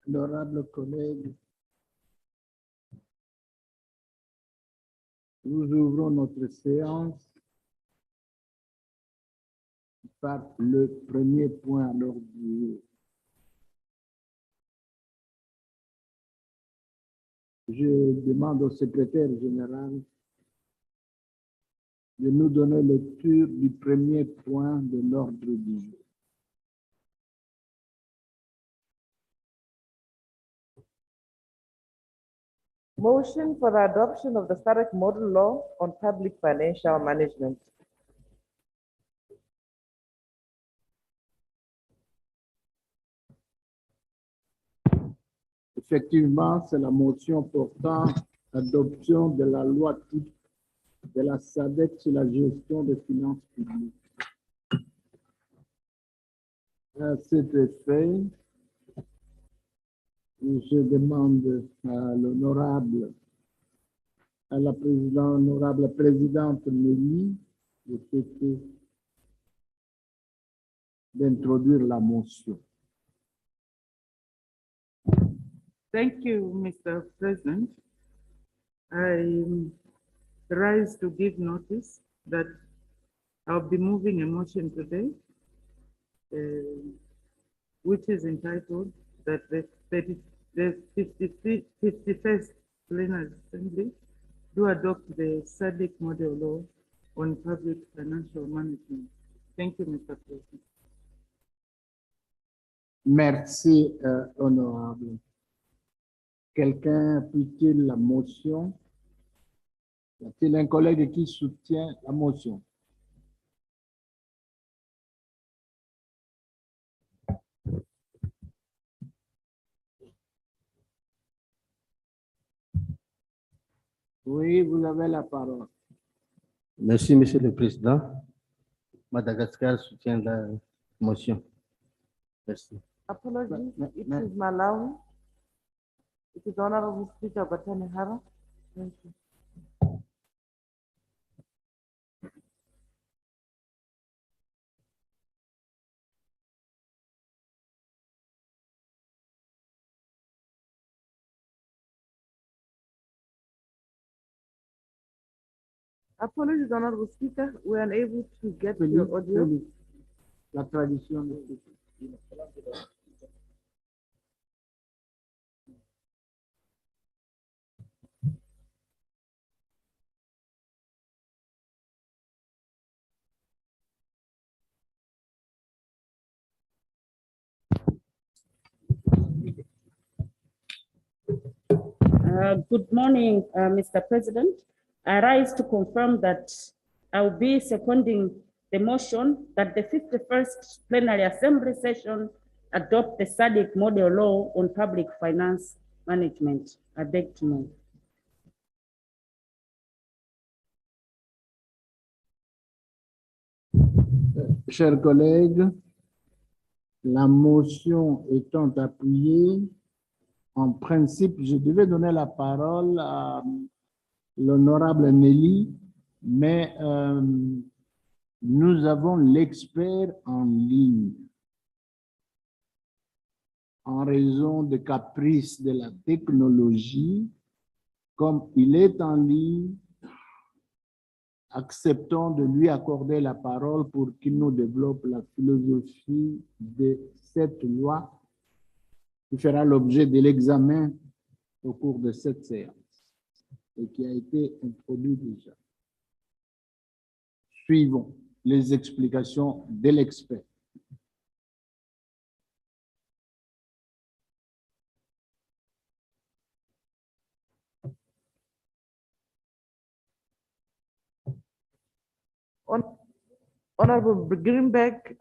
Honorables collègues, nous ouvrons notre séance par le premier point à l'ordre du jour. Je demande au secrétaire général de nous donner lecture du premier point de l'ordre du jour. Motion for the adoption of the SADC model law on public financial management. Effectivement, c'est la motion portant adoption de la loi type de la SADC sur la gestion des finances publiques. À cet effet, je demande à l'honorable, à la honorable présidente Nelly d'introduire la motion. Thank you, Mr. President. I rise to give notice that I'll be moving a motion today, which is entitled that the 51st Plenary Assembly do adopt the SADC model law on public financial management. Thank you, Mr. President. Merci, honorable. Quelqu'un appuie-t-il la motion? Y a-t-il un collègue qui soutient la motion? Oui, vous avez la parole. Merci, Monsieur le Président. Madagascar soutient la motion. Merci. Apologies, it is Malawi. It is Honorable Speaker Batani Hara. Thank you. Apologies, Honorable Speaker, we are unable to get your audio. La tradition. Good morning, Mr. President. I rise to confirm that I will be seconding the motion that the 51st Plenary Assembly session adopt the SADC model law on public finance management. I beg to move. Chers collègues, la motion étant appuyée, en principe, je devais donner la parole à l'honorable Nelly, mais nous avons l'expert en ligne. En raison de caprices de la technologie, comme il est en ligne, acceptons de lui accorder la parole pour qu'il nous développe la philosophie de cette loi qui fera l'objet de l'examen au cours de cette séance et qui a été introduit déjà. Suivons les explications de l'expert. Honorable Greenberg,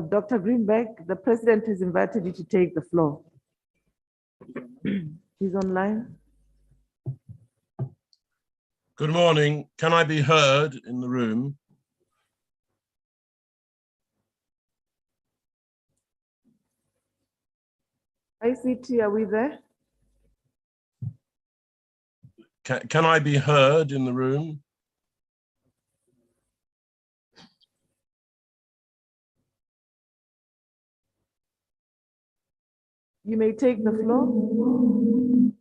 Dr. Greenberg, the President has invited you to take the floor. He's online. Good morning. Can I be heard in the room? ICT, are we there? Can I be heard in the room? You may take the floor.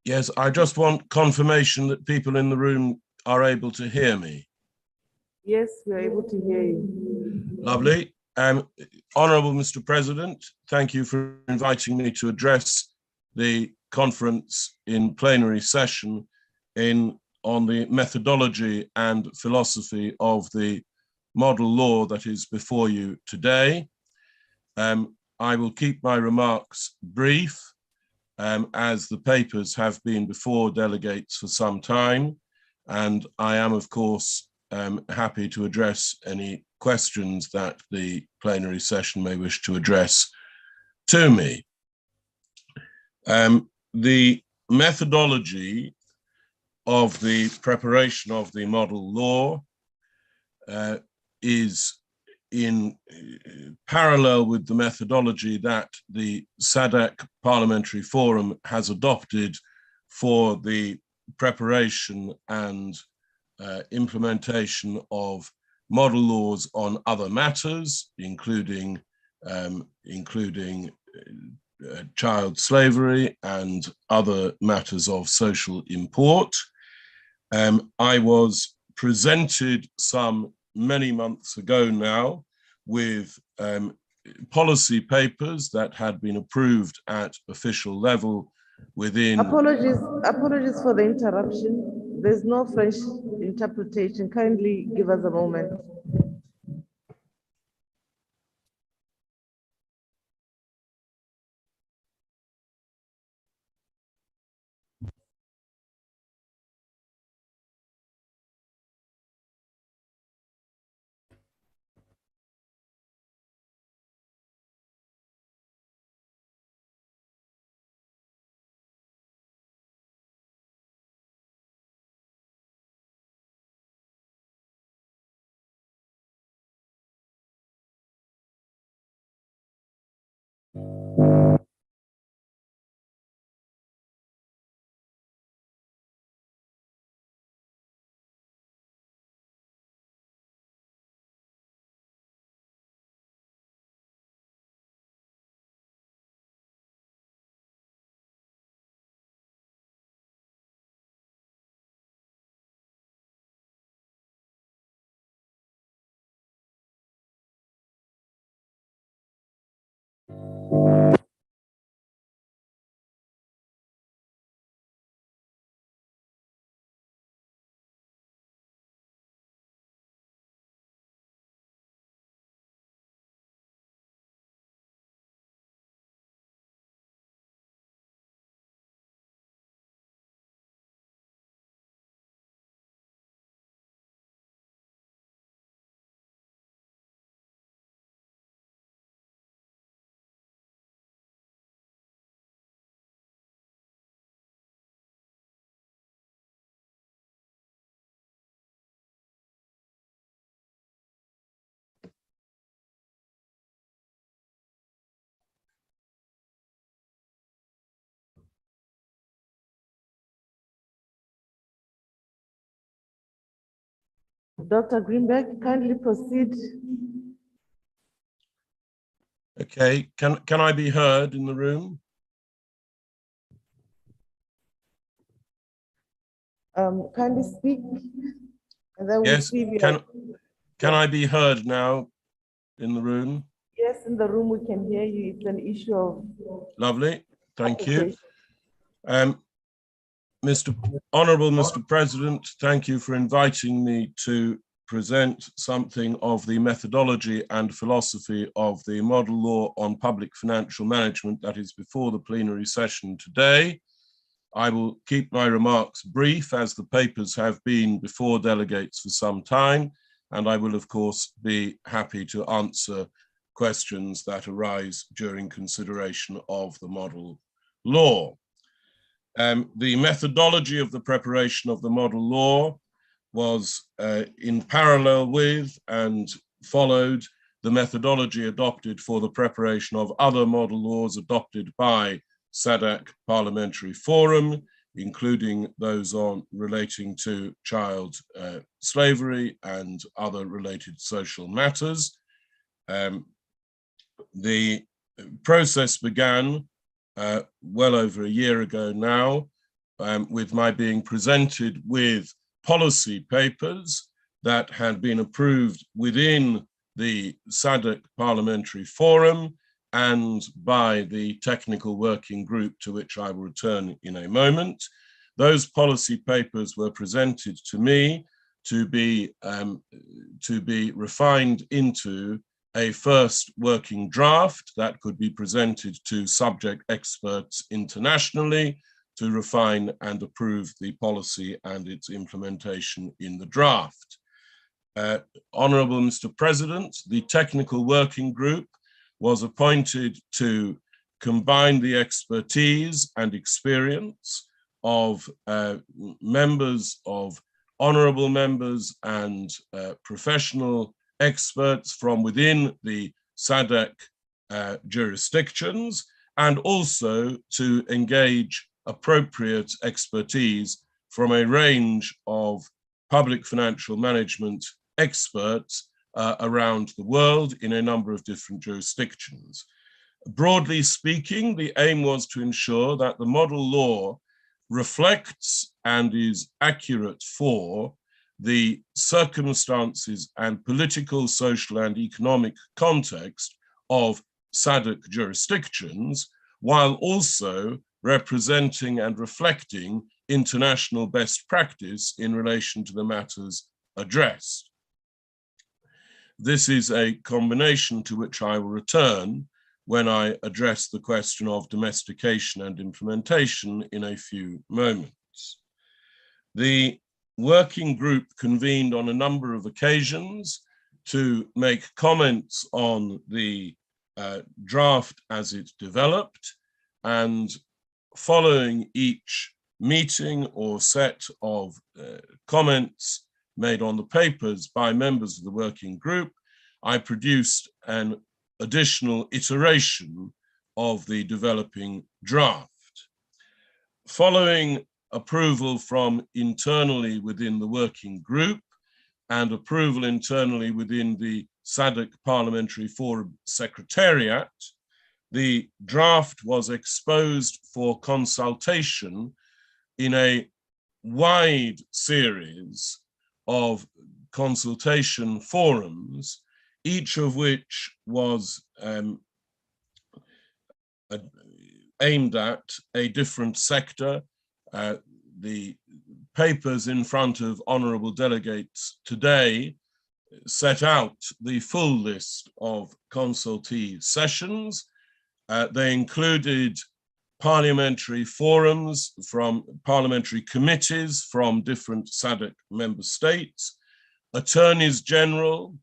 Yes, I just want confirmation that people in the room are able to hear me. Yes, we are able to hear you. Lovely. Honourable Mr. President, thank you for inviting me to address the conference in plenary session on the methodology and philosophy of the model law that is before you today. I will keep my remarks brief, as the papers have been before delegates for some time, and I am, of course, happy to address any questions that the plenary session may wish to address to me. The methodology of the preparation of the model law is in parallel with the methodology that the SADC Parliamentary Forum has adopted for the preparation and implementation of model laws on other matters, including child slavery and other matters of social import. I was presented many months ago now with policy papers that had been approved at official level within. Apologies for the interruption. There's no French interpretation. Kindly give us a moment. Dr. Greenberg, kindly proceed. Okay, can I be heard in the room? Kindly speak, and then we'll Yes, see if you can I be heard now in the room? Yes, in the room we can hear you. It's an issue of. Lovely, thank you. application. Honourable Mr. President, thank you for inviting me to present something of the methodology and philosophy of the model law on public financial management that is before the plenary session today. I will keep my remarks brief, as the papers have been before delegates for some time, and I will, of course, be happy to answer questions that arise during consideration of the model law. The methodology of the preparation of the model law was in parallel with and followed the methodology adopted for the preparation of other model laws adopted by SADC Parliamentary Forum, including those relating to child slavery and other related social matters. The process began well over a year ago now, with my being presented with policy papers that had been approved within the SADC Parliamentary Forum and by the technical working group, to which I will return in a moment. Those policy papers were presented to me to be refined into a first working draft that could be presented to subject experts internationally to refine and approve the policy and its implementation in the draft. Honourable Mr. President, the technical working group was appointed to combine the expertise and experience of members, of honourable members and professional experts from within the SADC jurisdictions, and also to engage appropriate expertise from a range of public financial management experts around the world in a number of different jurisdictions. Broadly speaking, the aim was to ensure that the model law reflects and is accurate for the circumstances and political, social, and economic context of SADC jurisdictions, while also representing and reflecting international best practice in relation to the matters addressed. This is a combination to which I will return when I address the question of domestication and implementation in a few moments. The working group convened on a number of occasions to make comments on the draft as it developed, and following each meeting or set of comments made on the papers by members of the working group, I produced an additional iteration of the developing draft. Following approval from internally within the working group and approval internally within the SADC Parliamentary Forum Secretariat, the draft was exposed for consultation in a wide series of consultation forums, each of which was aimed at a different sector. The papers in front of honourable delegates today set out the full list of consultee sessions. They included parliamentary forums from parliamentary committees from different SADC member states, attorneys general,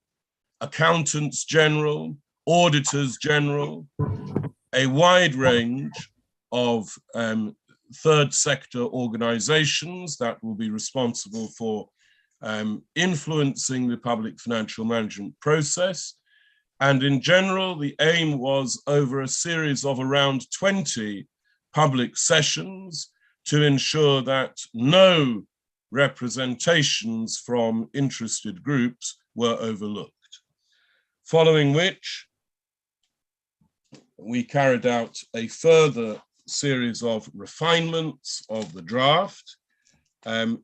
accountants general, auditors general, a wide range of third sector organizations that will be responsible for influencing the public financial management process. And in general, the aim was over a series of around 20 public sessions to ensure that no representations from interested groups were overlooked. Following which, we carried out a further series of refinements of the draft, and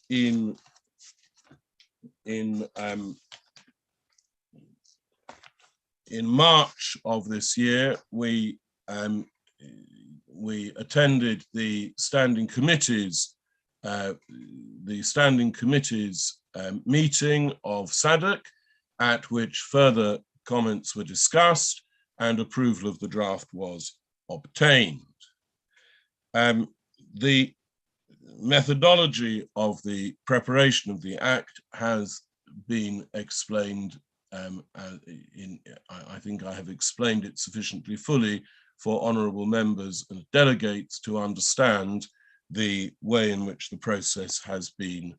in March of this year, we attended the standing committees meeting of SADC, at which further comments were discussed and approval of the draft was obtained. The methodology of the preparation of the Act has been explained. I think I have explained it sufficiently fully for honourable members and delegates to understand the way in which the process has been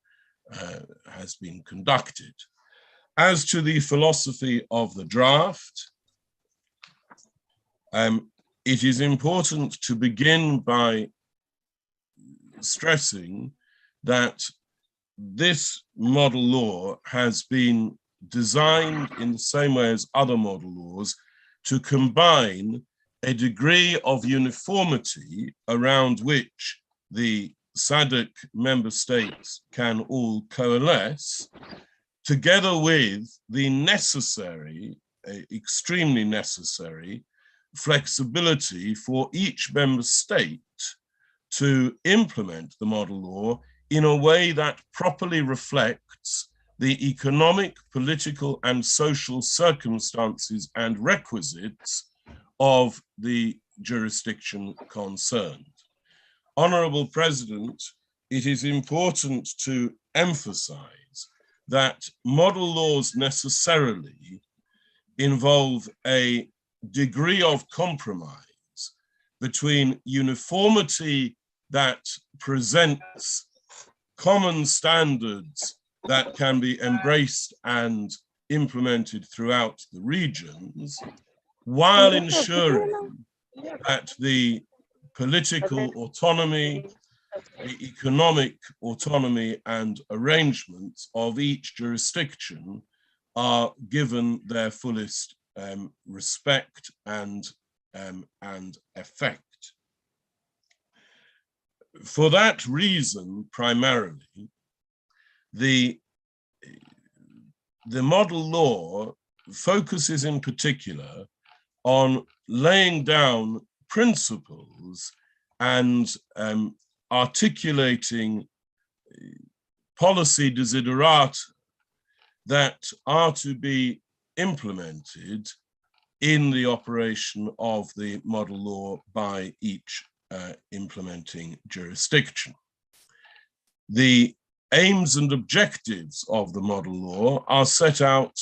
conducted. As to the philosophy of the draft, it is important to begin by stressing that this model law has been designed in the same way as other model laws to combine a degree of uniformity around which the SADC member states can all coalesce, together with the necessary, extremely necessary, flexibility for each member state to implement the model law in a way that properly reflects the economic, political, and social circumstances and requisites of the jurisdiction concerned. Honorable President, it is important to emphasize that model laws necessarily involve a degree of compromise between uniformity that presents common standards that can be embraced and implemented throughout the regions, while ensuring that the political autonomy, the economic autonomy and arrangements of each jurisdiction are given their fullest respect and effect. For that reason, primarily, the model law focuses in particular on laying down principles and articulating policy desiderata that are to be implemented in the operation of the model law by each implementing jurisdiction. The aims and objectives of the model law are set out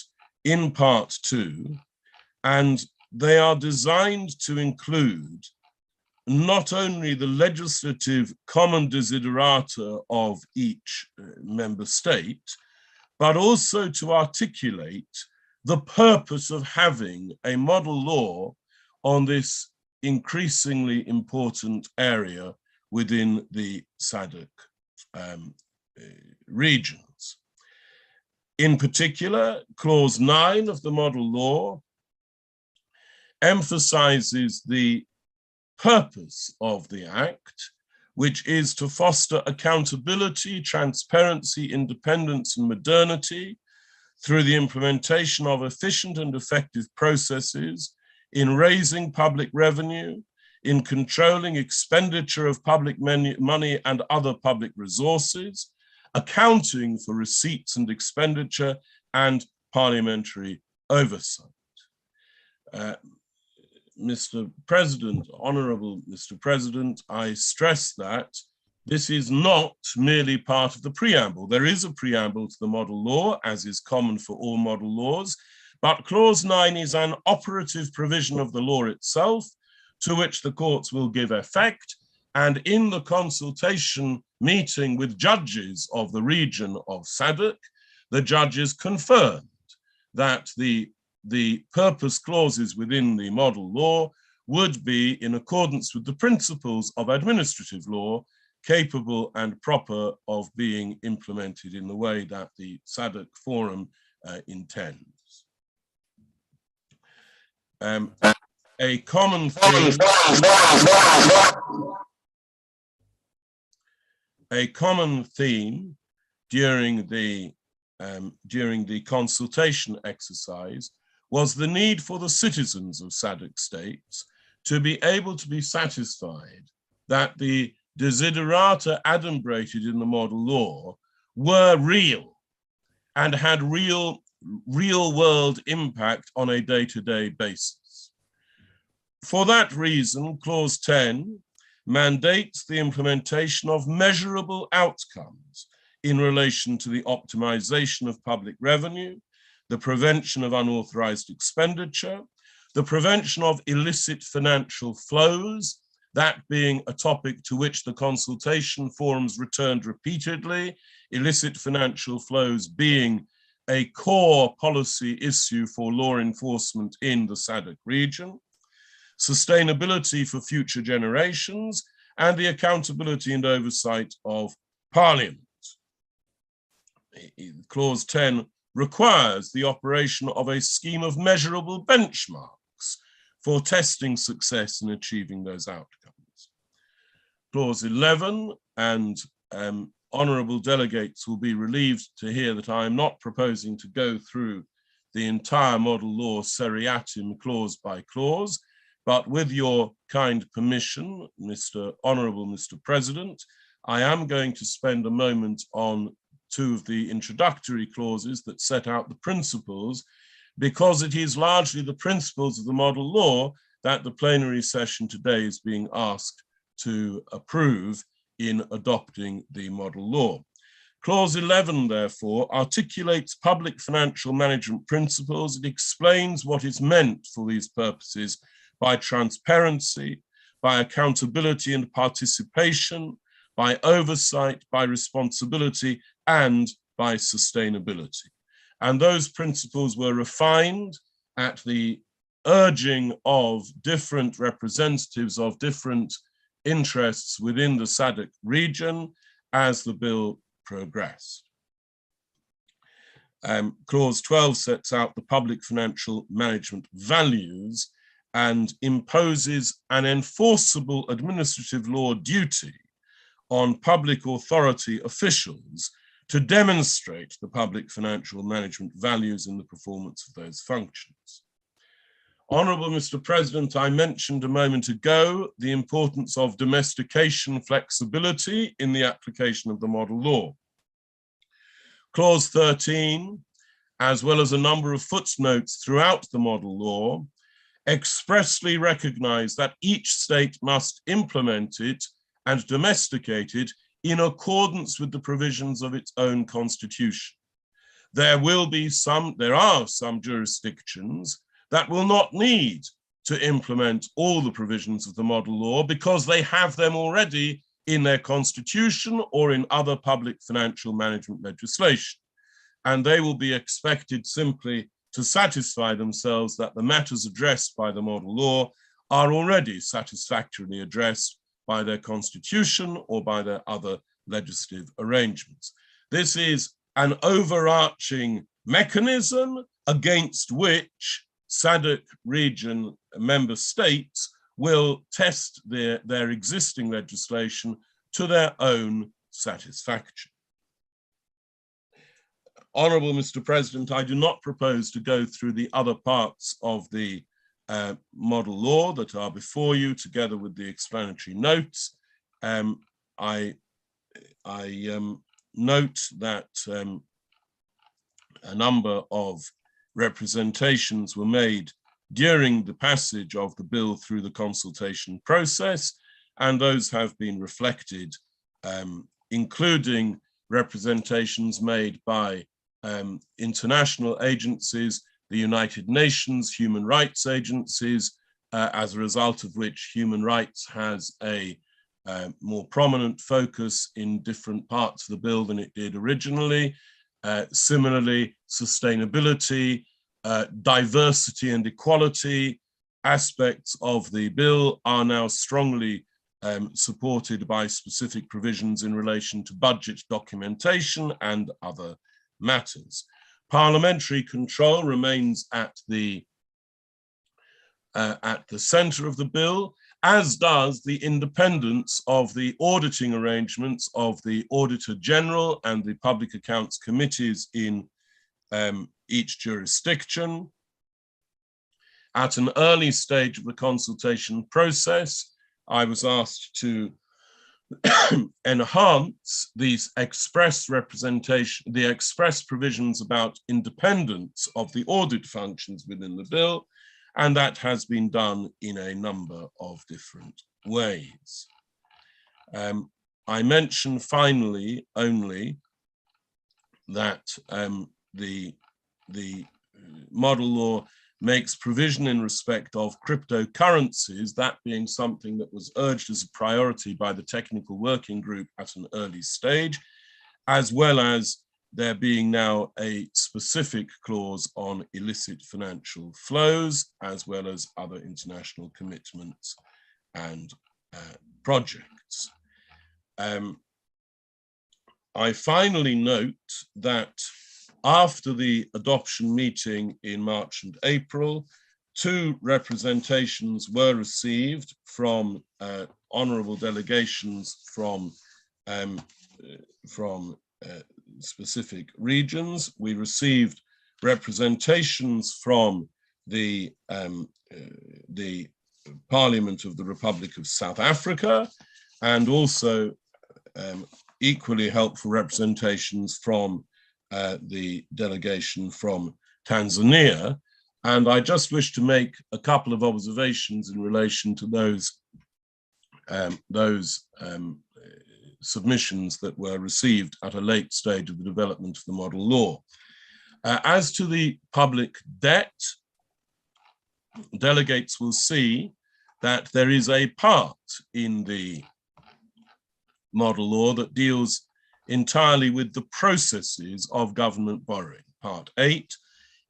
in Part 2, and they are designed to include not only the legislative common desiderata of each member state, but also to articulate the purpose of having a model law on this increasingly important area within the SADC regions. In particular, Clause 9 of the model law emphasizes the purpose of the Act, which is to foster accountability, transparency, independence, and modernity through the implementation of efficient and effective processes in raising public revenue, in controlling expenditure of public money and other public resources, accounting for receipts and expenditure, and parliamentary oversight. Mr. President, Honorable Mr. President, I stress that this is not merely part of the preamble. There is a preamble to the model law, as is common for all model laws, but Clause 9 is an operative provision of the law itself, to which the courts will give effect, and in the consultation meeting with judges of the region of SADC, the judges confirmed that the purpose clauses within the model law would be in accordance with the principles of administrative law, capable and proper of being implemented in the way that the SADC Forum intends. A common theme during the consultation exercise was the need for the citizens of SADC states to be able to be satisfied that the desiderata adumbrated in the model law were real and had real world impact on a day-to-day basis. For that reason, Clause 10 mandates the implementation of measurable outcomes in relation to the optimization of public revenue, the prevention of unauthorized expenditure, the prevention of illicit financial flows, that being a topic to which the consultation forums returned repeatedly, illicit financial flows being a core policy issue for law enforcement in the SADC region, sustainability for future generations, and the accountability and oversight of Parliament. Clause 10 requires the operation of a scheme of measurable benchmarks for testing success in achieving those outcomes. Clause 11, and honourable delegates will be relieved to hear that I am not proposing to go through the entire model law seriatim clause by clause, but with your kind permission, Honourable Mr. President, I am going to spend a moment on two of the introductory clauses that set out the principles, because it is largely the principles of the model law that the plenary session today is being asked to approve in adopting the model law. Clause 11, therefore, articulates public financial management principles. It explains what is meant for these purposes by transparency, by accountability and participation, by oversight, by responsibility, and by sustainability. And those principles were refined at the urging of different representatives of different interests within the SADC region as the bill progressed. Clause 12 sets out the public financial management values and imposes an enforceable administrative law duty on public authority officials to demonstrate the public financial management values in the performance of those functions. Honourable Mr. President, I mentioned a moment ago the importance of domestication flexibility in the application of the model law. Clause 13, as well as a number of footnotes throughout the model law, expressly recognise that each state must implement it and domesticate it in accordance with the provisions of its own constitution. There are some jurisdictions that will not need to implement all the provisions of the model law because they have them already in their constitution or in other public financial management legislation. And they will be expected simply to satisfy themselves that the matters addressed by the model law are already satisfactorily addressed by their constitution or by their other legislative arrangements. This is an overarching mechanism against which SADC region member states will test their existing legislation to their own satisfaction. Honourable Mr. President, I do not propose to go through the other parts of the model law that are before you, together with the explanatory notes. I note that a number of representations were made during the passage of the bill through the consultation process, and those have been reflected, including representations made by international agencies, the United Nations human rights agencies, as a result of which human rights has a more prominent focus in different parts of the bill than it did originally. Similarly, sustainability, diversity and equality aspects of the bill are now strongly supported by specific provisions in relation to budget documentation and other matters. Parliamentary control remains at the centre of the bill, as does the independence of the auditing arrangements of the Auditor General and the Public Accounts Committees in each jurisdiction. At an early stage of the consultation process, I was asked to enhance these express representation, the express provisions about independence of the audit functions within the bill, and that has been done in a number of different ways. I mention finally only that the model law makes provision in respect of cryptocurrencies, that being something that was urged as a priority by the technical working group at an early stage, as well as there being now a specific clause on illicit financial flows, as well as other international commitments and projects. I finally note that after the adoption meeting in March and April, 2 representations were received from honourable delegations from specific regions. We received representations from the Parliament of the Republic of South Africa, and also equally helpful representations from the delegation from Tanzania. And I just wish to make a couple of observations in relation to those submissions that were received at a late stage of the development of the model law. As to the public debt, delegates will see that there is a part in the model law that deals entirely with the processes of government borrowing. Part 8,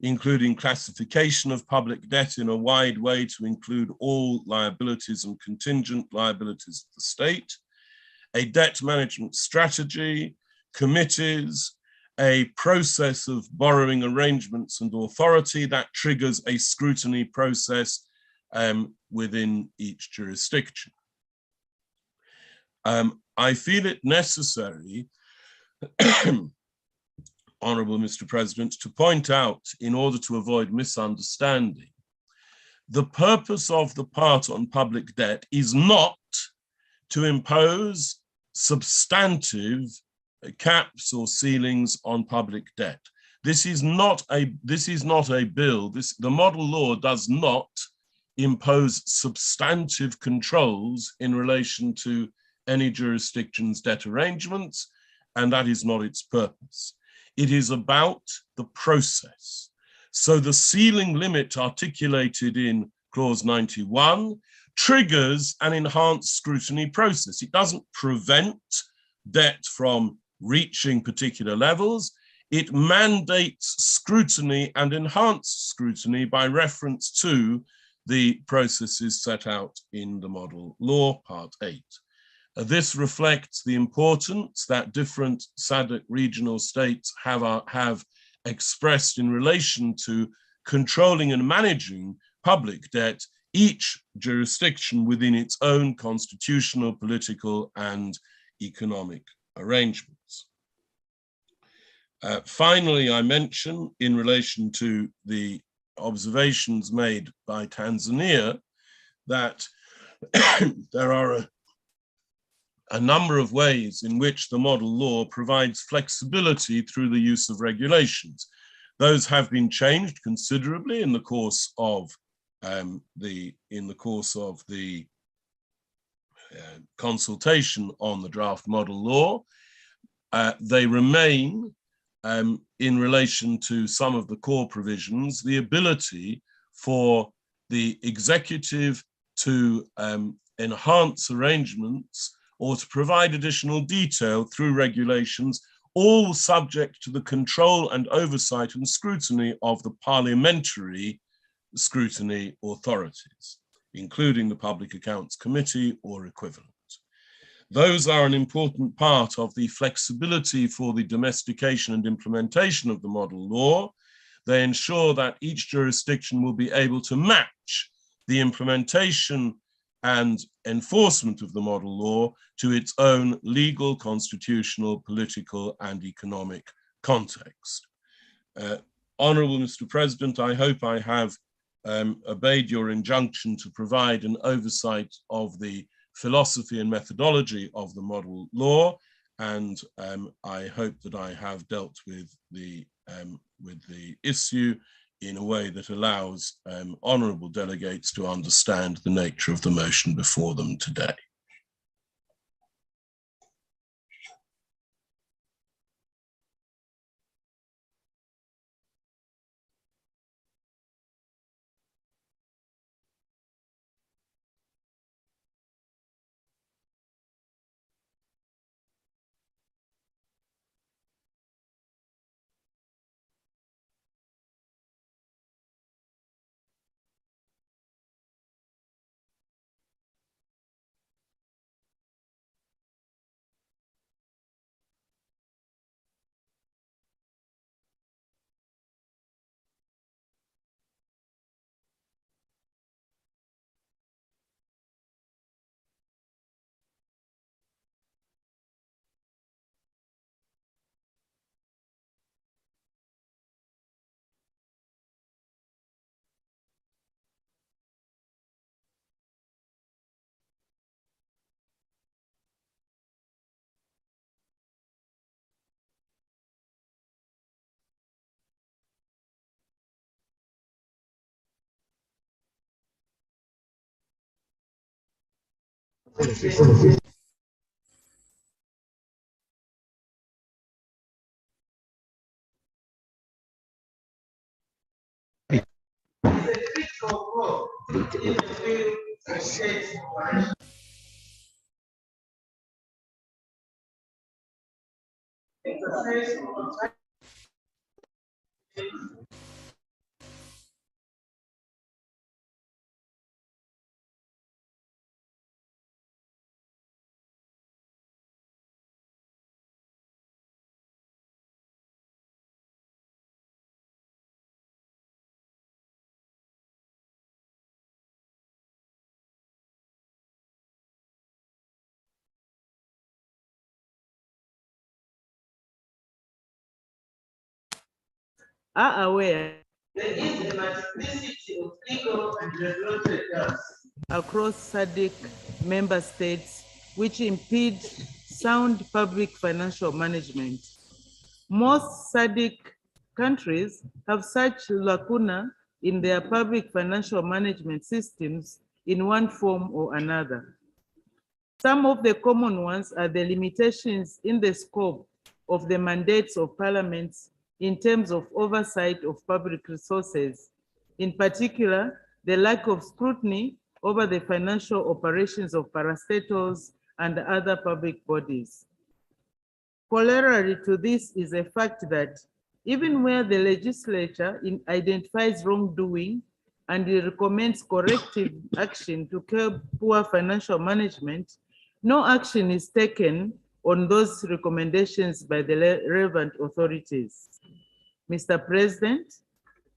including classification of public debt in a wide way to include all liabilities and contingent liabilities of the state, a debt management strategy, committees, a process of borrowing arrangements and authority that triggers a scrutiny process within each jurisdiction. I feel it necessary, Honourable Mr. President, to point out, in order to avoid misunderstanding, the purpose of the part on public debt is not to impose substantive caps or ceilings on public debt. This is not a bill. The model law does not impose substantive controls in relation to any jurisdiction's debt arrangements, and that is not its purpose. It is about the process. So the ceiling limit articulated in clause 91 triggers an enhanced scrutiny process. It doesn't prevent debt from reaching particular levels. It mandates scrutiny and enhanced scrutiny by reference to the processes set out in the model law, part 8. This reflects the importance that different SADC regional states have expressed in relation to controlling and managing public debt, each jurisdiction within its own constitutional, political, and economic arrangements. Finally, I mention, in relation to the observations made by Tanzania, that there are a number of ways in which the model law provides flexibility through the use of regulations. Those have been changed considerably in the course of the consultation on the draft model law. They remain, in relation to some of the core provisions, the ability for the executive to enhance arrangements or to provide additional detail through regulations, all subject to the control and oversight and scrutiny of the parliamentary scrutiny authorities, including the Public Accounts Committee or equivalent. Those are an important part of the flexibility for the domestication and implementation of the model law. They ensure that each jurisdiction will be able to match the implementation and enforcement of the model law to its own legal, constitutional, political, and economic context. Honourable Mr. President, I hope I have obeyed your injunction to provide an oversight of the philosophy and methodology of the model law, and I hope that I have dealt with the issue in a way that allows honourable delegates to understand the nature of the motion before them today. are aware there is a multiplicity of legal and regulatory gaps across SADC member states which impede sound public financial management. Most SADC countries have such lacuna in their public financial management systems in one form or another. Some of the common ones are the limitations in the scope of the mandates of parliaments in terms of oversight of public resources, in particular, the lack of scrutiny over the financial operations of parastatals and other public bodies. Corollary to this is the fact that even where the legislature identifies wrongdoing and recommends corrective action to curb poor financial management, no action is taken on those recommendations by the relevant authorities. Mr. President,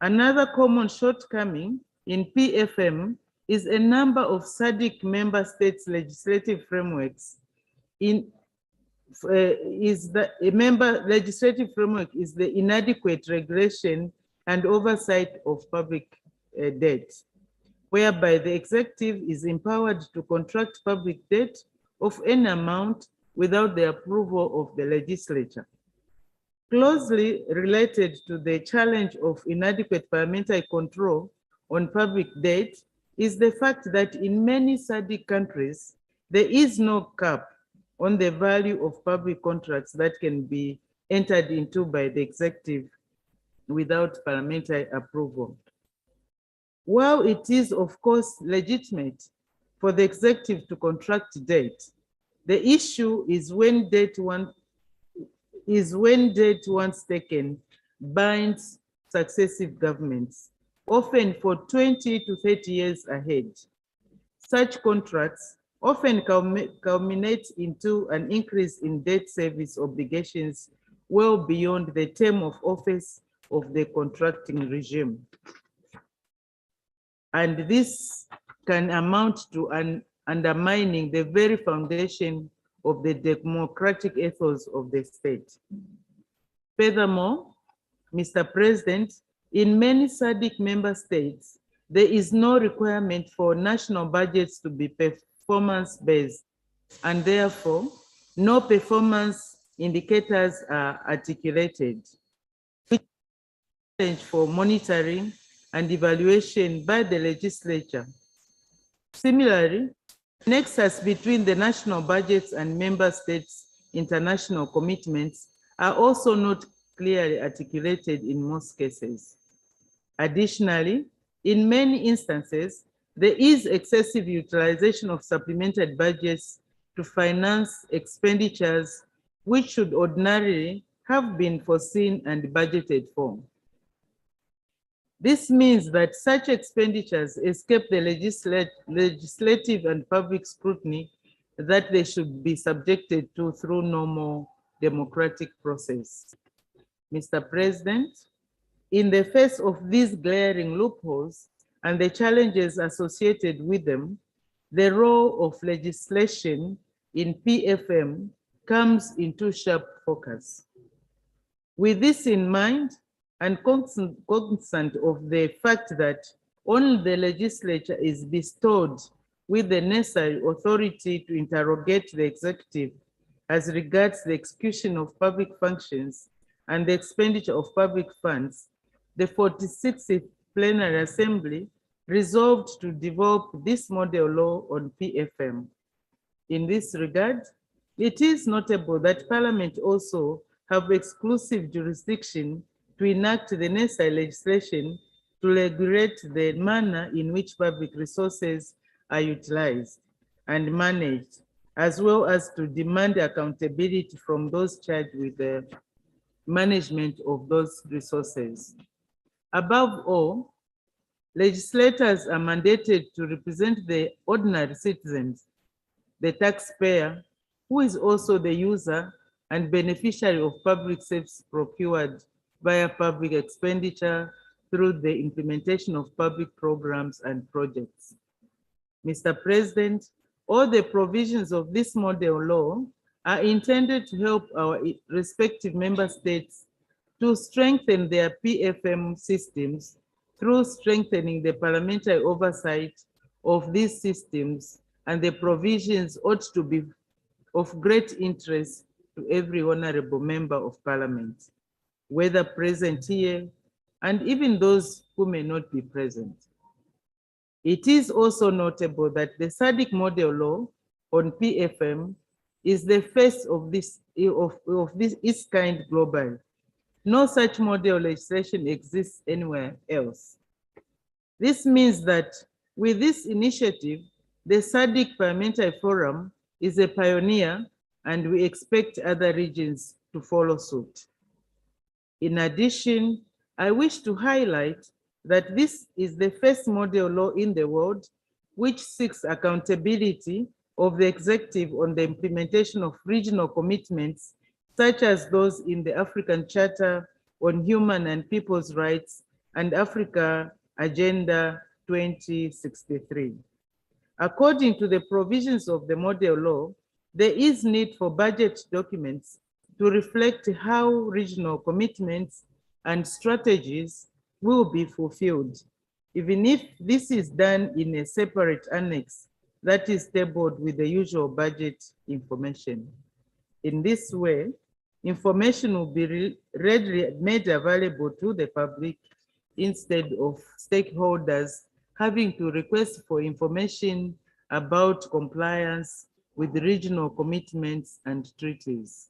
another common shortcoming in PFM is a number of SADC member states legislative frameworks legislative framework is the inadequate regulation and oversight of public debt, whereby the executive is empowered to contract public debt of any amount without the approval of the legislature. Closely related to the challenge of inadequate parliamentary control on public debt is the fact that in many SADC countries, there is no cap on the value of public contracts that can be entered into by the executive without parliamentary approval. While it is, of course, legitimate for the executive to contract debt, the issue is when debt once taken binds successive governments, often for 20 to 30 years ahead. Such contracts often culminate into an increase in debt service obligations well beyond the term of office of the contracting regime. And this can amount to an undermining the very foundation of the democratic ethos of the state. Furthermore, Mr. President, in many SADC member states, there is no requirement for national budgets to be performance-based, and therefore, no performance indicators are articulated, which is a challenge for monitoring and evaluation by the legislature. Similarly, nexus between the national budgets and member states' international commitments are also not clearly articulated in most cases. Additionally, in many instances, there is excessive utilization of supplemented budgets to finance expenditures which should ordinarily have been foreseen and budgeted for. This means that such expenditures escape the legislative and public scrutiny that they should be subjected to through normal democratic process. Mr. President, in the face of these glaring loopholes and the challenges associated with them, the role of legislation in PFM comes into sharp focus. With this in mind, and cognizant of the fact that only the legislature is bestowed with the necessary authority to interrogate the executive as regards the execution of public functions and the expenditure of public funds, the 46th Plenary Assembly resolved to develop this model law on PFM. In this regard, it is notable that Parliament also have exclusive jurisdiction to enact the necessary legislation to regulate the manner in which public resources are utilized and managed, as well as to demand accountability from those charged with the management of those resources. Above all, legislators are mandated to represent the ordinary citizens, the taxpayer, who is also the user and beneficiary of public services procured via public expenditure through the implementation of public programs and projects. Mr. President, all the provisions of this model law are intended to help our respective member states to strengthen their PFM systems through strengthening the parliamentary oversight of these systems, and the provisions ought to be of great interest to every honorable member of parliament, whether present here and even those who may not be present. It is also notable that the SADC model law on PFM is the first of its kind globally. No such model legislation exists anywhere else. This means that with this initiative, the SADC Parliamentary Forum is a pioneer, and we expect other regions to follow suit. In addition, I wish to highlight that this is the first model law in the world which seeks accountability of the executive on the implementation of regional commitments, such as those in the African Charter on Human and People's Rights and Africa Agenda 2063. According to the provisions of the model law, there is need for budget documents to reflect how regional commitments and strategies will be fulfilled, even if this is done in a separate annex that is tabled with the usual budget information. In this way, information will be readily made available to the public instead of stakeholders having to request for information about compliance with regional commitments and treaties.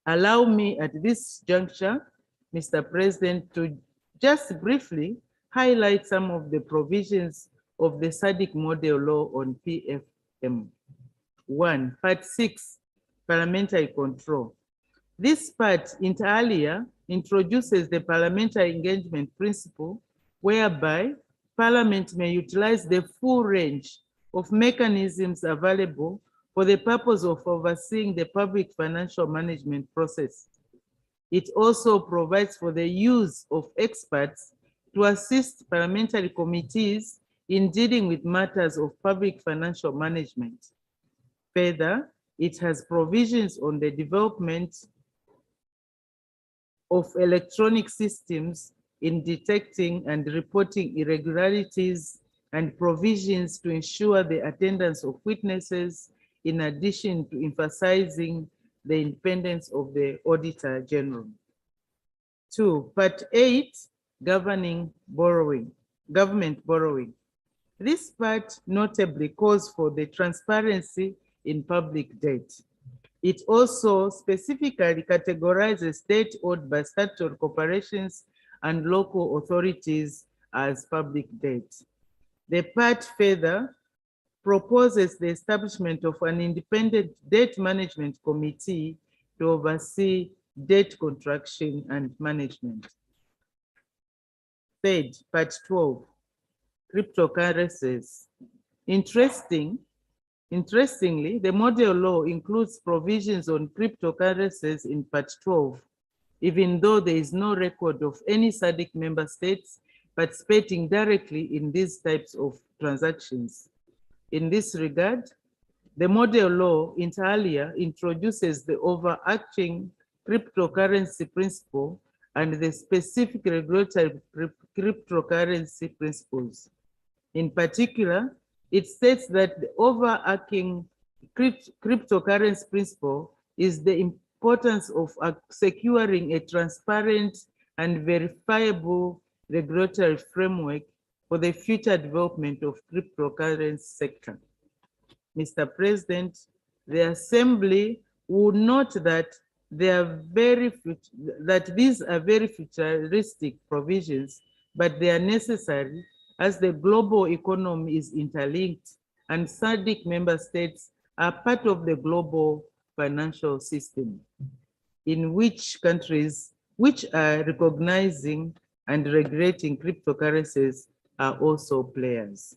Allow me at this juncture, Mr. President, to just briefly highlight some of the provisions of the SADC model law on PFM. 1, Part 6, Parliamentary Control. This part, inter alia, introduces the parliamentary engagement principle, whereby Parliament may utilize the full range of mechanisms available for the purpose of overseeing the public financial management process. It also provides for the use of experts to assist parliamentary committees in dealing with matters of public financial management. Further, it has provisions on the development of electronic systems in detecting and reporting irregularities and provisions to ensure the attendance of witnesses, in addition to emphasizing the independence of the Auditor General. 2, Part 8, Governing borrowing, government borrowing. This part notably calls for the transparency in public debt. It also specifically categorizes debt owed by statutory corporations and local authorities as public debt. The part further proposes the establishment of an independent debt management committee to oversee debt contraction and management. Third, Part 12, Cryptocurrencies. Interestingly, the model law includes provisions on cryptocurrencies in Part 12, even though there is no record of any SADC member states participating directly in these types of transactions. In this regard, the model law, inter alia, introduces the overarching cryptocurrency principle and the specific regulatory cryptocurrency principles. In particular, it states that the overarching cryptocurrency principle is the importance of securing a transparent and verifiable regulatory framework for the future development of cryptocurrency sector. Mr. President, the Assembly would note that these are very futuristic provisions, but they are necessary as the global economy is interlinked and SADC member states are part of the global financial system, in which countries which are recognizing and regulating cryptocurrencies are also players.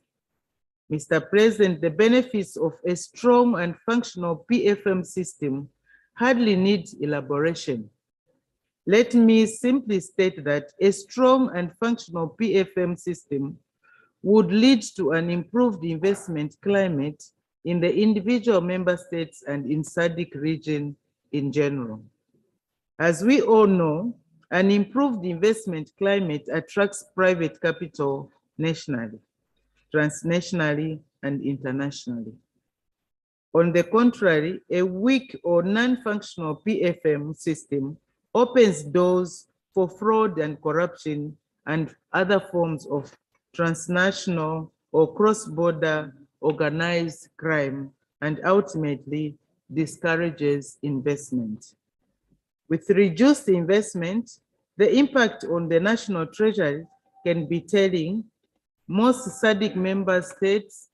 Mr. President, the benefits of a strong and functional PFM system hardly need elaboration. Let me simply state that a strong and functional PFM system would lead to an improved investment climate in the individual member states and in SADC region in general. As we all know, an improved investment climate attracts private capital nationally, transnationally, and internationally. On the contrary, a weak or non-functional PFM system opens doors for fraud and corruption and other forms of transnational or cross-border organized crime, and ultimately discourages investment. With reduced investment, the impact on the national treasury can be telling. Most SADC member states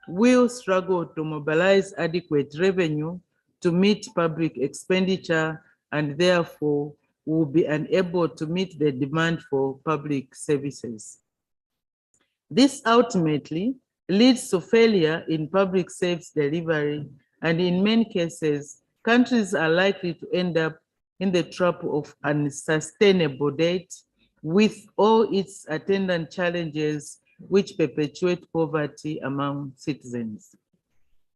will struggle to mobilize adequate revenue to meet public expenditure and therefore will be unable to meet the demand for public services. This ultimately leads to failure in public service delivery, and in many cases, countries are likely to end up in the trap of unsustainable debt with all its attendant challenges which perpetuate poverty among citizens.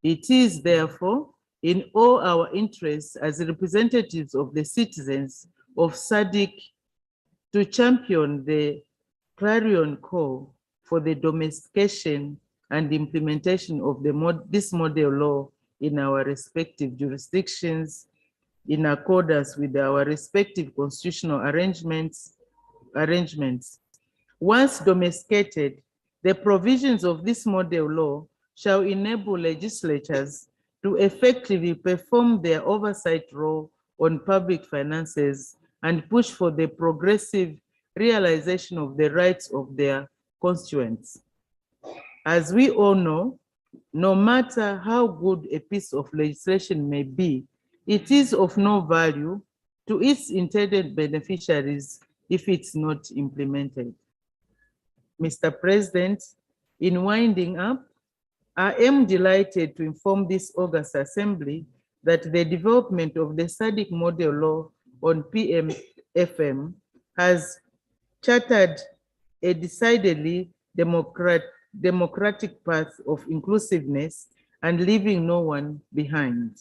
It is therefore in all our interests as representatives of the citizens of SADC to champion the clarion call for the domestication and implementation of this model law in our respective jurisdictions in accordance with our respective constitutional arrangements. Once domesticated, the provisions of this model law shall enable legislatures to effectively perform their oversight role on public finances and push for the progressive realization of the rights of their constituents. As we all know, no matter how good a piece of legislation may be, it is of no value to its intended beneficiaries if it's not implemented. Mr. President, in winding up, I am delighted to inform this August Assembly that the development of the SADC model law on PFM has chartered a decidedly democratic path of inclusiveness and leaving no one behind.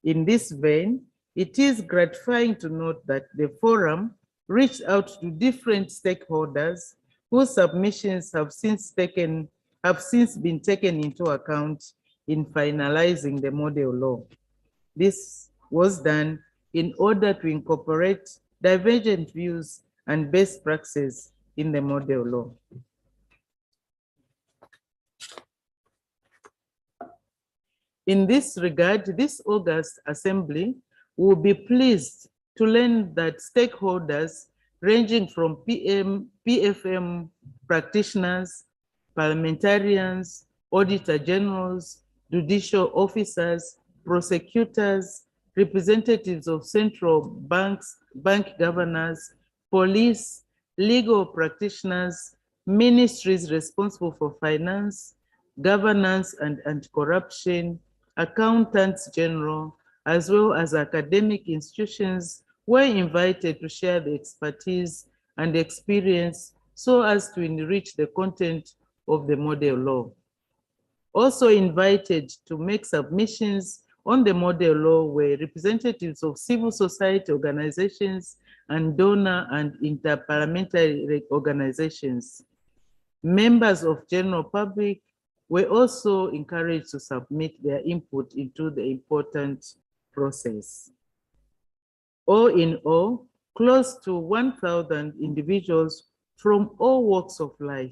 In this vein, it is gratifying to note that the forum reached out to different stakeholders whose submissions have since been taken into account in finalizing the model law. This was done in order to incorporate divergent views and best practices in the model law. In this regard, this August Assembly will be pleased to learn that stakeholders ranging from PFM practitioners, parliamentarians, auditor generals, judicial officers, prosecutors, representatives of central banks, bank governors, police, legal practitioners, ministries responsible for finance, governance and anti-corruption, accountants general, as well as academic institutions were invited to share the expertise and experience so as to enrich the content of the model law. Also invited to make submissions on the model law were representatives of civil society organizations and donor and interparliamentary organizations. Members of general public were also encouraged to submit their input into the important process. All in all, close to 1,000 individuals from all walks of life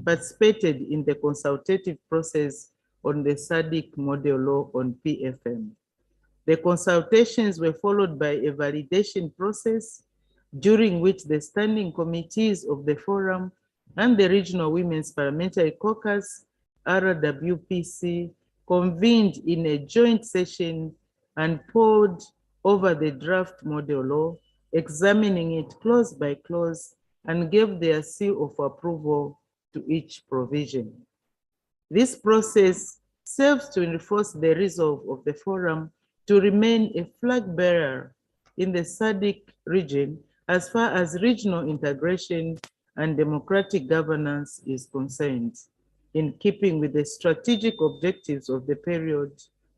participated in the consultative process on the SADC model law on PFM. The consultations were followed by a validation process during which the standing committees of the forum and the Regional Women's Parliamentary Caucus, RWPC, convened in a joint session and pored over the draft model law, examining it clause by clause, and gave their seal of approval to each provision. This process serves to enforce the resolve of the forum to remain a flag bearer in the SADC region as far as regional integration and democratic governance is concerned, in keeping with the strategic objectives of the period,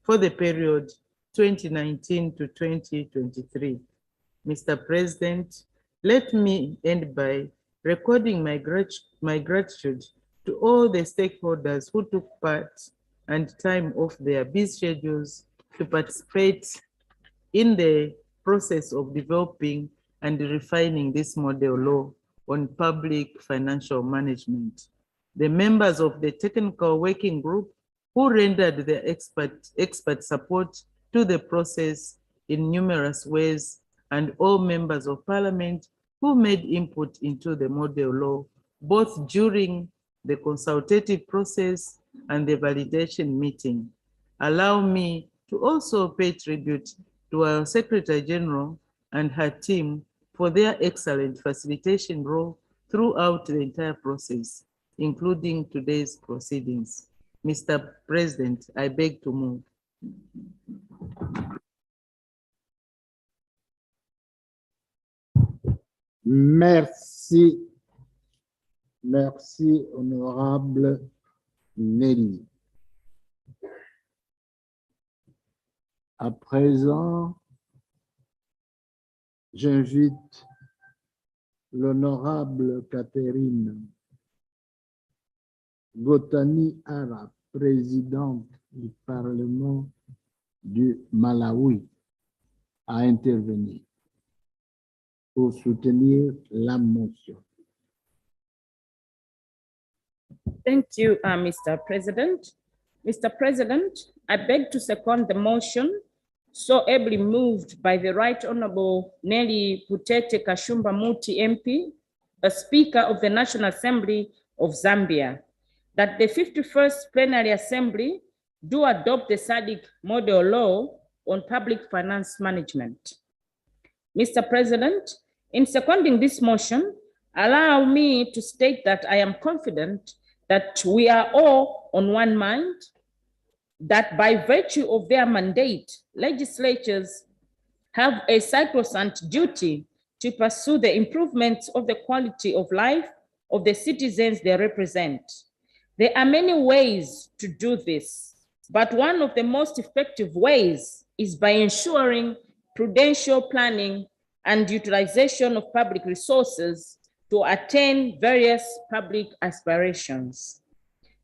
for the period 2019 to 2023. Mr. President, let me end by recording my gratitude to all the stakeholders who took part and time off their busy schedules to participate in the process of developing and refining this model law on public financial management. The members of the technical working group who rendered their expert support to the process in numerous ways, and all members of Parliament who made input into the model law, both during the consultative process and the validation meeting. Allow me to also pay tribute to our Secretary General and her team for their excellent facilitation role throughout the entire process, including today's proceedings. Mr. President, I beg to move. Merci. Merci, honorable Nelly. À présent, j'invite l'honorable Catherine Gotani Ara, présidente du Parlement du Malawi, à intervenir pour soutenir la motion. Thank you, Mr. President. Mr. President, I beg to second the motion so ably moved by the Right Honorable Nelly Putete Kashumba Muti MP, a Speaker of the National Assembly of Zambia, that the 51st Plenary Assembly do adopt the SADC model law on public finance management. Mr. President, in seconding this motion, allow me to state that I am confident that we are all on one mind, that by virtue of their mandate, legislatures have a sacrosanct duty to pursue the improvements of the quality of life of the citizens they represent. There are many ways to do this, but one of the most effective ways is by ensuring prudential planning and utilization of public resources to attain various public aspirations.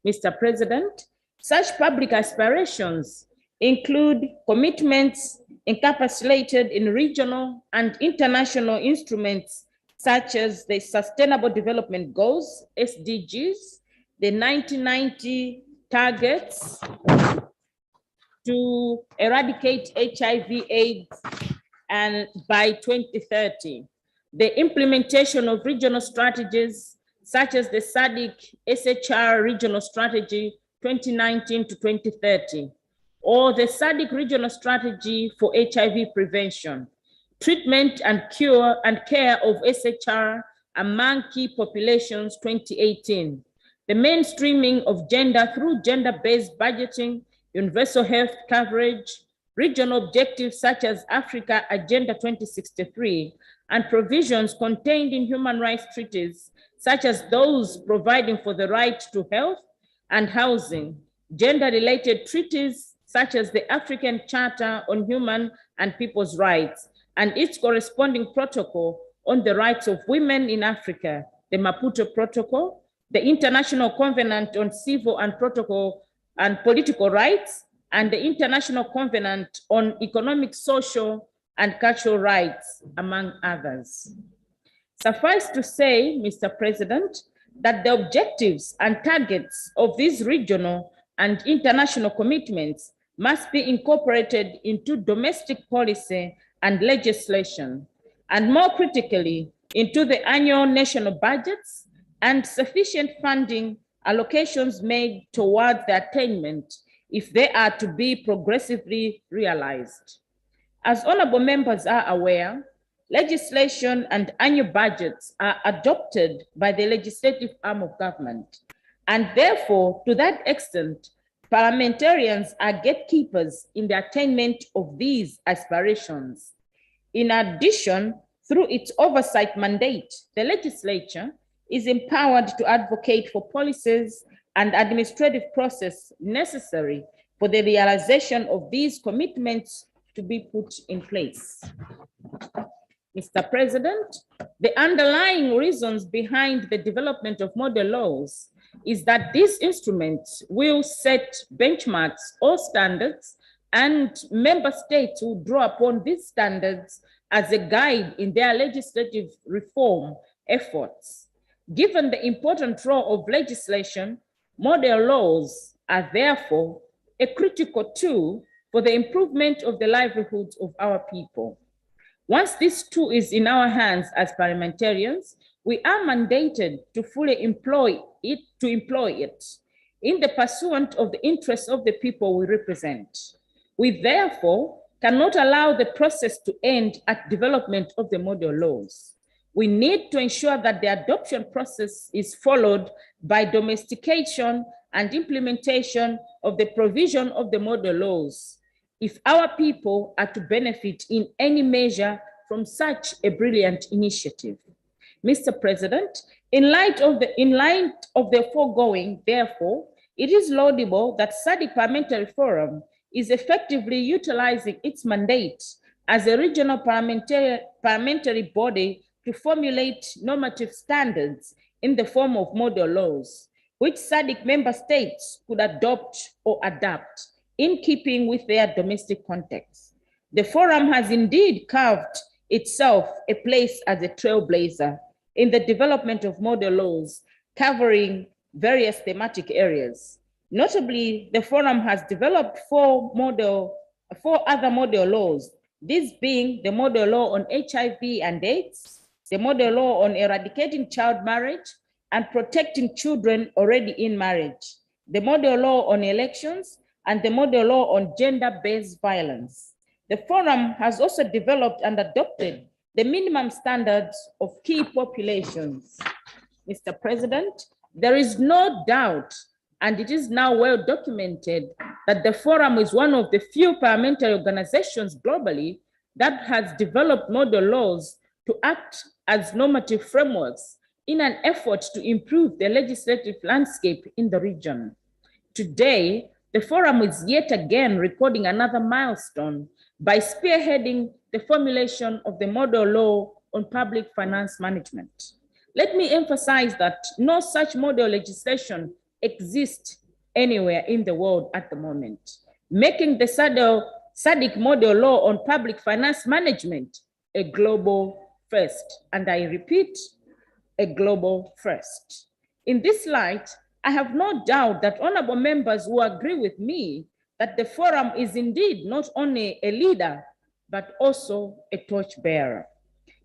Mr. President, such public aspirations include commitments encapsulated in regional and international instruments such as the Sustainable Development Goals, SDGs, the 1990 targets to eradicate HIV/AIDS and by 2030, the implementation of regional strategies such as the SADC SHR Regional Strategy 2019 to 2030, or the SADC Regional Strategy for HIV prevention, treatment and cure and care of SHR among key populations 2018, the mainstreaming of gender through gender-based budgeting, universal health coverage, regional objectives such as Africa Agenda 2063, and provisions contained in human rights treaties, such as those providing for the right to health and housing, gender-related treaties, such as the African Charter on Human and People's Rights, and its corresponding protocol on the rights of women in Africa, the Maputo Protocol, the International Covenant on Civil and Protocol and Political Rights, and the International Covenant on Economic, Social, and Cultural Rights, among others. Suffice to say, Mr. President, that the objectives and targets of these regional and international commitments must be incorporated into domestic policy and legislation, and more critically, into the annual national budgets and sufficient funding allocations made towards the attainment if they are to be progressively realized. As honorable members are aware, legislation and annual budgets are adopted by the legislative arm of government, and therefore, to that extent, parliamentarians are gatekeepers in the attainment of these aspirations. In addition, through its oversight mandate, the legislature is empowered to advocate for policies and administrative process necessary for the realization of these commitments to be put in place. Mr. President, the underlying reasons behind the development of model laws is that these instruments will set benchmarks or standards, and member states will draw upon these standards as a guide in their legislative reform efforts. Given the important role of legislation, model laws are therefore a critical tool for the improvement of the livelihoods of our people. Once this tool is in our hands as parliamentarians, we are mandated to fully employ it in the pursuit of the interests of the people we represent. We therefore cannot allow the process to end at development of the model laws. We need to ensure that the adoption process is followed by domestication and implementation of the provision of the model laws, if our people are to benefit in any measure from such a brilliant initiative. Mr. President, in light of the foregoing, therefore, it is laudable that SADC Parliamentary Forum is effectively utilizing its mandate as a regional parliamentary body to formulate normative standards in the form of model laws, which SADC member states could adopt or adapt in keeping with their domestic context. The forum has indeed carved itself a place as a trailblazer in the development of model laws covering various thematic areas. Notably, the forum has developed four other model laws, these being the model law on HIV and AIDS, the model law on eradicating child marriage and protecting children already in marriage, the model law on elections, and the model law on gender-based violence. The forum has also developed and adopted the minimum standards of key populations. Mr. President, there is no doubt, and it is now well documented, that the forum is one of the few parliamentary organizations globally that has developed model laws to act as normative frameworks in an effort to improve the legislative landscape in the region. Today, the forum is yet again recording another milestone by spearheading the formulation of the model law on public finance management. Let me emphasize that no such model legislation exists anywhere in the world at the moment, making the SADC model law on public finance management a global first, and I repeat, a global first. In this light, I have no doubt that honorable members will agree with me that the forum is indeed not only a leader, but also a torchbearer.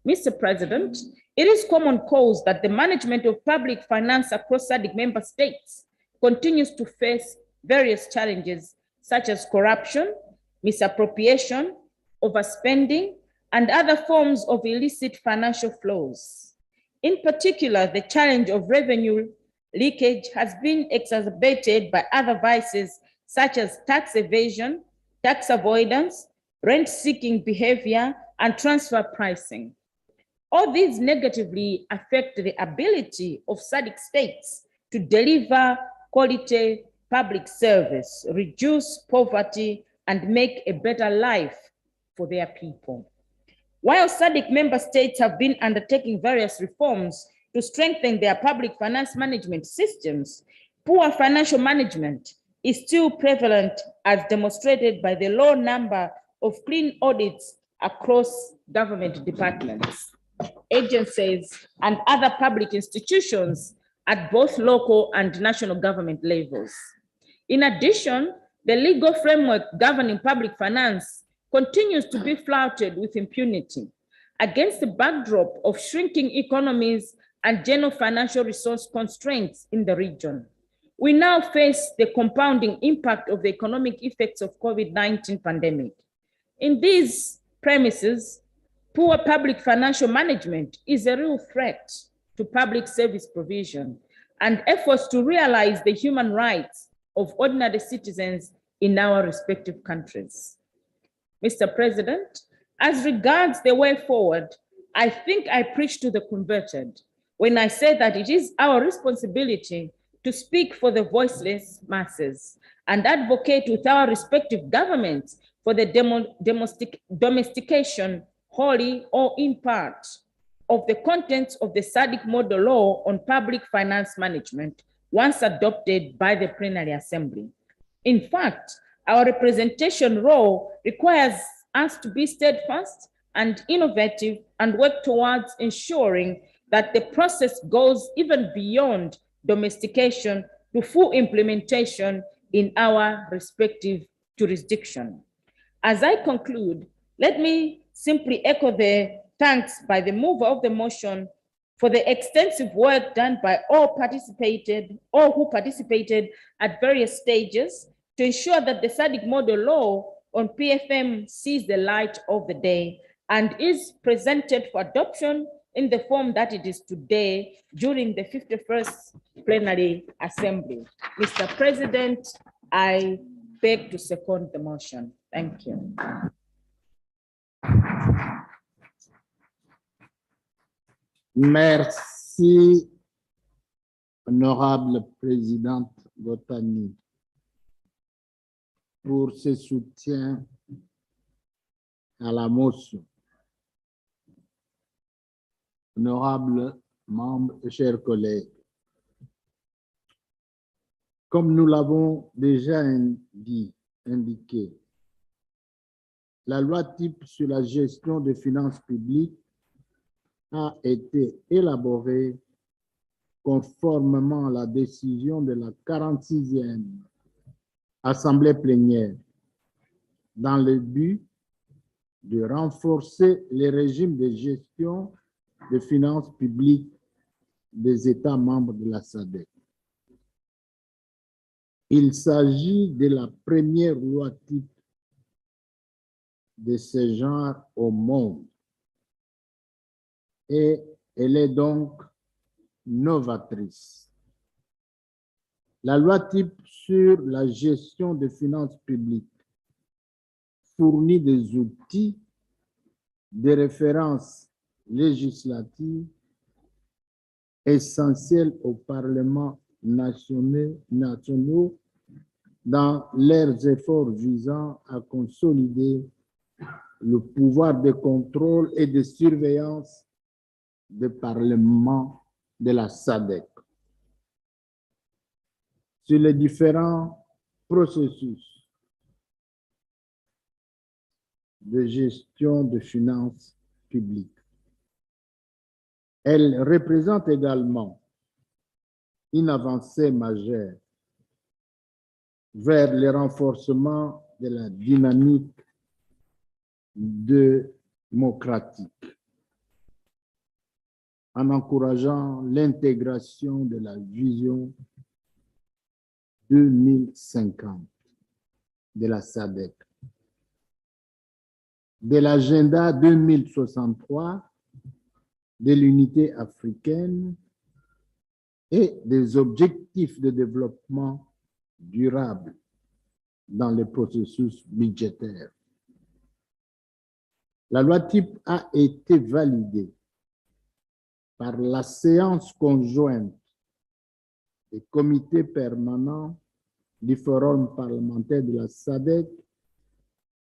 Mr. President, it is common cause that the management of public finance across SADC member states continues to face various challenges such as corruption, misappropriation, overspending, and other forms of illicit financial flows. In particular, the challenge of revenue leakage has been exacerbated by other vices such as tax evasion, tax avoidance, rent-seeking behavior, and transfer pricing. All these negatively affect the ability of SADC states to deliver quality public service, reduce poverty, and make a better life for their people. While SADC member states have been undertaking various reforms to strengthen their public finance management systems, poor financial management is still prevalent, as demonstrated by the low number of clean audits across government departments, agencies, and other public institutions at both local and national government levels. In addition, the legal framework governing public finance continues to be flouted with impunity against the backdrop of shrinking economies and general financial resource constraints in the region. We now face the compounding impact of the economic effects of COVID-19 pandemic. In these premises, poor public financial management is a real threat to public service provision and efforts to realize the human rights of ordinary citizens in our respective countries. Mr. President, as regards the way forward, I think I preach to the converted when I say that it is our responsibility to speak for the voiceless masses and advocate with our respective governments for the domestication, wholly or in part, of the contents of the SADC model law on public finance management once adopted by the Plenary Assembly. In fact, our representation role requires us to be steadfast and innovative and work towards ensuring that the process goes even beyond domestication to full implementation in our respective jurisdiction. As I conclude, let me simply echo the thanks by the mover of the motion for the extensive work done by all who participated at various stages to ensure that the SADC model law on PFM sees the light of the day and is presented for adoption in the form that it is today during the 51st Plenary Assembly. Mr. President, I beg to second the motion. Thank you. Merci, honorable présidente Botani, pour ce soutien à la motion. Honorables membres et chers collègues, comme nous l'avons déjà indiqué, la loi type sur la gestion des finances publiques a été élaborée conformément à la décision de la 46e Assemblée plénière dans le but de renforcer les régimes de gestion des finances publiques des États membres de la SADC. Il s'agit de la première loi type de ce genre au monde et elle est donc novatrice. La loi type sur la gestion des finances publiques fournit des outils de référence législative essentiels aux parlements nationaux dans leurs efforts visant à consolider le pouvoir de contrôle et de surveillance des parlements de la SADC sur les différents processus de gestion de finances publiques. Elle représente également une avancée majeure vers le renforcement de la dynamique démocratique en encourageant l'intégration de la vision 2050 de la SADC, de l'agenda 2063 de l'unité africaine et des objectifs de développement durable dans le processus budgétaire. La loi type a été validée par la séance conjointe des comités permanents du Forum parlementaire de la SADC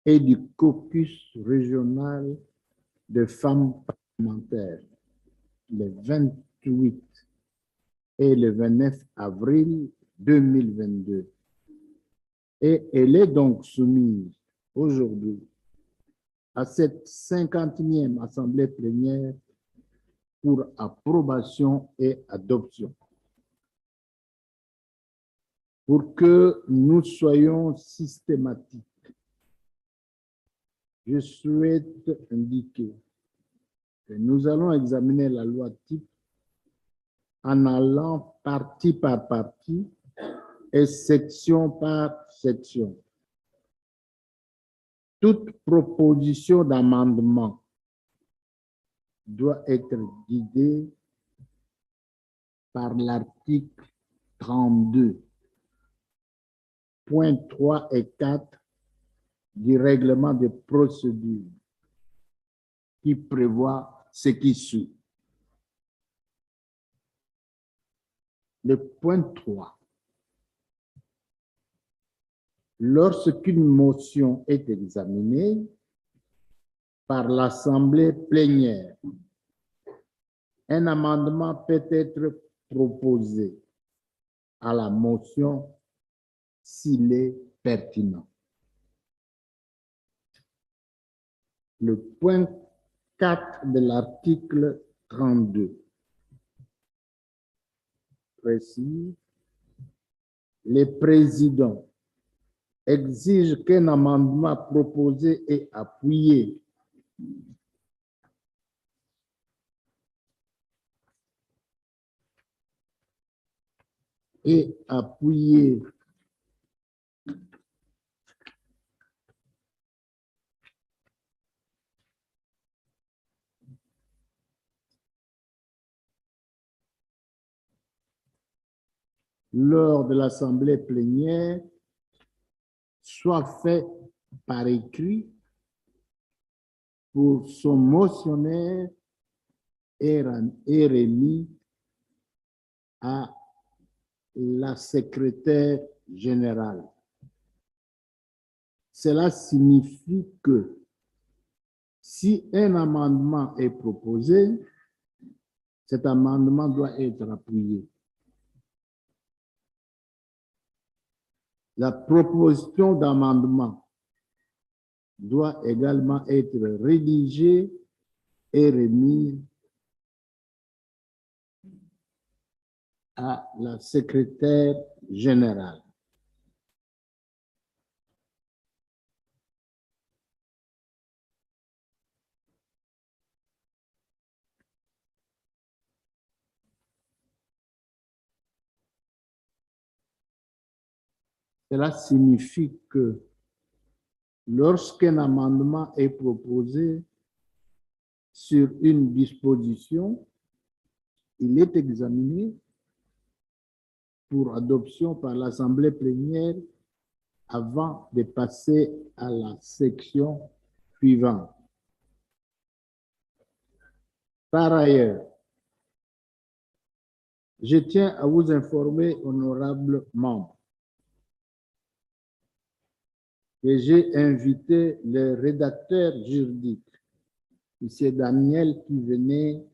et du caucus régional de femmes parlementaires le 28 et le 29 avril 2022. Et elle est donc soumise aujourd'hui à cette 50e Assemblée plénière pour approbation et adoption. Pour que nous soyons systématiques, je souhaite indiquer que nous allons examiner la loi type en allant partie par partie et section par section. Toute proposition d'amendement doit être guidée par l'article 32, points 3 et 4 du règlement de procédure qui prévoit ce qui suit. Le point 3. Lorsqu'une motion est examinée par l'Assemblée plénière, un amendement peut être proposé à la motion s'il est pertinent. Le point 4 de l'article 32 précise: les présidents exigent qu'un amendement proposé et appuyé lors de l'Assemblée plénière soit fait par écrit pour son motionnaire et remis à la secrétaire générale. Cela signifie que si un amendement est proposé, cet amendement doit être appuyé. La proposition d'amendement doit également être rédigée et remise à la secrétaire générale. Cela signifie que lorsqu'un amendement est proposé sur une disposition, il est examiné pour adoption par l'Assemblée plénière avant de passer à la section suivante. Par ailleurs, je tiens à vous informer, honorables membres, que j'ai invité le rédacteur juridique, M. Daniel, qui venait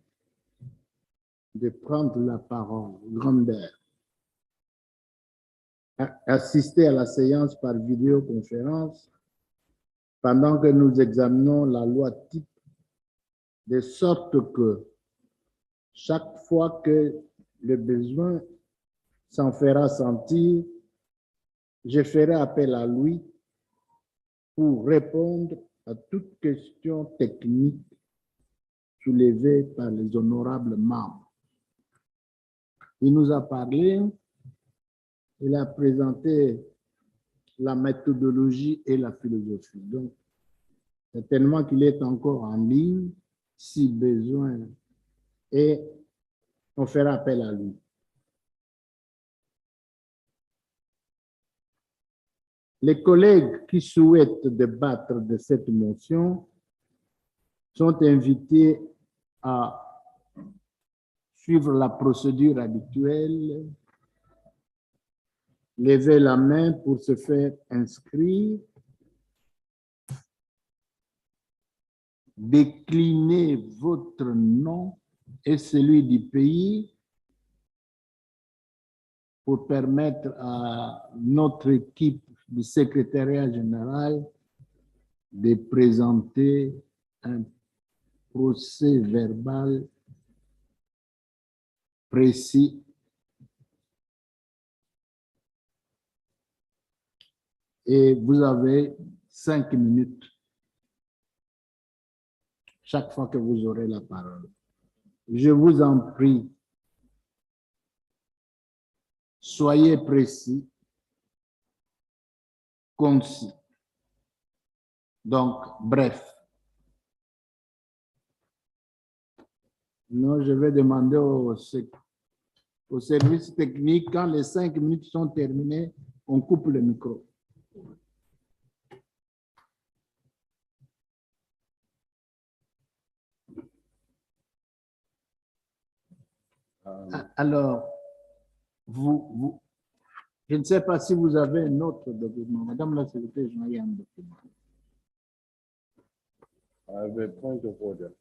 de prendre la parole, grandeur, à assister à la séance par vidéoconférence pendant que nous examinons la loi type, de sorte que chaque fois que le besoin s'en fera sentir, je ferai appel à lui pour répondre à toute question technique soulevée par les honorables membres. Il nous a parlé, il a présenté la méthodologie et la philosophie. Donc, certainement qu'il est encore en ligne, si besoin, et on fera appel à lui. Les collègues qui souhaitent débattre de cette motion sont invités à suivre la procédure habituelle, lever la main pour se faire inscrire, décliner votre nom et celui du pays pour permettre à notre équipe du secrétariat général de présenter un procès verbal précis et vous avez 5 minutes chaque fois que vous aurez la parole. Je vous en prie, soyez précis, concis. Donc, bref. Non, je vais demander au service technique, quand les 5 minutes sont terminées, on coupe le micro. Alors, je ne sais pas si vous avez un autre document. Madame la secrétaire, je n'ai un document. I have a point of order.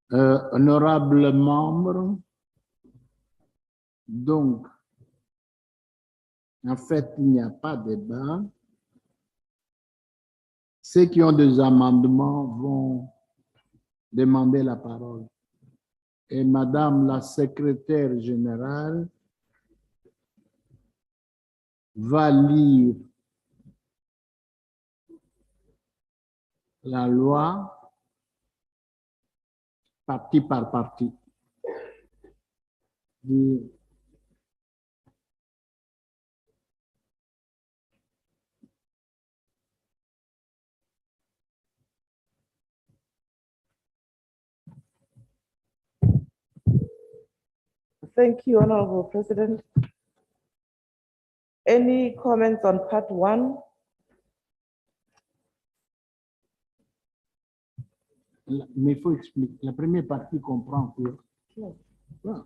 Honorables membres, donc, en fait, il n'y a pas de débat. Ceux qui ont des amendements vont demander la parole. Et Madame la secrétaire générale va lire la loi partie par partie. Thank you, Honorable President. Any comments on part one? Mais il faut expliquer. La première partie comprend que... Ah.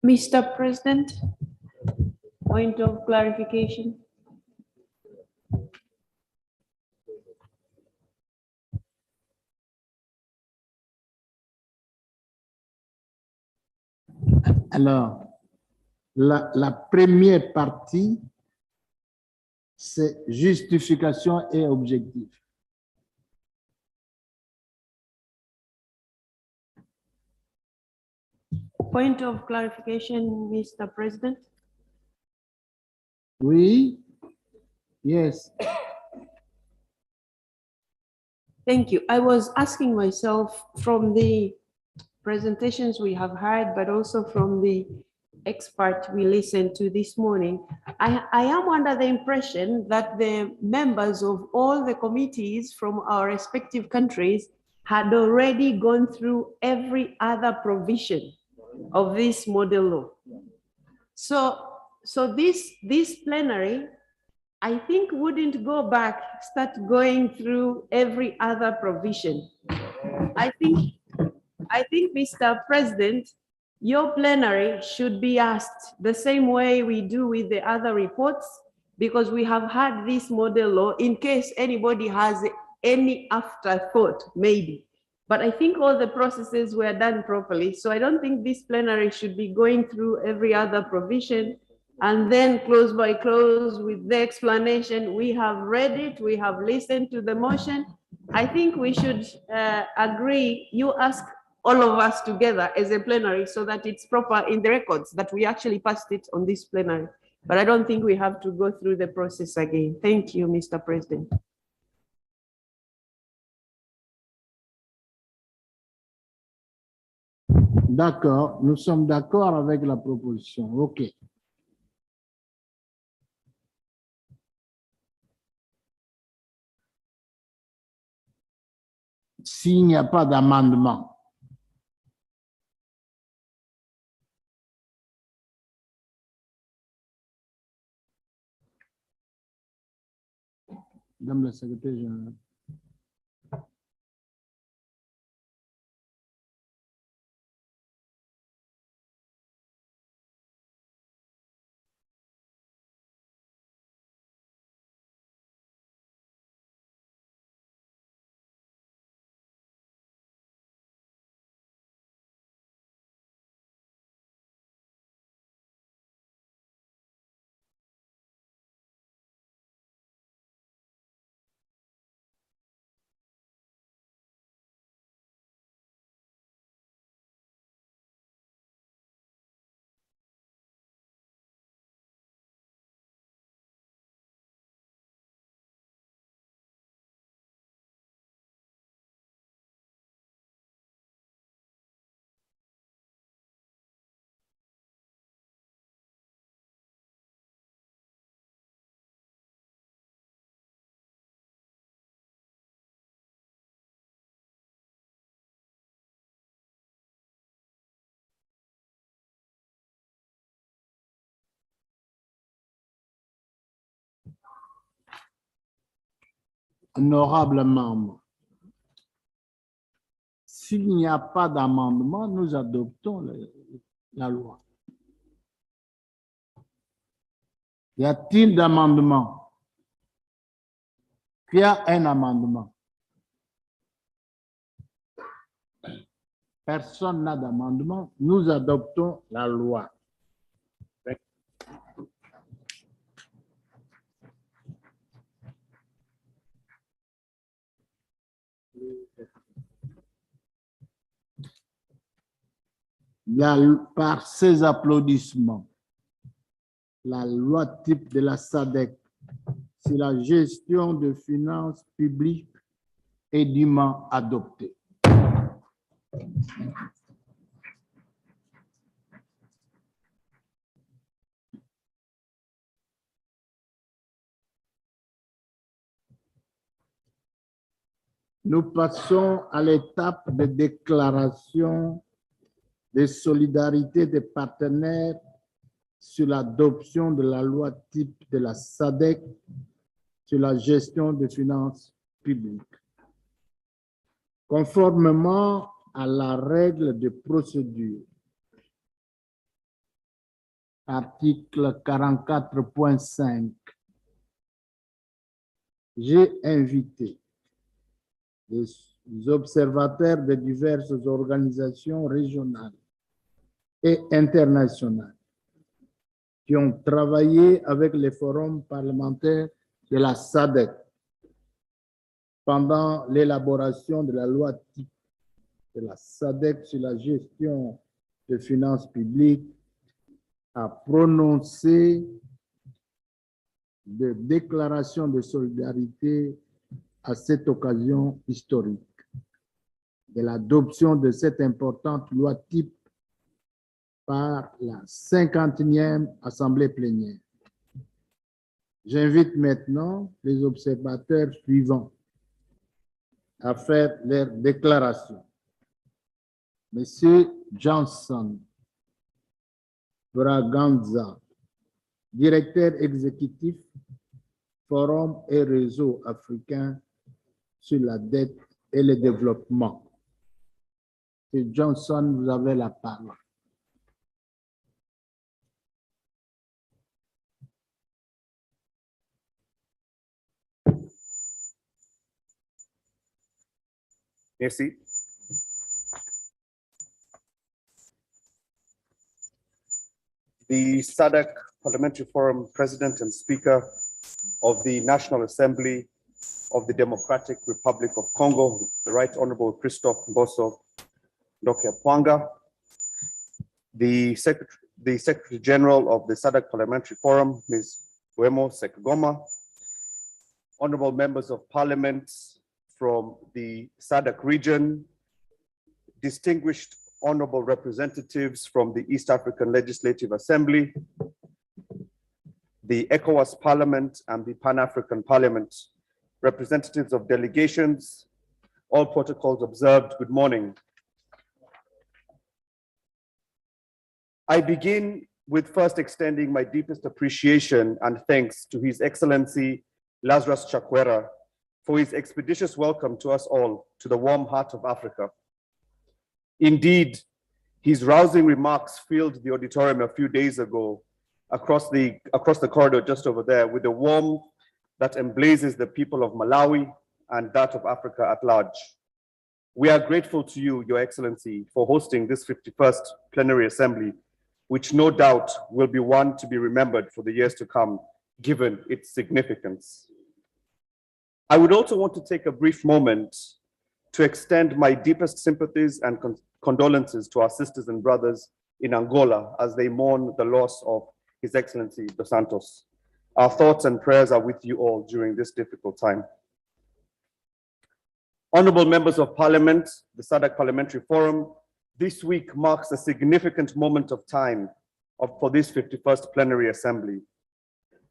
Mr. President, point of clarification. Alors, la première partie, c'est justification et objectif. Point of clarification, Mr. President. Oui? Yes. Thank you. I was asking myself from the presentations we have heard, but also from the expert we listened to this morning, I am under the impression that the members of all the committees from our respective countries had already gone through every other provision of this model law. So this plenary, I think, wouldn't go back, start going through every other provision. I think, Mr. President, your plenary should be asked the same way we do with the other reports, because we have had this model law in case anybody has any afterthought, maybe. But I think all the processes were done properly. So I don't think this plenary should be going through every other provision and then close by close with the explanation. We have read it, we have listened to the motion. I think we should agree, you ask all of us together as a plenary so that it's proper in the records that we actually passed it on this plenary. But I don't think we have to go through the process again. Thank you, Mr. President. D'accord, nous sommes d'accord avec la proposition. OK. S'il n'y a pas d'amendement, Madame la secrétaire générale. Honorable membre, s'il n'y a pas d'amendement, nous adoptons la loi. Y a-t-il d'amendement? Il y a un amendement. Personne n'a d'amendement. Nous adoptons la loi. Par ces applaudissements, la loi type de la SADC sur la gestion de finances publiques est dûment adoptée. Nous passons à l'étape de déclaration de solidarité des partenaires sur l'adoption de la loi type de la SADC sur la gestion des finances publiques. Conformément à la règle de procédure, article 44.5, j'ai invité les observateurs de diverses organisations régionales et internationales qui ont travaillé avec les forums parlementaires de la SADC pendant l'élaboration de la loi type de la SADC sur la gestion des finances publiques à prononcer de déclarations de solidarité à cette occasion historique de l'adoption de cette importante loi type par la 51e Assemblée plénière. J'invite maintenant les observateurs suivants à faire leur déclaration. Monsieur Johnson Braganza, directeur exécutif, Forum et Réseau africain sur la dette et le développement. Monsieur Johnson, vous avez la parole. Merci. The SADC Parliamentary Forum President and Speaker of the National Assembly of the Democratic Republic of Congo, the Right Honorable Christophe Mboso Ndokia Pwanga, the Secretary General of the SADC Parliamentary Forum, Ms. Buemo Sekgoma, honorable members of Parliament from the SADC region, distinguished honorable representatives from the East African Legislative Assembly, the ECOWAS Parliament and the Pan-African Parliament, representatives of delegations, all protocols observed, good morning. I begin with first extending my deepest appreciation and thanks to His Excellency Lazarus Chakwera for his expeditious welcome to us all to the warm heart of Africa. Indeed, his rousing remarks filled the auditorium a few days ago across the corridor just over there with the warmth that emblazes the people of Malawi and that of Africa at large. We are grateful to you, Your Excellency, for hosting this 51st Plenary Assembly, which no doubt will be one to be remembered for the years to come, given its significance. I would also want to take a brief moment to extend my deepest sympathies and condolences to our sisters and brothers in Angola as they mourn the loss of His Excellency Dos Santos. Our thoughts and prayers are with you all during this difficult time. Honorable members of Parliament, the SADC Parliamentary Forum, this week marks a significant moment of time for this 51st Plenary Assembly.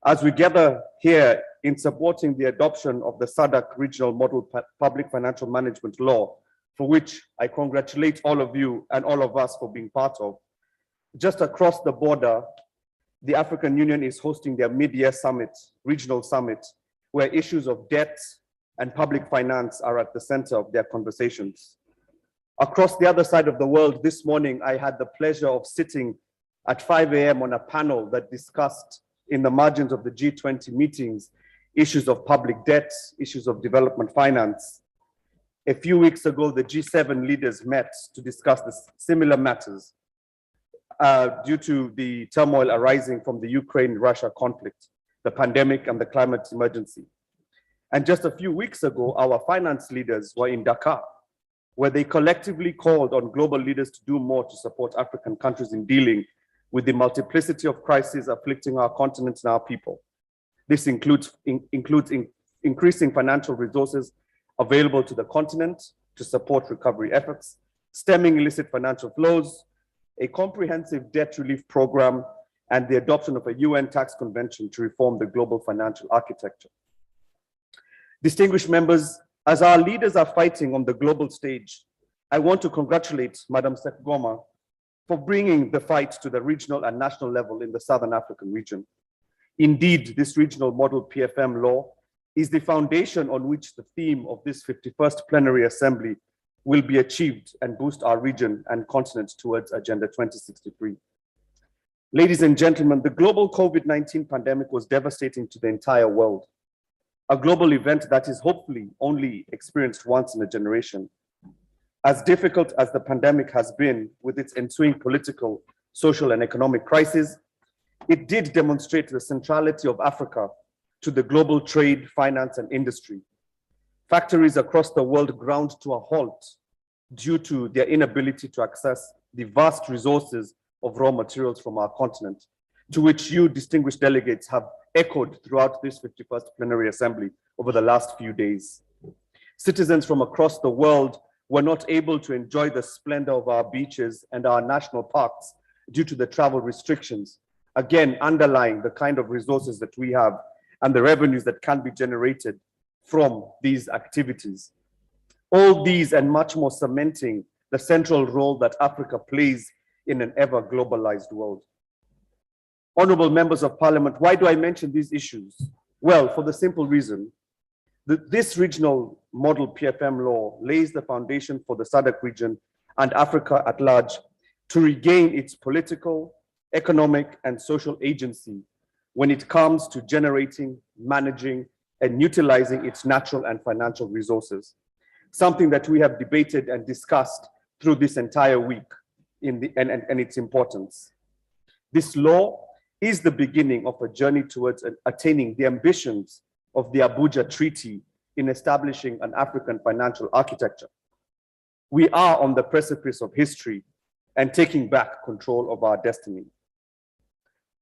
As we gather here in supporting the adoption of the SADC Regional Model Public Financial Management Law, for which I congratulate all of you and all of us for being part of. Just across the border, the African Union is hosting their mid-year summit, regional summit, where issues of debt and public finance are at the center of their conversations. Across the other side of the world, this morning, I had the pleasure of sitting at 5 a.m. on a panel that discussed in the margins of the G20 meetings, issues of public debt, issues of development finance. A few weeks ago, the G7 leaders met to discuss similar matters due to the turmoil arising from the Ukraine-Russia conflict, the pandemic and the climate emergency. And just a few weeks ago, our finance leaders were in Dakar, where they collectively called on global leaders to do more to support African countries in dealing with the multiplicity of crises afflicting our continent and our people. This includes increasing financial resources available to the continent to support recovery efforts, stemming illicit financial flows, a comprehensive debt relief program, and the adoption of a UN tax convention to reform the global financial architecture. Distinguished members, as our leaders are fighting on the global stage, I want to congratulate Madam Sekgoma for bringing the fight to the regional and national level in the Southern African region. Indeed, this regional model PFM law is the foundation on which the theme of this 51st Plenary Assembly will be achieved and boost our region and continent towards Agenda 2063. Ladies and gentlemen, the global COVID-19 pandemic was devastating to the entire world, a global event that is hopefully only experienced once in a generation. As difficult as the pandemic has been with its ensuing political, social, and economic crisis, it did demonstrate the centrality of Africa to the global trade, finance, and industry. Factories across the world ground to a halt due to their inability to access the vast resources of raw materials from our continent, to which you distinguished delegates have echoed throughout this 51st Plenary Assembly over the last few days. Citizens from across the world were not able to enjoy the splendor of our beaches and our national parks due to the travel restrictions, again underlying the kind of resources that we have and the revenues that can be generated from these activities. All these and much more cementing the central role that Africa plays in an ever globalized world. Honorable members of parliament, why do I mention these issues? Well, for the simple reason that this regional model PFM law lays the foundation for the SADC region and Africa at large to regain its political, economic, and social agency when it comes to generating, managing, and utilizing its natural and financial resources, something that we have debated and discussed through this entire week and its importance. This law is the beginning of a journey towards attaining the ambitions of the Abuja Treaty in establishing an African financial architecture. We are on the precipice of history and taking back control of our destiny.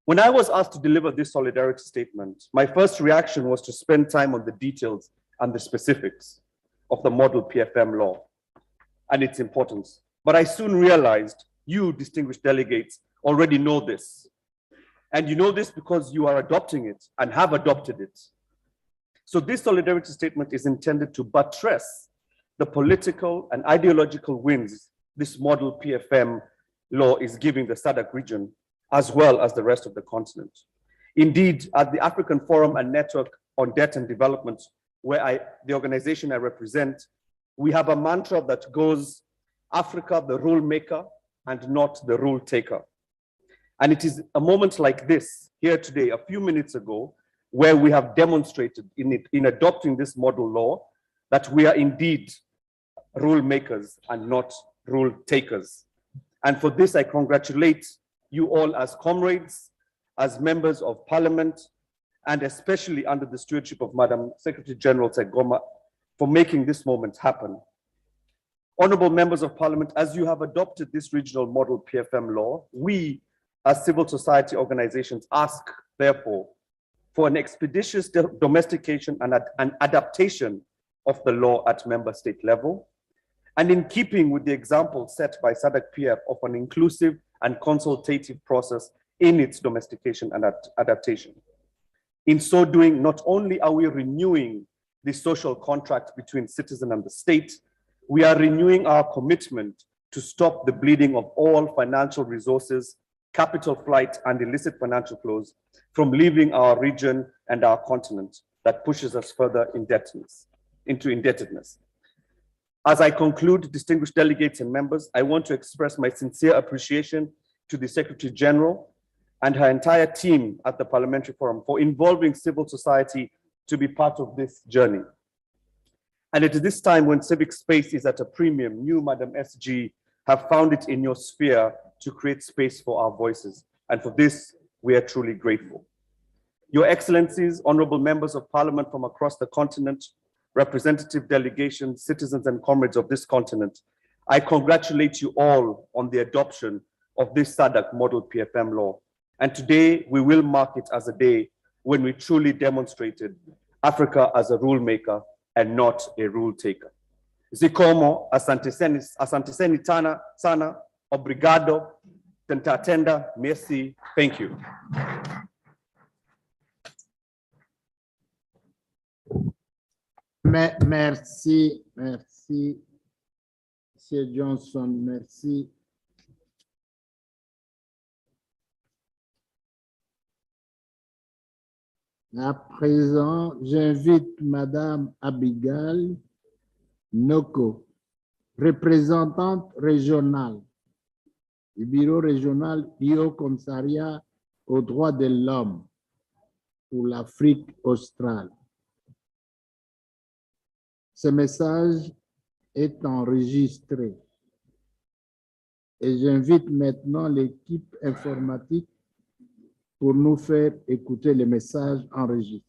When I was asked to deliver this solidarity statement, my first reaction was to spend time on the details and the specifics of the model PFM law and its importance. But I soon realized you, distinguished delegates, already know this. And you know this because you are adopting it and have adopted it. So this solidarity statement is intended to buttress the political and ideological wins this model PFM law is giving the SADC region, as well as the rest of the continent. Indeed, at the African Forum and Network on Debt and Development, where the organization I represent, we have a mantra that goes, Africa, the rule maker, and not the rule taker. And it is a moment like this, here today, a few minutes ago, where we have demonstrated in adopting this model law that we are indeed rule makers and not rule takers. And for this, I congratulate you all as comrades, as members of parliament, and especially under the stewardship of Madam Secretary General Segoma for making this moment happen. Honorable members of parliament, as you have adopted this regional model PFM law, we as civil society organizations ask, therefore, for an expeditious domestication and an adaptation of the law at member state level. And in keeping with the example set by SADC PF of an inclusive and consultative process in its domestication and adaptation. In so doing, not only are we renewing the social contract between citizen and the state, we are renewing our commitment to stop the bleeding of all financial resources, capital flight, and illicit financial flows from leaving our region and our continent that pushes us further into indebtedness. As I conclude, distinguished delegates and members, I want to express my sincere appreciation to the Secretary General and her entire team at the Parliamentary Forum for involving civil society to be part of this journey. And it is this time when civic space is at a premium, you, Madam SG, have found it in your sphere to create space for our voices. And for this, we are truly grateful. Your Excellencies, honorable members of Parliament from across the continent, representative delegations, citizens and comrades of this continent, I congratulate you all on the adoption of this SADC model PFM law. And today we will mark it as a day when we truly demonstrated Africa as a rule maker and not a rule taker. Zikomo, asante sana, obrigado, tentatenda, merci, thank you. Merci, merci, Monsieur Johnson, merci. À présent, j'invite Madame Abigail Noko, représentante régionale du Bureau régional du Haut Commissariat aux droits de l'homme pour l'Afrique australe. Ce message est enregistré et j'invite maintenant l'équipe informatique pour nous faire écouter le message enregistré.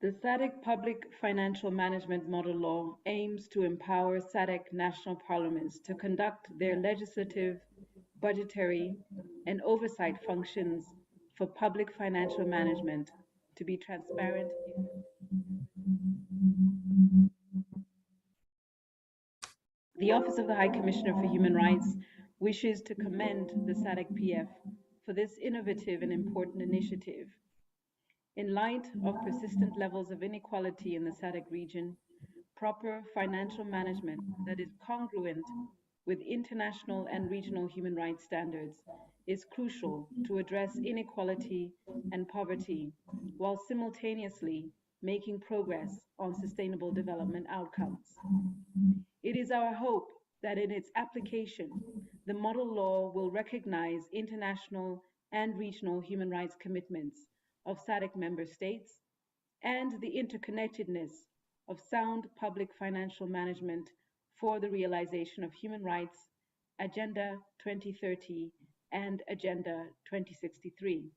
The SADC Public Financial Management Model Law aims to empower SADC national parliaments to conduct their legislative, budgetary, and oversight functions for public financial management to be transparent. The Office of the High Commissioner for Human Rights wishes to commend the SADC PF for this innovative and important initiative. In light of persistent levels of inequality in the SADC region, proper financial management that is congruent with international and regional human rights standards is crucial to address inequality and poverty while simultaneously making progress on sustainable development outcomes. It is our hope that in its application, the model law will recognize international and regional human rights commitments of SADC member states and the interconnectedness of sound public financial management for the realization of human rights, Agenda 2030 and Agenda 2063.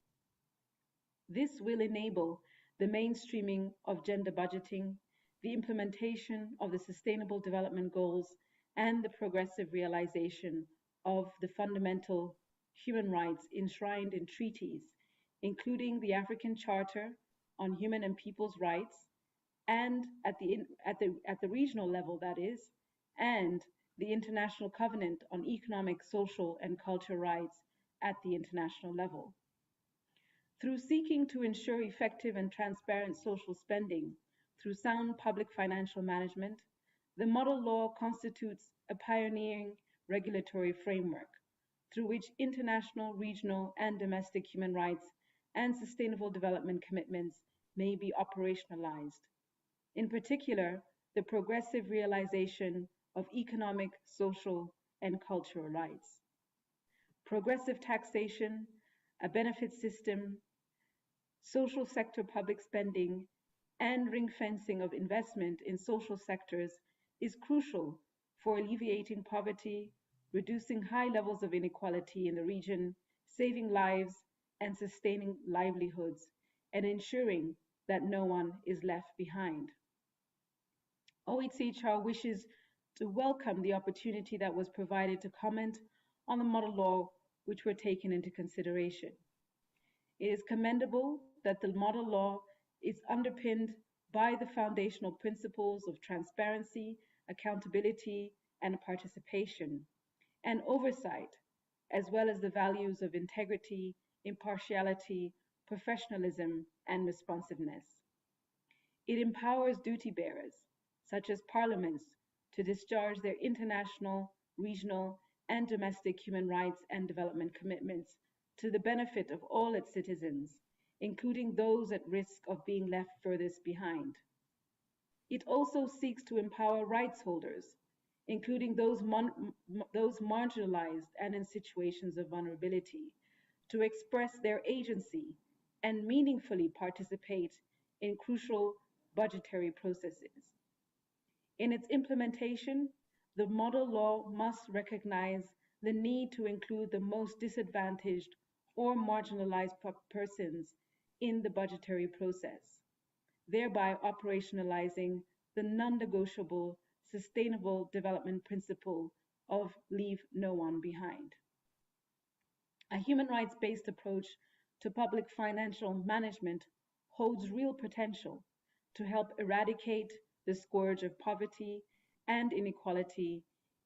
This will enable the mainstreaming of gender budgeting, the implementation of the Sustainable Development Goals, and the progressive realization of the fundamental human rights enshrined in treaties, including the African Charter on Human and People's Rights, and at the regional level, that is, and the International Covenant on Economic, Social, and Cultural Rights at the international level. Through seeking to ensure effective and transparent social spending through sound public financial management, the model law constitutes a pioneering regulatory framework through which international, regional, and domestic human rights and sustainable development commitments may be operationalized. In particular, the progressive realization of economic, social, and cultural rights. Progressive taxation, a benefit system, social sector public spending, and ring fencing of investment in social sectors is crucial for alleviating poverty, reducing high levels of inequality in the region, saving lives and sustaining livelihoods, and ensuring that no one is left behind. OHCHR wishes to welcome the opportunity that was provided to comment on the model law which were taken into consideration. It is commendable that the model law is underpinned by the foundational principles of transparency, accountability, and participation, and oversight, as well as the values of integrity, impartiality, professionalism, and responsiveness. It empowers duty bearers, such as parliaments, to discharge their international, regional, and domestic human rights and development commitments to the benefit of all its citizens, including those at risk of being left furthest behind. It also seeks to empower rights holders, including those marginalized and in situations of vulnerability, to express their agency and meaningfully participate in crucial budgetary processes. In its implementation, the model law must recognize the need to include the most disadvantaged or marginalized persons in the budgetary process, thereby operationalizing the non-negotiable sustainable development principle of leave no one behind. A human rights-based approach to public financial management holds real potential to help eradicate the scourge of poverty and inequality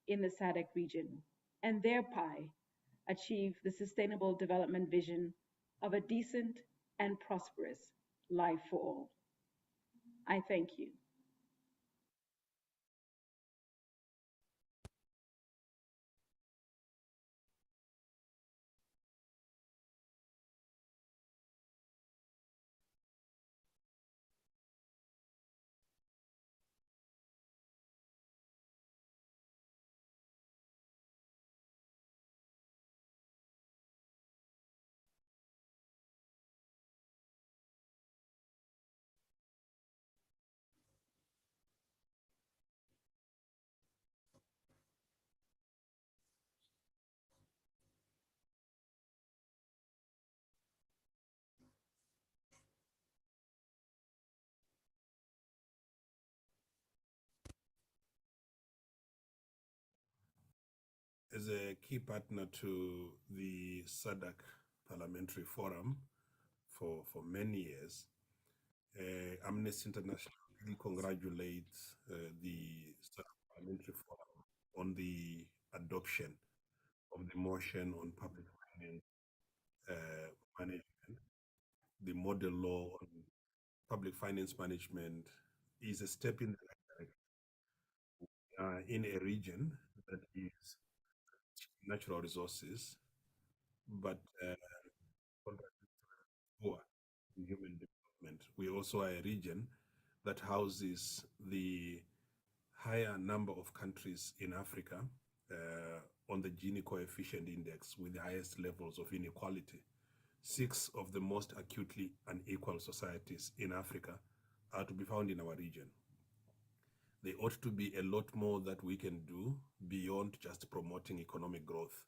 in the SADC region, and thereby achieve the sustainable development vision of a decent and prosperous life for all. I thank you. key partner to the SADC Parliamentary Forum for many years. Amnesty International really congratulates the SADC Parliamentary Forum on the adoption of the motion on public finance management. The model law on public finance management is a step in the right direction in a region that is natural resources, but poor in human development. We also are a region that houses the higher number of countries in Africa on the Gini coefficient index with the highest levels of inequality. 6 of the most acutely unequal societies in Africa are to be found in our region. There ought to be a lot more that we can do beyond just promoting economic growth,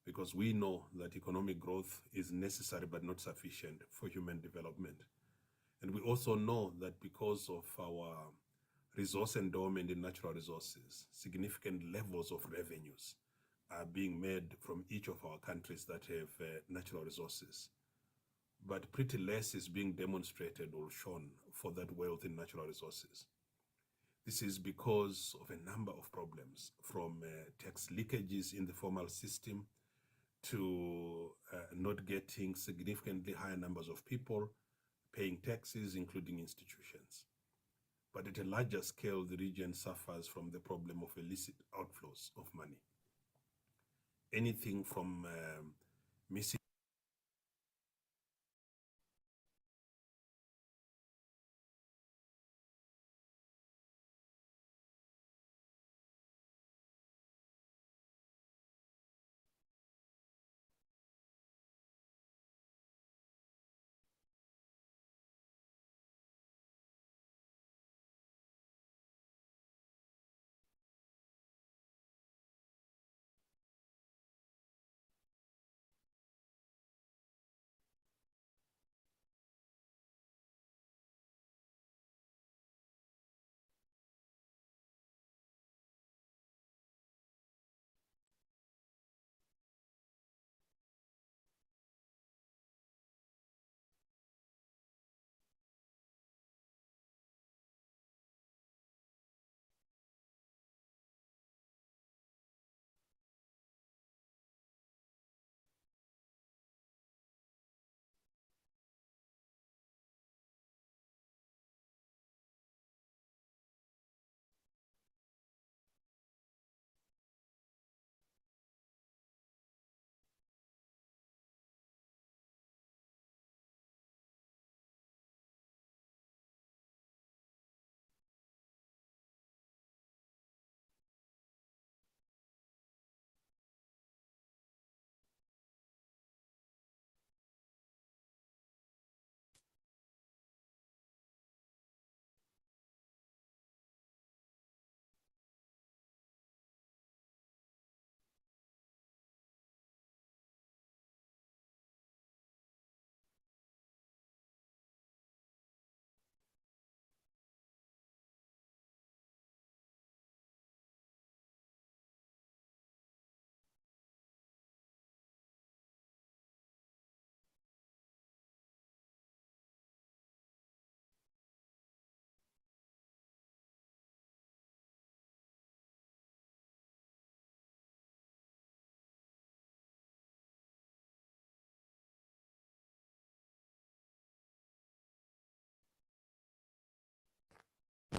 because we know that economic growth is necessary but not sufficient for human development. And we also know that because of our resource endowment in natural resources, significant levels of revenues are being made from each of our countries that have natural resources. But pretty less is being demonstrated or shown for that wealth in natural resources. This is because of a number of problems, from tax leakages in the formal system to not getting significantly higher numbers of people paying taxes, including institutions. But at a larger scale, the region suffers from the problem of illicit outflows of money. Anything from missing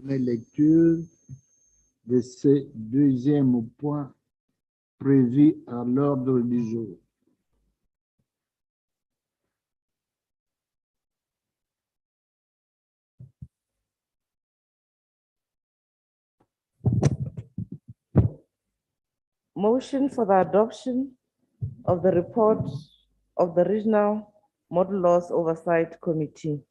lecture de ce deuxième point prévu à l'ordre du jour. Motion for the adoption of the report of the Regional Model Laws Oversight Committee.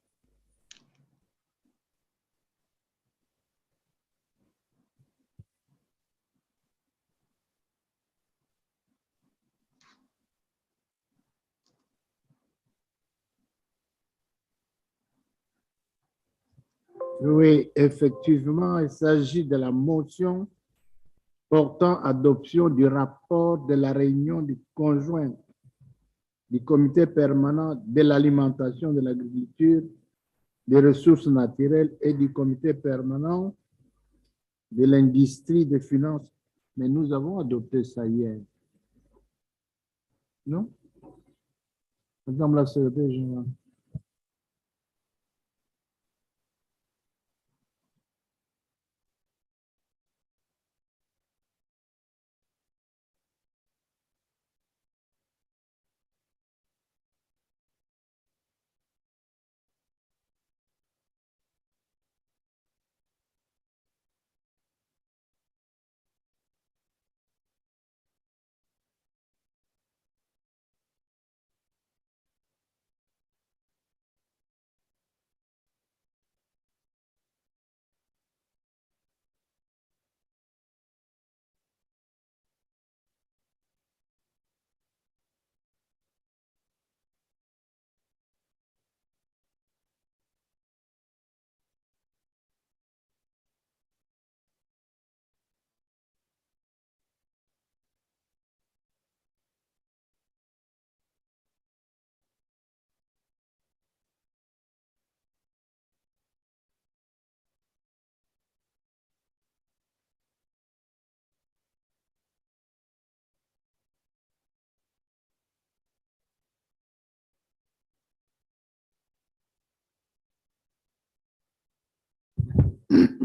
Oui, effectivement, il s'agit de la motion portant adoption du rapport de la réunion du conjoint du comité permanent de l'alimentation, de l'agriculture, des ressources naturelles et du comité permanent de l'industrie, des finances. Mais nous avons adopté ça hier. Non? Madame la secrétaire générale.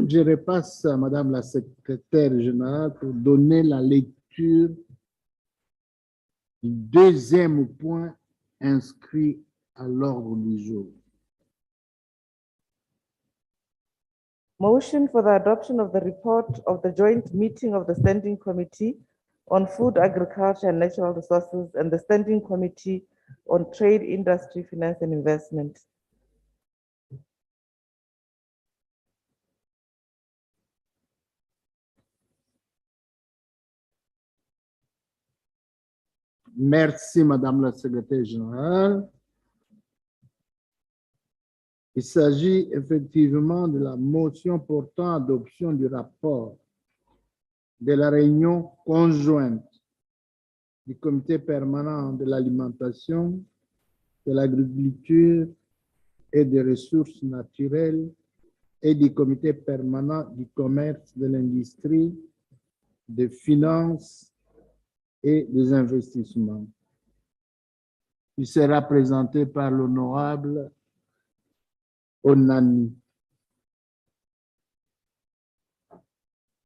Je repasse à Madame la secrétaire générale pour donner la lecture du deuxième point inscrit à l'ordre du jour. Motion for the adoption of the report of the joint meeting of the Standing Committee on Food, Agriculture and Natural Resources and the Standing Committee on Trade, Industry, Finance and Investment. Merci, Madame la secrétaire générale. Il s'agit effectivement de la motion portant adoption du rapport de la réunion conjointe du comité permanent de l'alimentation, de l'agriculture et des ressources naturelles et du comité permanent du commerce, de l'industrie, des finances et des investissements. Il sera présenté par l'honorable Onani,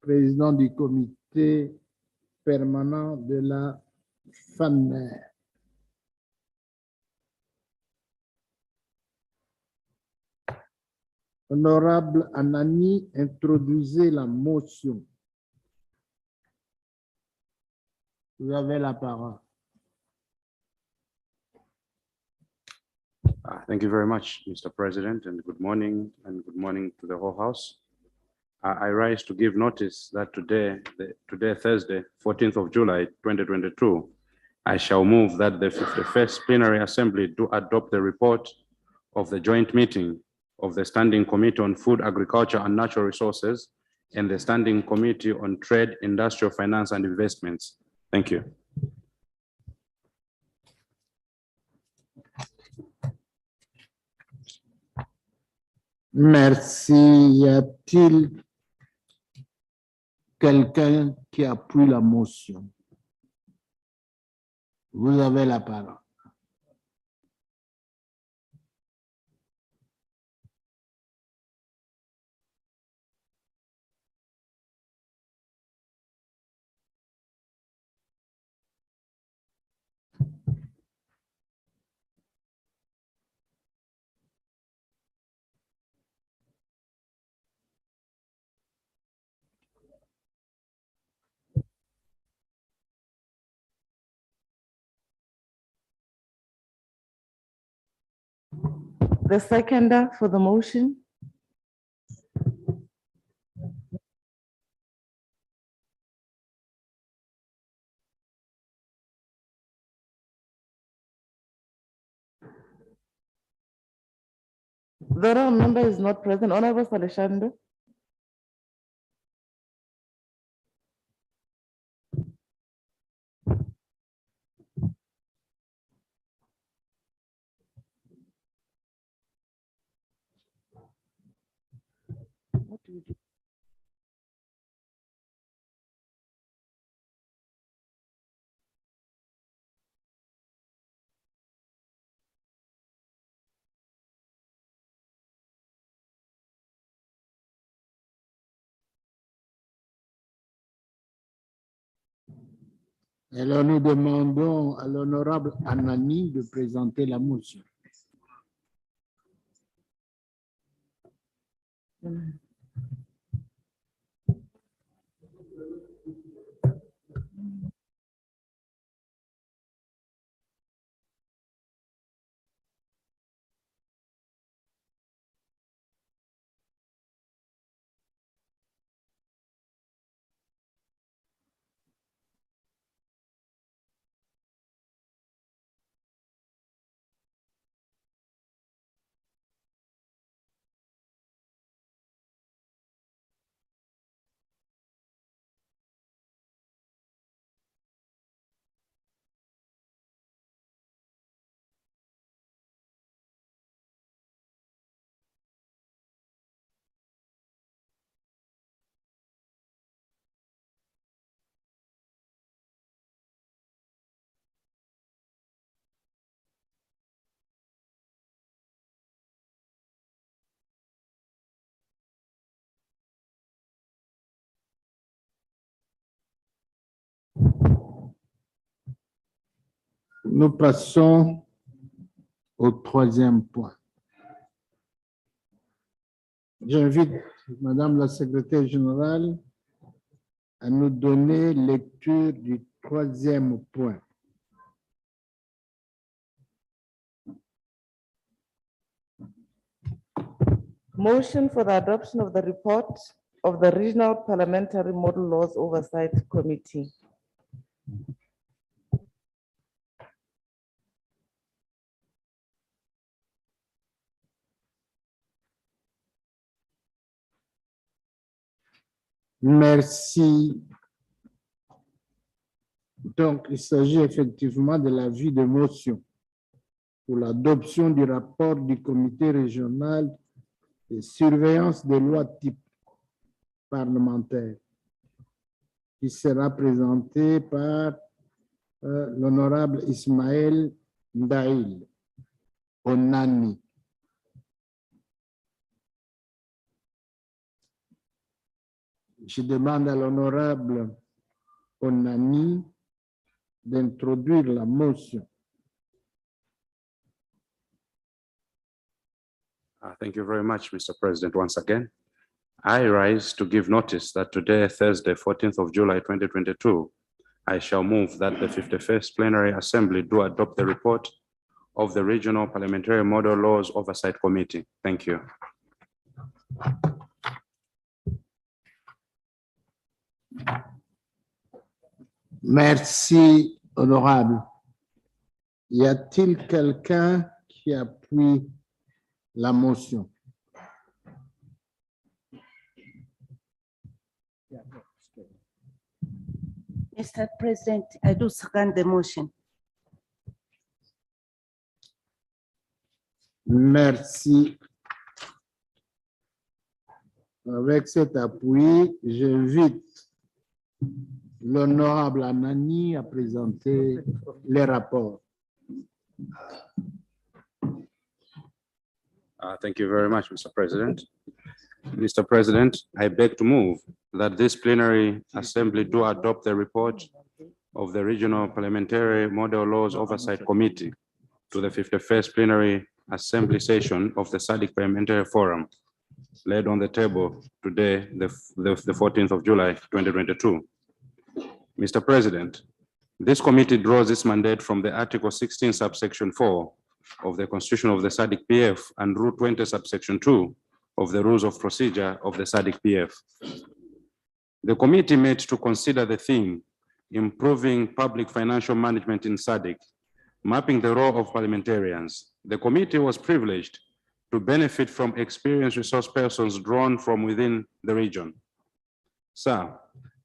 président du comité permanent de la FANER. Honorable Anani, introduisez la motion. Vous avez la parole. Thank you very much, Mr. President, and good morning to the whole House. I rise to give notice that today, Thursday, 14th of July, 2022, I shall move that the 51st Plenary Assembly do adopt the report of the joint meeting of the Standing Committee on Food, Agriculture and Natural Resources and the Standing Committee on Trade, Industrial, Finance and Investments. Thank you. Merci. Y a-t-il quelqu'un qui appuie la motion? Vous avez la parole. The seconder for the motion. The honorable member is not present. Honorable Salishando. Alors, nous demandons à l'honorable Anani de présenter la motion. Nous passons au troisième point. J'invite Madame la secrétaire générale à nous donner lecture du troisième point. Motion for the adoption of the report of the Regional Parliamentary Model Laws Oversight Committee. Merci. Donc, il s'agit effectivement de l'avis de motion pour l'adoption du rapport du comité régional de surveillance des lois type parlementaires qui sera présenté par l'honorable Ismaël Ndaïl Onani. Je demande à l'honorable Onani d'introduire la motion. Thank you very much, Mr. President. Once again, I rise to give notice that today, Thursday, 14th of July, 2022, I shall move that the 51st Plenary Assembly do adopt the report of the Regional Parliamentary Model Laws Oversight Committee. Thank you. Merci, honorable. Y a-t-il quelqu'un qui appuie la motion? Mr. President, I do second the motion. Merci. Avec cet appui, j'invite l'honorable Anani à présenter les rapports. Thank you very much, Mr. President. Mr. President, I beg to move that this plenary assembly do adopt the report of the Regional Parliamentary Model Laws Oversight Committee to the 51st Plenary Assembly session of the SADC Parliamentary Forum, laid on the table today, the 14th of July, 2022. Mr. President, this committee draws its mandate from the Article 16, subsection 4 of the Constitution of the SADC PF and Rule 20, subsection 2 of the Rules of Procedure of the SADC PF. The committee met to consider the theme, improving public financial management in SADC, mapping the role of parliamentarians. The committee was privileged to benefit from experienced resource persons drawn from within the region. Sir,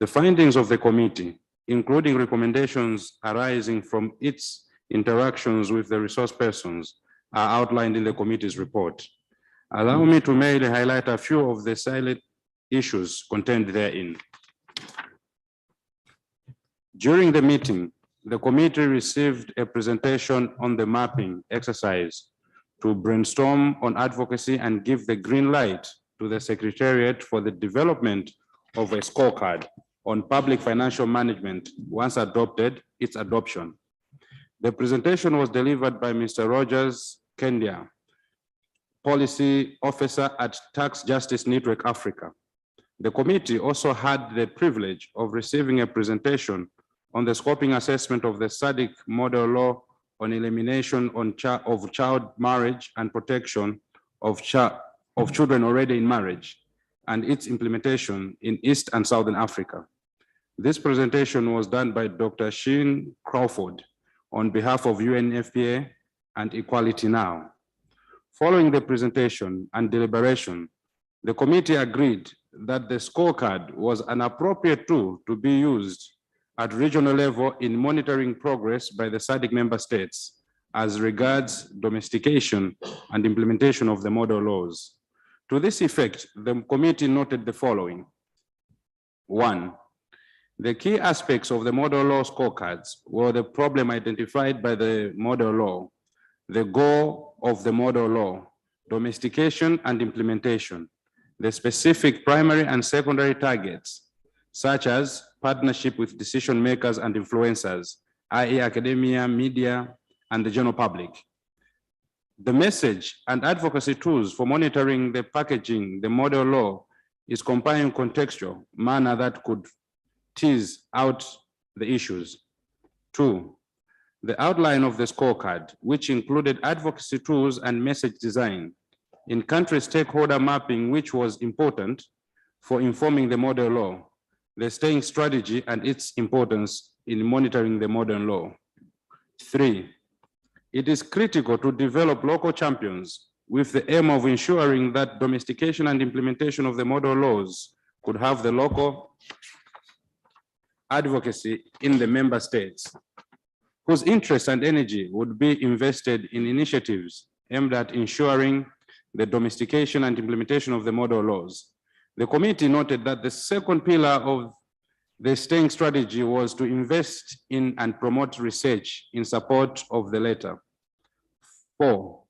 the findings of the committee, including recommendations arising from its interactions with the resource persons, are outlined in the committee's report. Allow me to merely highlight a few of the salient issues contained therein. During the meeting, the committee received a presentation on the mapping exercise to brainstorm on advocacy and give the green light to the Secretariat for the development of a scorecard on public financial management once adopted its adoption. The presentation was delivered by Mr. Rogers Kendia, Policy Officer at Tax Justice Network Africa. The committee also had the privilege of receiving a presentation on the scoping assessment of the SADC model law on elimination of child marriage and protection of children already in marriage and its implementation in East and Southern Africa. This presentation was done by Dr. Sheen Crawford on behalf of UNFPA and Equality Now. Following the presentation and deliberation, the committee agreed that the scorecard was an appropriate tool to be used at regional level in monitoring progress by the SADC member states as regards domestication and implementation of the model laws. To this effect, the committee noted the following. 1, the key aspects of the model law scorecards were the problem identified by the model law, the goal of the model law, domestication and implementation, the specific primary and secondary targets, such as partnership with decision makers and influencers, i.e. academia, media, and the general public. The message and advocacy tools for monitoring the packaging, the model law, is compiled in contextual manner that could tease out the issues. 2, the outline of the scorecard, which included advocacy tools and message design, in country stakeholder mapping, which was important for informing the model law, the staying strategy and its importance in monitoring the modern law. 3, it is critical to develop local champions with the aim of ensuring that domestication and implementation of the model laws could have the local advocacy in the member states, whose interest and energy would be invested in initiatives aimed at ensuring the domestication and implementation of the model laws. The committee noted that the second pillar of the staying strategy was to invest in and promote research in support of the latter. 4,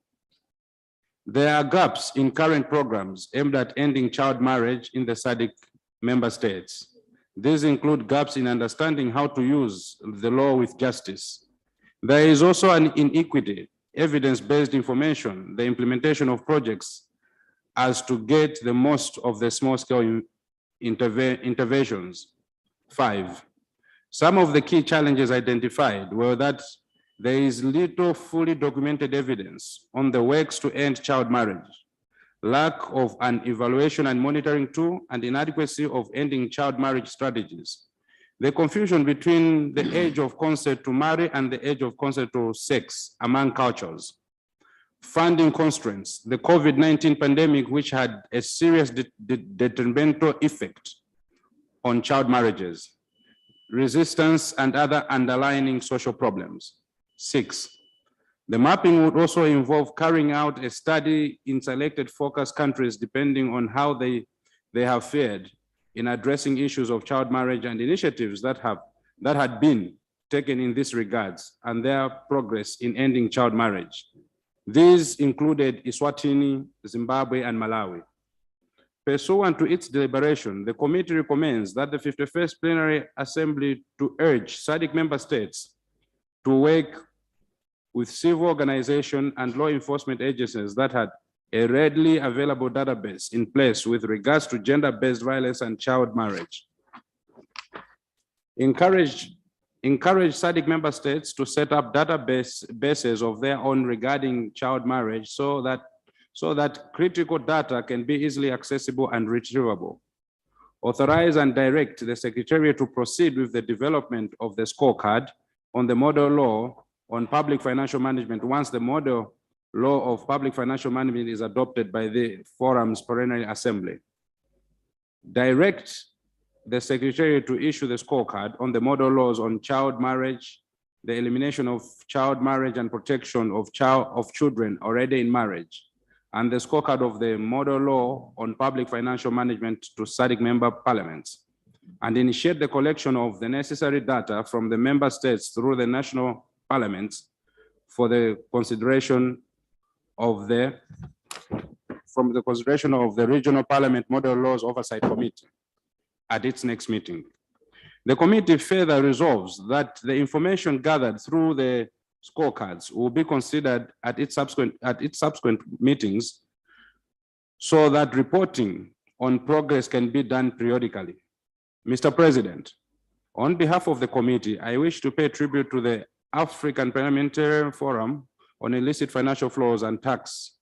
there are gaps in current programs aimed at ending child marriage in the SADC member states. These include gaps in understanding how to use the law with justice. There is also an inequity, evidence-based information, the implementation of projects as to get the most of the small-scale interventions. 5, some of the key challenges identified were that there is little fully documented evidence on the works to end child marriage, lack of an evaluation and monitoring tool, and inadequacy of ending child marriage strategies. The confusion between the age of consent to marry and the age of consent to sex among cultures. Funding constraints, the COVID-19 pandemic, which had a serious detrimental effect on child marriages, resistance, and other underlying social problems. 6, the mapping would also involve carrying out a study in selected focus countries depending on how they have fared in addressing issues of child marriage and initiatives that had been taken in this regards and their progress in ending child marriage. These included Eswatini, Zimbabwe, and Malawi. Pursuant to its deliberation, the committee recommends that the 51st Plenary Assembly to urge SADC member states to work with civil organizations and law enforcement agencies that had a readily available database in place with regards to gender-based violence and child marriage. Encourage SADC member states to set up databases of their own regarding child marriage so that critical data can be easily accessible and retrievable. Authorize and direct the Secretariat to proceed with the development of the scorecard on the model law on public financial management once the model law of public financial management is adopted by the Forum's Plenary Assembly. Direct the Secretary to issue the scorecard on the model laws on child marriage, the elimination of child marriage and protection of children already in marriage, and the scorecard of the model law on public financial management to SADC member parliaments, and initiate the collection of the necessary data from the member states through the national parliaments for the consideration of the Regional Parliament Model Laws Oversight Committee at its next meeting. The committee further resolves that the information gathered through the scorecards will be considered at its subsequent meetings so that reporting on progress can be done periodically. Mr. President, on behalf of the committee, I wish to pay tribute to the African Parliamentary Forum on Illicit Financial Flows and Tax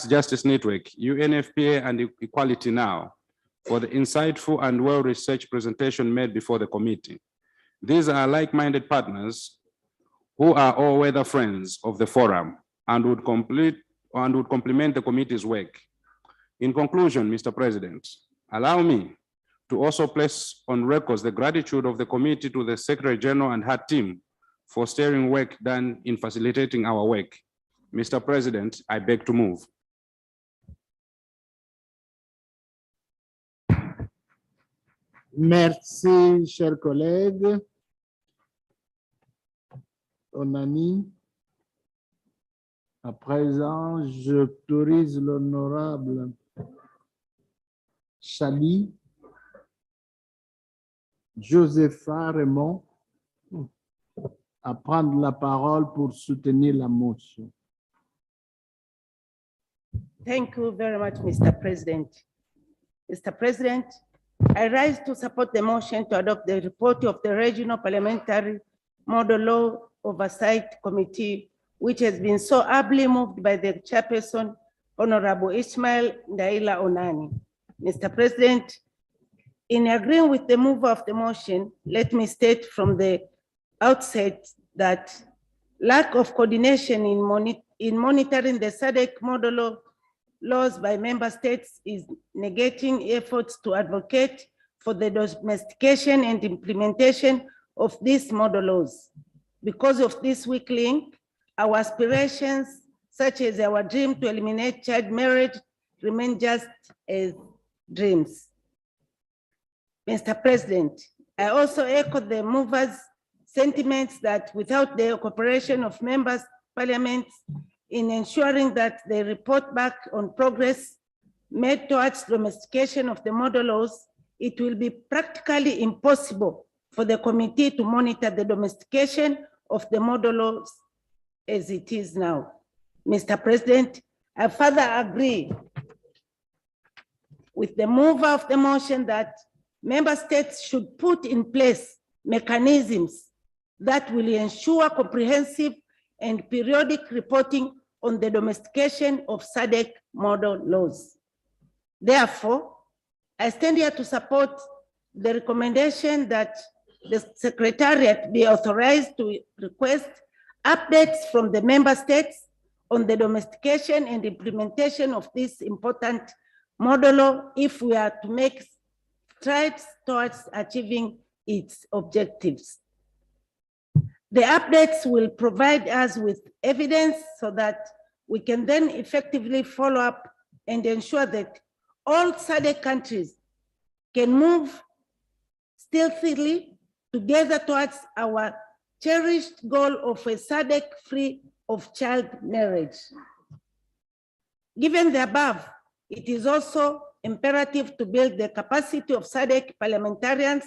Justice Network, UNFPA and Equality Now, for the insightful and well-researched presentation made before the committee. These are like-minded partners who are all-weather friends of the forum and would complement the committee's work. In conclusion, Mr. President, allow me to also place on record the gratitude of the committee to the Secretary General and her team for steering work done in facilitating our work. Mr. President, I beg to move. Merci, chers collègues. Onani. À présent, j'autorise l'honorable Chali Josepha Raymond à prendre la parole pour soutenir la motion. Thank you very much, Mr. President. Mr. President, I rise to support the motion to adopt the report of the Regional Parliamentary Model Law Oversight Committee, which has been so ably moved by the chairperson, Honorable Ismail Ndaila Onani. Mr. President, in agreeing with the mover of the motion, let me state from the outset that lack of coordination in monitoring the SADC model laws by member states is negating efforts to advocate for the domestication and implementation of these model laws. Because of this weak link, our aspirations, such as our dream to eliminate child marriage, remain just as dreams. Mr. President, I also echo the movers' sentiments that without the cooperation of members' parliaments in ensuring that they report back on progress made towards domestication of the model laws, it will be practically impossible for the committee to monitor the domestication of the model laws as it is now. Mr. President, I further agree with the mover of the motion that member states should put in place mechanisms that will ensure comprehensive and periodic reporting on the domestication of SADC model laws. Therefore, I stand here to support the recommendation that the Secretariat be authorized to request updates from the member states on the domestication and implementation of this important model law if we are to make strides towards achieving its objectives. The updates will provide us with evidence so that we can then effectively follow up and ensure that all SADC countries can move stealthily together towards our cherished goal of a SADC free of child marriage. Given the above, it is also imperative to build the capacity of SADC parliamentarians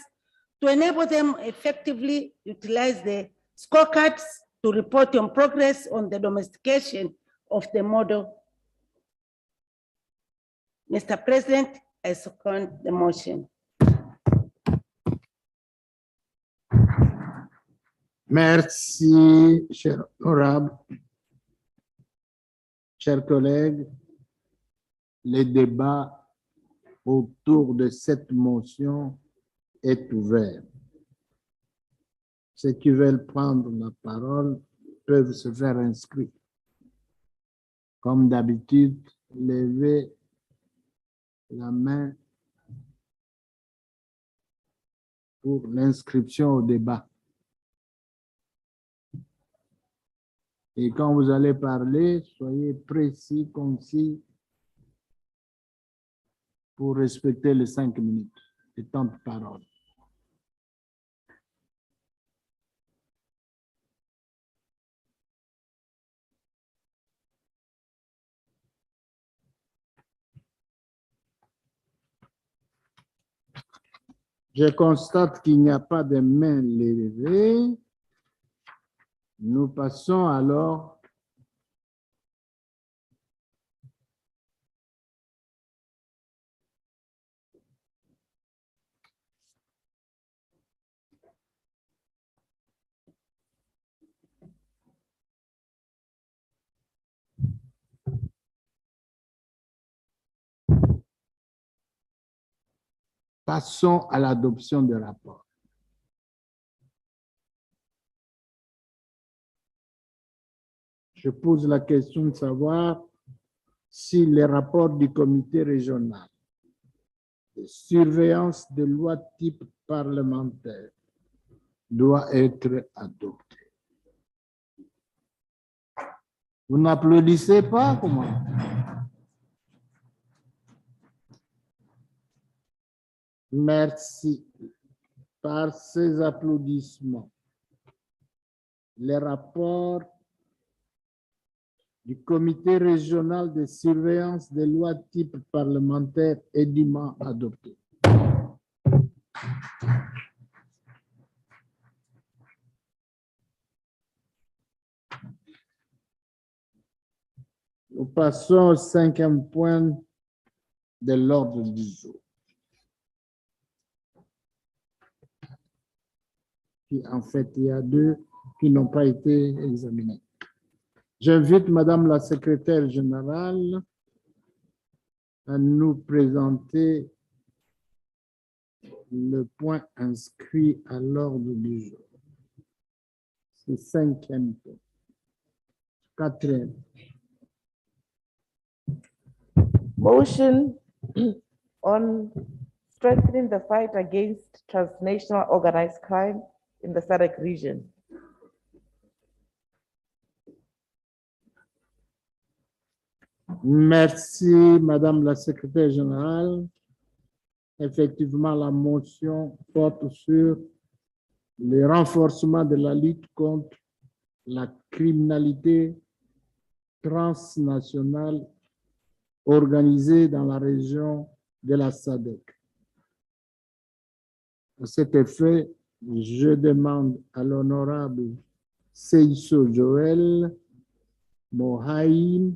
to enable them effectively utilize the scorecards to report on progress on the domestication of the model. Mr. President, I second the motion. Merci, cher honorable. Chers collègues, le débat autour de cette motion est ouvert. Ceux qui veulent prendre la parole peuvent se faire inscrire. Comme d'habitude, levez la main pour l'inscription au débat. Et quand vous allez parler, soyez précis, concis, pour respecter les 5 minutes, le temps de parole. Je constate qu'il n'y a pas de mains levées. Nous passons alors passons à l'adoption du rapport. Je pose la question de savoir si les rapports du comité régional de surveillance de lois type parlementaire doit être adopté. Vous n'applaudissez pas, comment? Merci. Par ces applaudissements, les rapports du comité régional de surveillance des lois type parlementaire est dûment adopté. Nous passons au 5e point de l'ordre du jour. En fait, il y a 2 qui n'ont pas été examinés. J'invite Madame la secrétaire générale à nous présenter le point inscrit à l'ordre du jour. C'est 5e point. 4e. Motion on strengthening the fight against transnational organized crime in the SADC region. Merci, Madame la secrétaire générale. Effectivement, la motion porte sur le renforcement de la lutte contre la criminalité transnationale organisée dans la région de la SADC. À cet effet, je demande à l'honorable Seiso Joël Mohaïm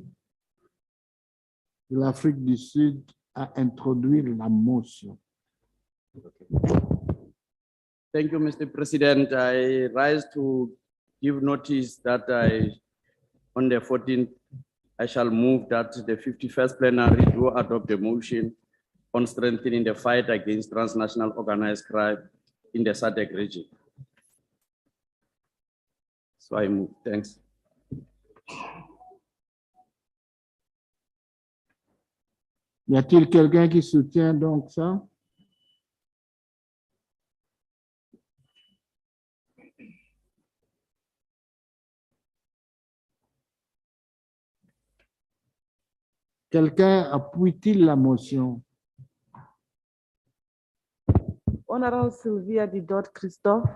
de l'Afrique du Sud à introduire la motion. Thank you, Mr. President. I rise to give notice that on the 14th, I shall move that the 51st plenary do adopt a motion on strengthening the fight against transnational organized crime in the SADC region. So I move. Thanks. Y a-t-il quelqu'un qui soutient donc ça? Quelqu'un appuie-t-il la motion? Honorable Sylvia Didot Christophe.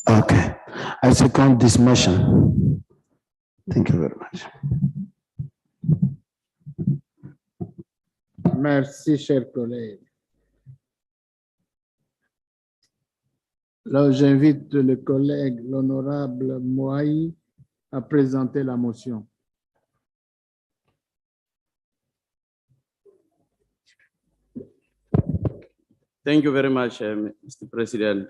Okay, I second this motion. Thank you very much. Merci, chers collègues. Alors, j'invite le collègue, l'honorable Moaï, à présenter la motion. Thank you very much, Mr. President.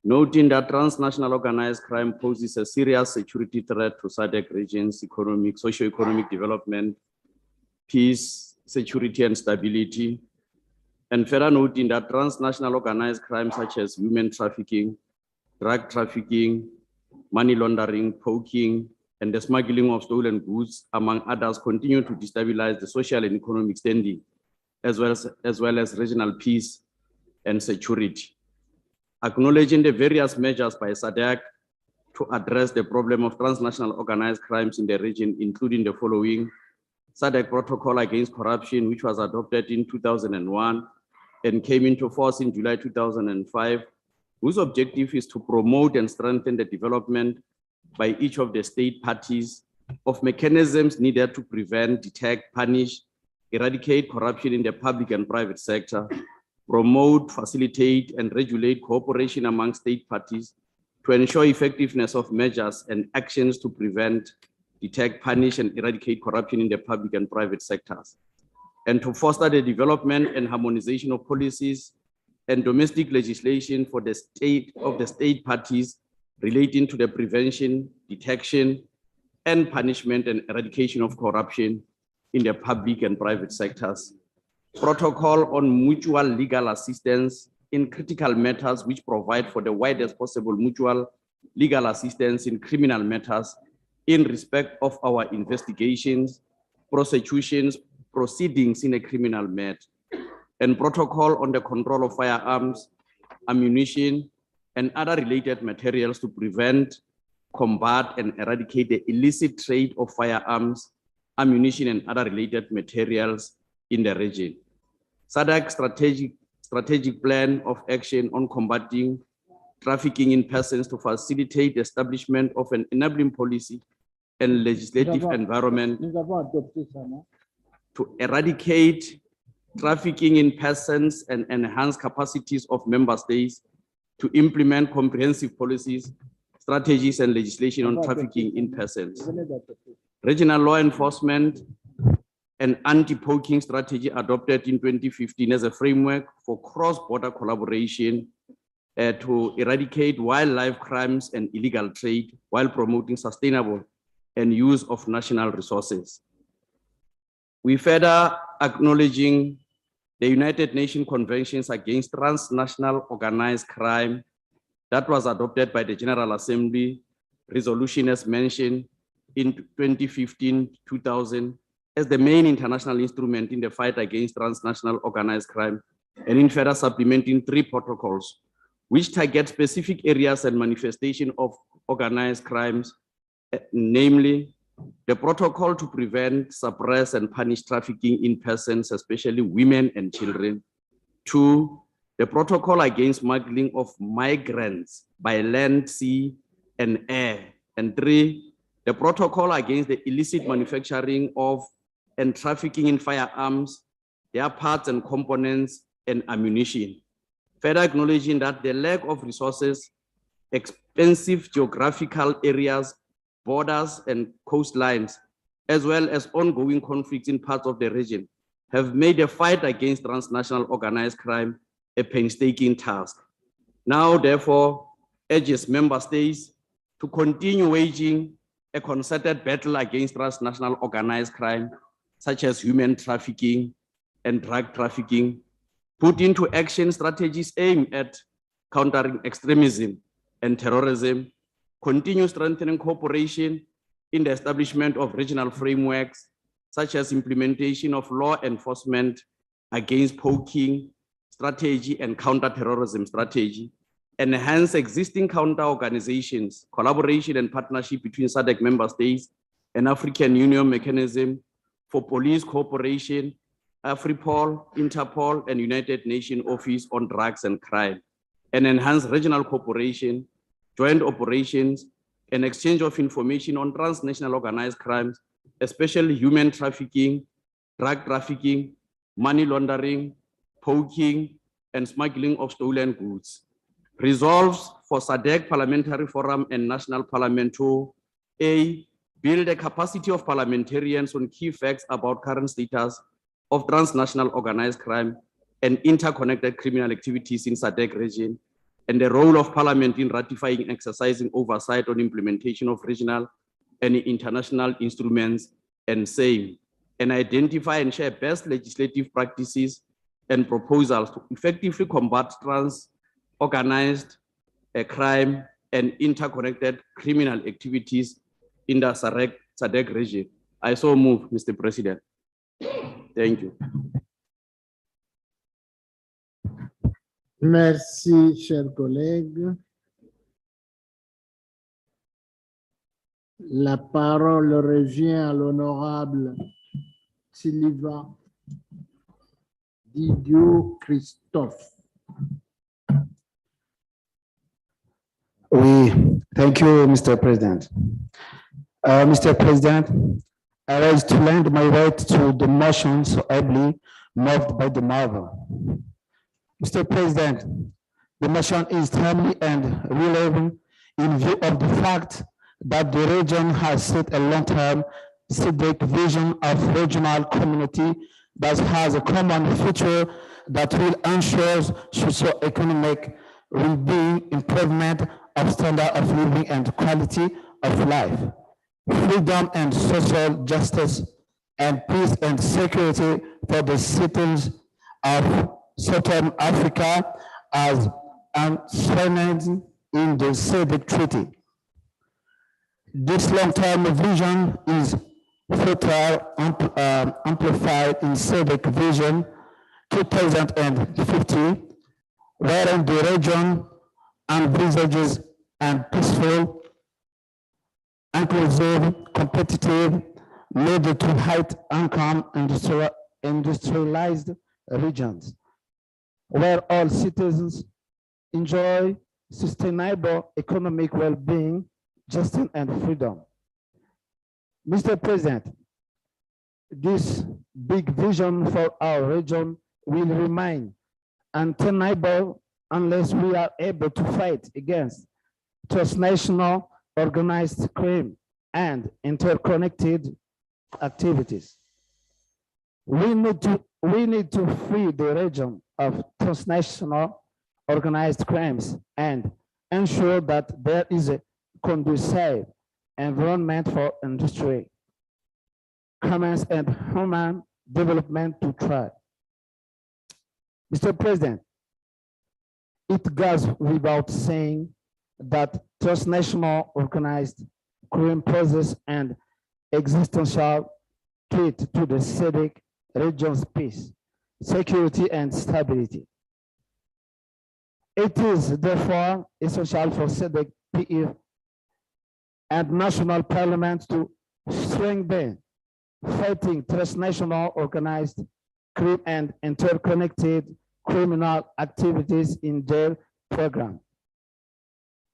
Noting that transnational organized crime poses a serious security threat to SADC region's economic, socio-economic development, peace, security, and stability. And further noting that transnational organized crime such as women trafficking, drug trafficking, money laundering, poaching, and the smuggling of stolen goods, among others, continue to destabilize the social and economic standing, as well as regional peace and security. Acknowledging the various measures by SADC to address the problem of transnational organized crimes in the region, including the following: SADC Protocol Against Corruption, which was adopted in 2001 and came into force in July 2005, whose objective is to promote and strengthen the development by each of the state parties of mechanisms needed to prevent, detect, punish, eradicate corruption in the public and private sector, promote, facilitate, and regulate cooperation among state parties to ensure effectiveness of measures and actions to prevent, detect, punish, and eradicate corruption in the public and private sectors, and to foster the development and harmonization of policies and domestic legislation for the state parties relating to the prevention, detection, and punishment and eradication of corruption in the public and private sectors. Protocol on mutual legal assistance in critical matters which provide for the widest possible mutual legal assistance in criminal matters in respect of our investigations, prosecutions, proceedings in a criminal matter, and protocol on the control of firearms, ammunition, and other related materials to prevent, combat, and eradicate the illicit trade of firearms, ammunition, and other related materials in the region. SADC strategic plan of action on combating trafficking in persons to facilitate the establishment of an enabling policy and legislative environment Nous avons adopté ça, non? to eradicate trafficking in persons and enhance capacities of member states to implement comprehensive policies, strategies, and legislation on trafficking in persons. Vous venez d'adopter. Regional law enforcement and anti-poaching strategy adopted in 2015 as a framework for cross-border collaboration to eradicate wildlife crimes and illegal trade while promoting sustainable and use of national resources. We further acknowledging the United Nations Conventions Against Transnational Organized Crime that was adopted by the General Assembly resolution as mentioned in 2015-2000 as the main international instrument in the fight against transnational organized crime, and in further supplementing 3 protocols which target specific areas and manifestation of organized crimes, namely the protocol to prevent, suppress, and punish trafficking in persons, especially women and children. 2, the protocol against smuggling of migrants by land, sea, and air. And 3, the protocol against the illicit manufacturing of and trafficking in firearms, their parts and components, and ammunition. Further acknowledging that the lack of resources, expensive geographical areas, borders, and coastlines, as well as ongoing conflicts in parts of the region, have made the fight against transnational organized crime a painstaking task. Now, therefore, urges member states to continue waging a concerted battle against transnational organized crime, such as human trafficking and drug trafficking, put into action strategies aimed at countering extremism and terrorism, continue strengthening cooperation in the establishment of regional frameworks, such as implementation of law enforcement against poaching strategy and counter-terrorism strategy, enhance existing counter organizations, collaboration and partnership between SADC member states and African Union mechanism for police cooperation, AFRIPOL, Interpol, and United Nations Office on Drugs and Crime, and enhance regional cooperation, joint operations, and exchange of information on transnational organized crimes, especially human trafficking, drug trafficking, money laundering, poaching, and smuggling of stolen goods. Resolves for SADC Parliamentary Forum and National Parliament to A, build a capacity of parliamentarians on key facts about current status of transnational organized crime and interconnected criminal activities in SADC region, and the role of Parliament in ratifying and exercising oversight on implementation of regional and international instruments and same, and identify and share best legislative practices and proposals to effectively combat organized crime and interconnected criminal activities in the SADC region. I so move, Mr. President. Thank you. Merci, chers collègues. La parole revient à l'honorable Sylvain Didio Christophe. Thank you, Mr. President. Mr. President, I rise to lend my right to the motion so ably moved by the marvel. Mr. President, the motion is timely and relevant in view of the fact that the region has set a long-term SADC vision of regional community that has a common future that will ensure socio-economic well-being, improvement of standard of living and quality of life, freedom and social justice, and peace and security for the citizens of Southern Africa as enshrined in the SADC Treaty. This long-term vision is further amplified in SADC Vision 2050, wherein the region envisages a peaceful, inclusive, competitive, middle to high income industrialized regions, where all citizens enjoy sustainable economic well-being, justice, and freedom. Mr. President, this big vision for our region will remain untenable unless we are able to fight against transnational organized crime and interconnected activities. We need to free the region of transnational organized crimes and ensure that there is a conducive environment for industry, commerce, and human development to thrive. Mr. President, it goes without saying that transnational organized crime poses an existential threat to the SADC region's peace, security, and stability. It is therefore essential for SADC PF and national parliaments to strengthen fighting transnational organized crime and interconnected criminal activities in their program.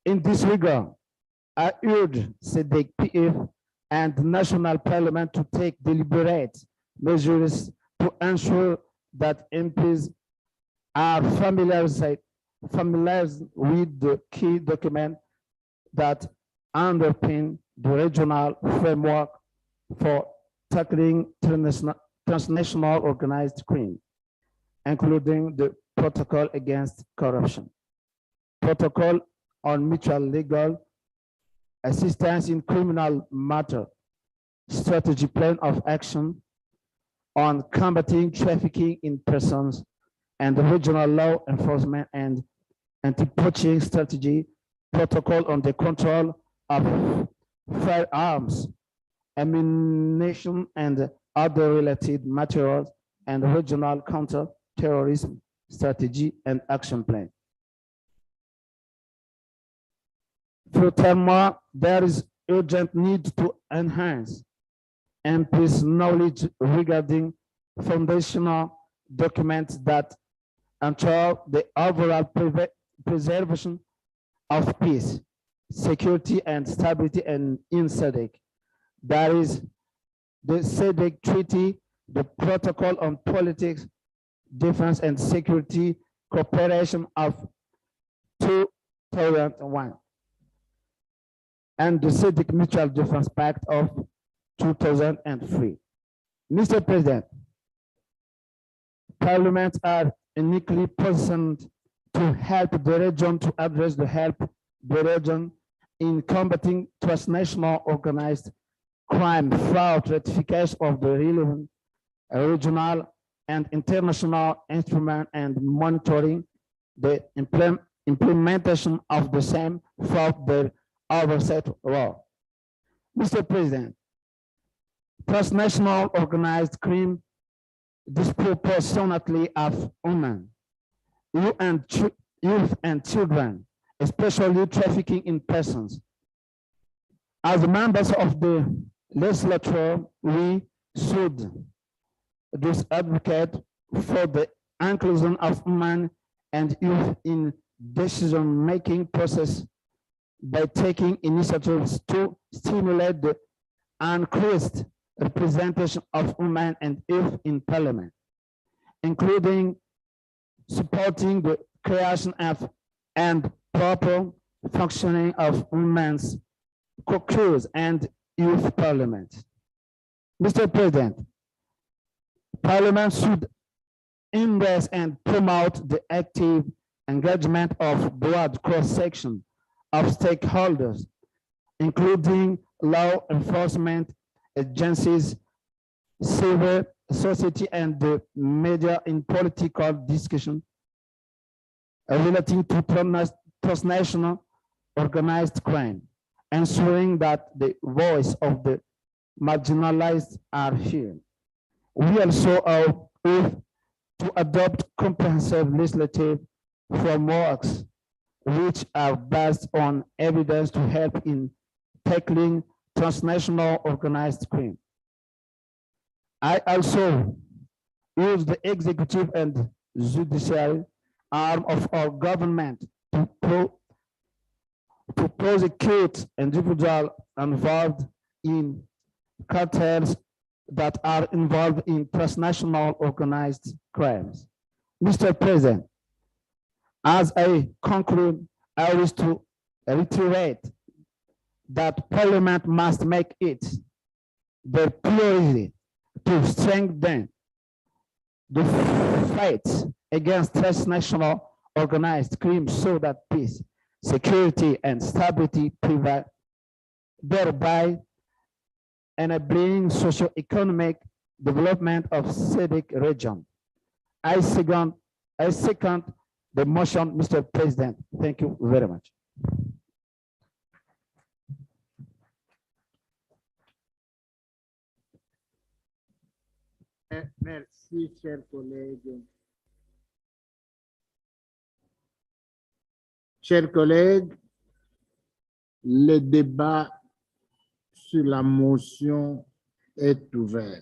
In this regard, I urge SADC PF and national parliament to take deliberate measures to ensure that MPs are familiarized with the key document that underpin the regional framework for tackling transnational organized crime, including the Protocol Against Corruption, Protocol on Mutual Legal Assistance in Criminal Matter, Strategy Plan of Action on Combating Trafficking in Persons, and the Regional Law Enforcement and Anti-Poaching Strategy, Protocol on the Control of Firearms, Ammunition, and other related materials, and Regional Counter-Terrorism Strategy and Action Plan. Furthermore, there is urgent need to enhance MPs' knowledge regarding foundational documents that ensure the overall preservation of peace, security, and stability in SADC. That is the SADC Treaty, the Protocol on Politics, Defense, and Security Cooperation of 2001, and the SADC Mutual Defense Pact of 2003. Mr. President, parliaments are uniquely positioned to help the region to address the region in combating transnational organized crime throughout ratification of the relevant regional and international instruments and monitoring the implementation of the same throughout the oversight law. Mr. President, transnational organized crime disproportionately of women, youth and children, especially trafficking in persons. As members of the legislature, we should advocate for the inclusion of women and youth in decision-making process by taking initiatives to stimulate the increased representation of women and youth in Parliament, including supporting the creation of and proper functioning of women's caucus and youth parliament. Mr. President, Parliament should embrace and promote the active engagement of broad cross-section of stakeholders, including law enforcement agencies, civil society, and the media in political discussion relating to transnational organized crime, ensuring that the voice of the marginalized are heard. We also owe to adopt comprehensive legislative frameworks which are based on evidence to help in tackling transnational organized crime. I also use the executive and judicial arm of our government to prosecute individuals involved in cartels that are involved in transnational organized crimes. Mr. President, as I conclude, I wish to reiterate that Parliament must make it the priority to strengthen the fight against transnational organized crime so that peace, security, and stability prevail, thereby enabling socio-economic development of SADC region. I second the motion, Mr. President. Thank you very much. Merci, chers collègues. Chers collègues, le débat sur la motion est ouvert.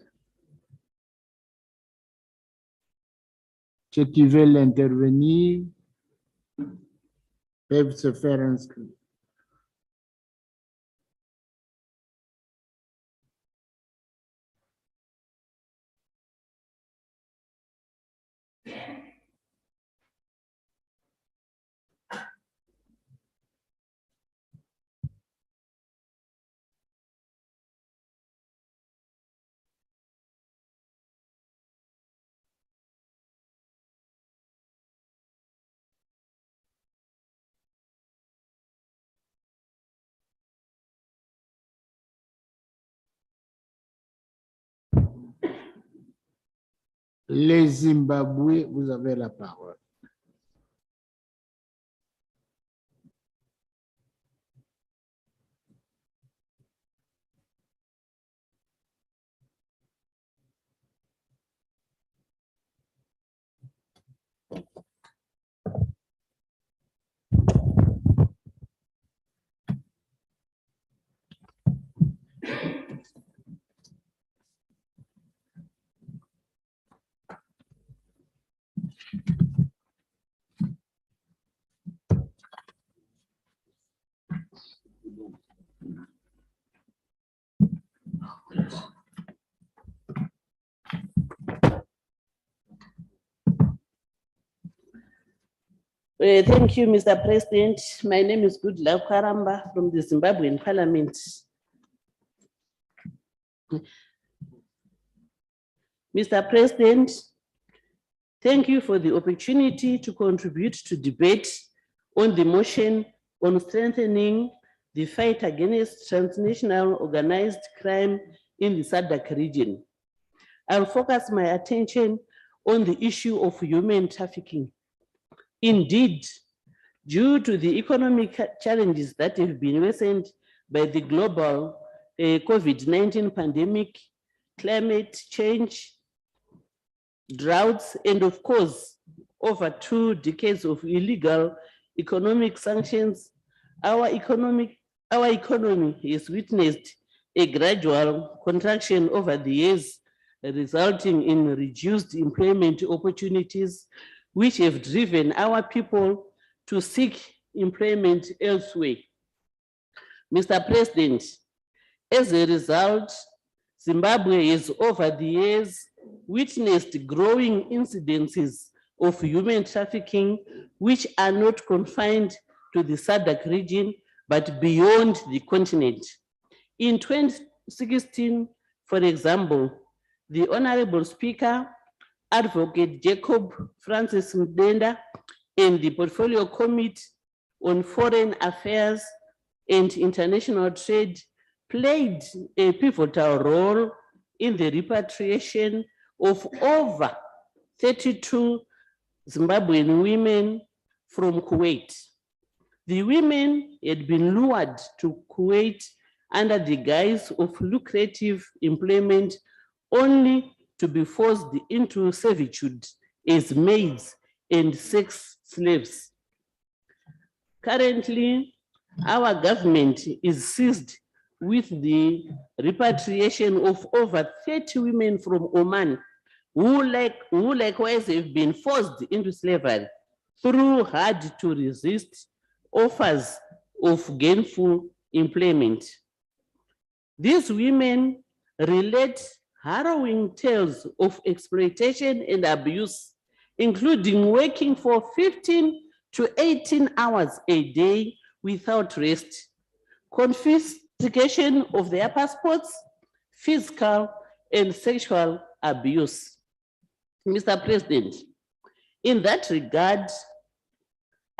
Ceux qui veulent intervenir peuvent se faire inscrire. Les Zimbabwe, vous avez la parole. Thank you, Mr. President. My name is Goodluck Karamba from the Zimbabwean Parliament. Mr. President, thank you for the opportunity to contribute to debate on the motion on strengthening the fight against transnational organized crime in the SADC region. I'll focus my attention on the issue of human trafficking. Indeed, due to the economic challenges that have been worsened by the global COVID-19 pandemic, climate change, droughts, and of course, over 2 decades of illegal economic sanctions, our economy has witnessed a gradual contraction over the years, resulting in reduced employment opportunities, which have driven our people to seek employment elsewhere. Mr. President, as a result, Zimbabwe has over the years witnessed growing incidences of human trafficking, which are not confined to the SADC region, but beyond the continent. In 2016, for example, the Honorable Speaker, Advocate Jacob Francis Mdenda, and the Portfolio Committee on Foreign Affairs and International Trade played a pivotal role in the repatriation of over 32 Zimbabwean women from Kuwait. The women had been lured to Kuwait under the guise of lucrative employment, only to be forced into servitude as maids and sex slaves. Currently, our government is seized with the repatriation of over 30 women from Oman who likewise have been forced into slavery through hard to resist offers of gainful employment. These women relate harrowing tales of exploitation and abuse, including working for 15 to 18 hours a day without rest, confiscation of their passports, physical and sexual abuse. Mr. President, in that regard,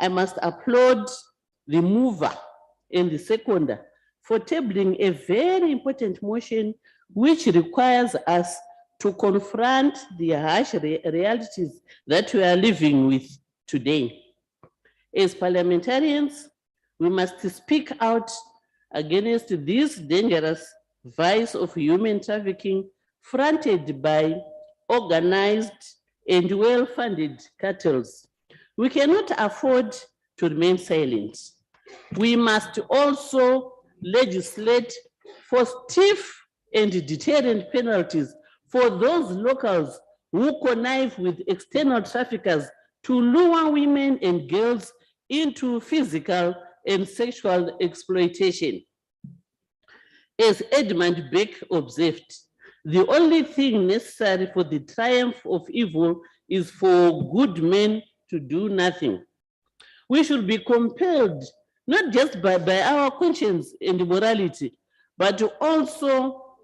I must applaud the mover and the seconder for tabling a very important motion which requires us to confront the harsh realities that we are living with today. As parliamentarians, we must speak out against this dangerous vice of human trafficking fronted by organized and well-funded cartels. We cannot afford to remain silent. We must also legislate for stiff and deterrent penalties for those locals who connive with external traffickers to lure women and girls into physical and sexual exploitation. As Edmund Beck observed, the only thing necessary for the triumph of evil is for good men to do nothing. We should be compelled, not just by our conscience and morality, but also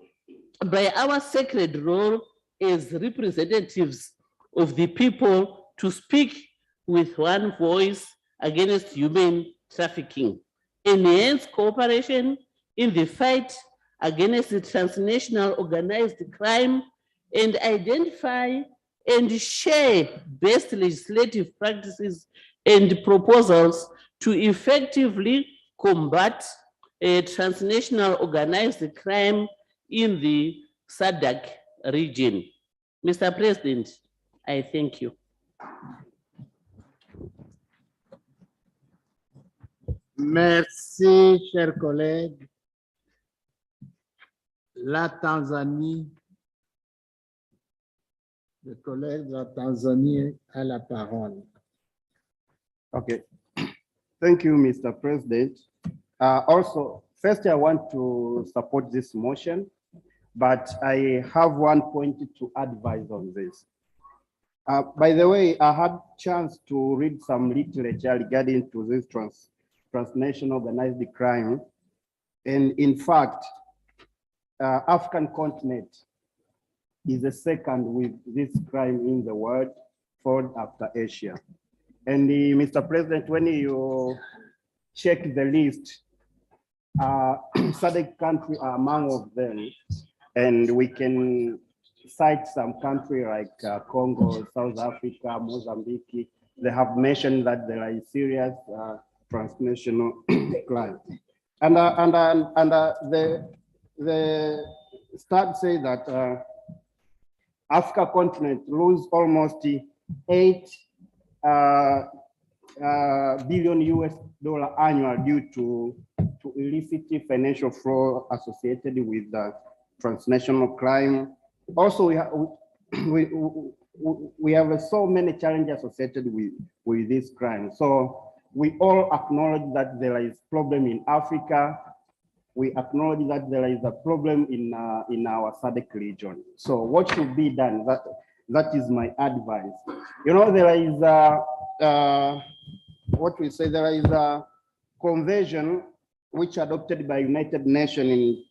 by our sacred role as representatives of the people to speak with one voice against human trafficking, enhance cooperation in the fight against the transnational organized crime, and identify and share best legislative practices and proposals to effectively combat transnational organized crime in the SADC region. Mr. President, I thank you. Merci, chers collègues. La Tanzanie, le collègue de la Tanzanie a la parole. Okay. Thank you, Mr. President. Also, first, I want to support this motion, but I have one point to advise on this. By the way, I had chance to read some literature regarding to this transnational organized crime. And in fact, African continent is the second with this crime in the world, followed after Asia. And Mr. President, when you check the list, SADC countries are among of them, and we can cite some country like Congo, South Africa, Mozambique. They have mentioned that there are serious transnational crime. And the stats say that Africa continent lose almost $8 billion US annual due to illicit financial fraud associated with transnational crime. Also, we have so many challenges associated with this crime. So we all acknowledge that there is problem in Africa, we acknowledge that there is a problem in our SADC region. So what should be done? That is my advice. You know, there is there is a convention which adopted by United Nations in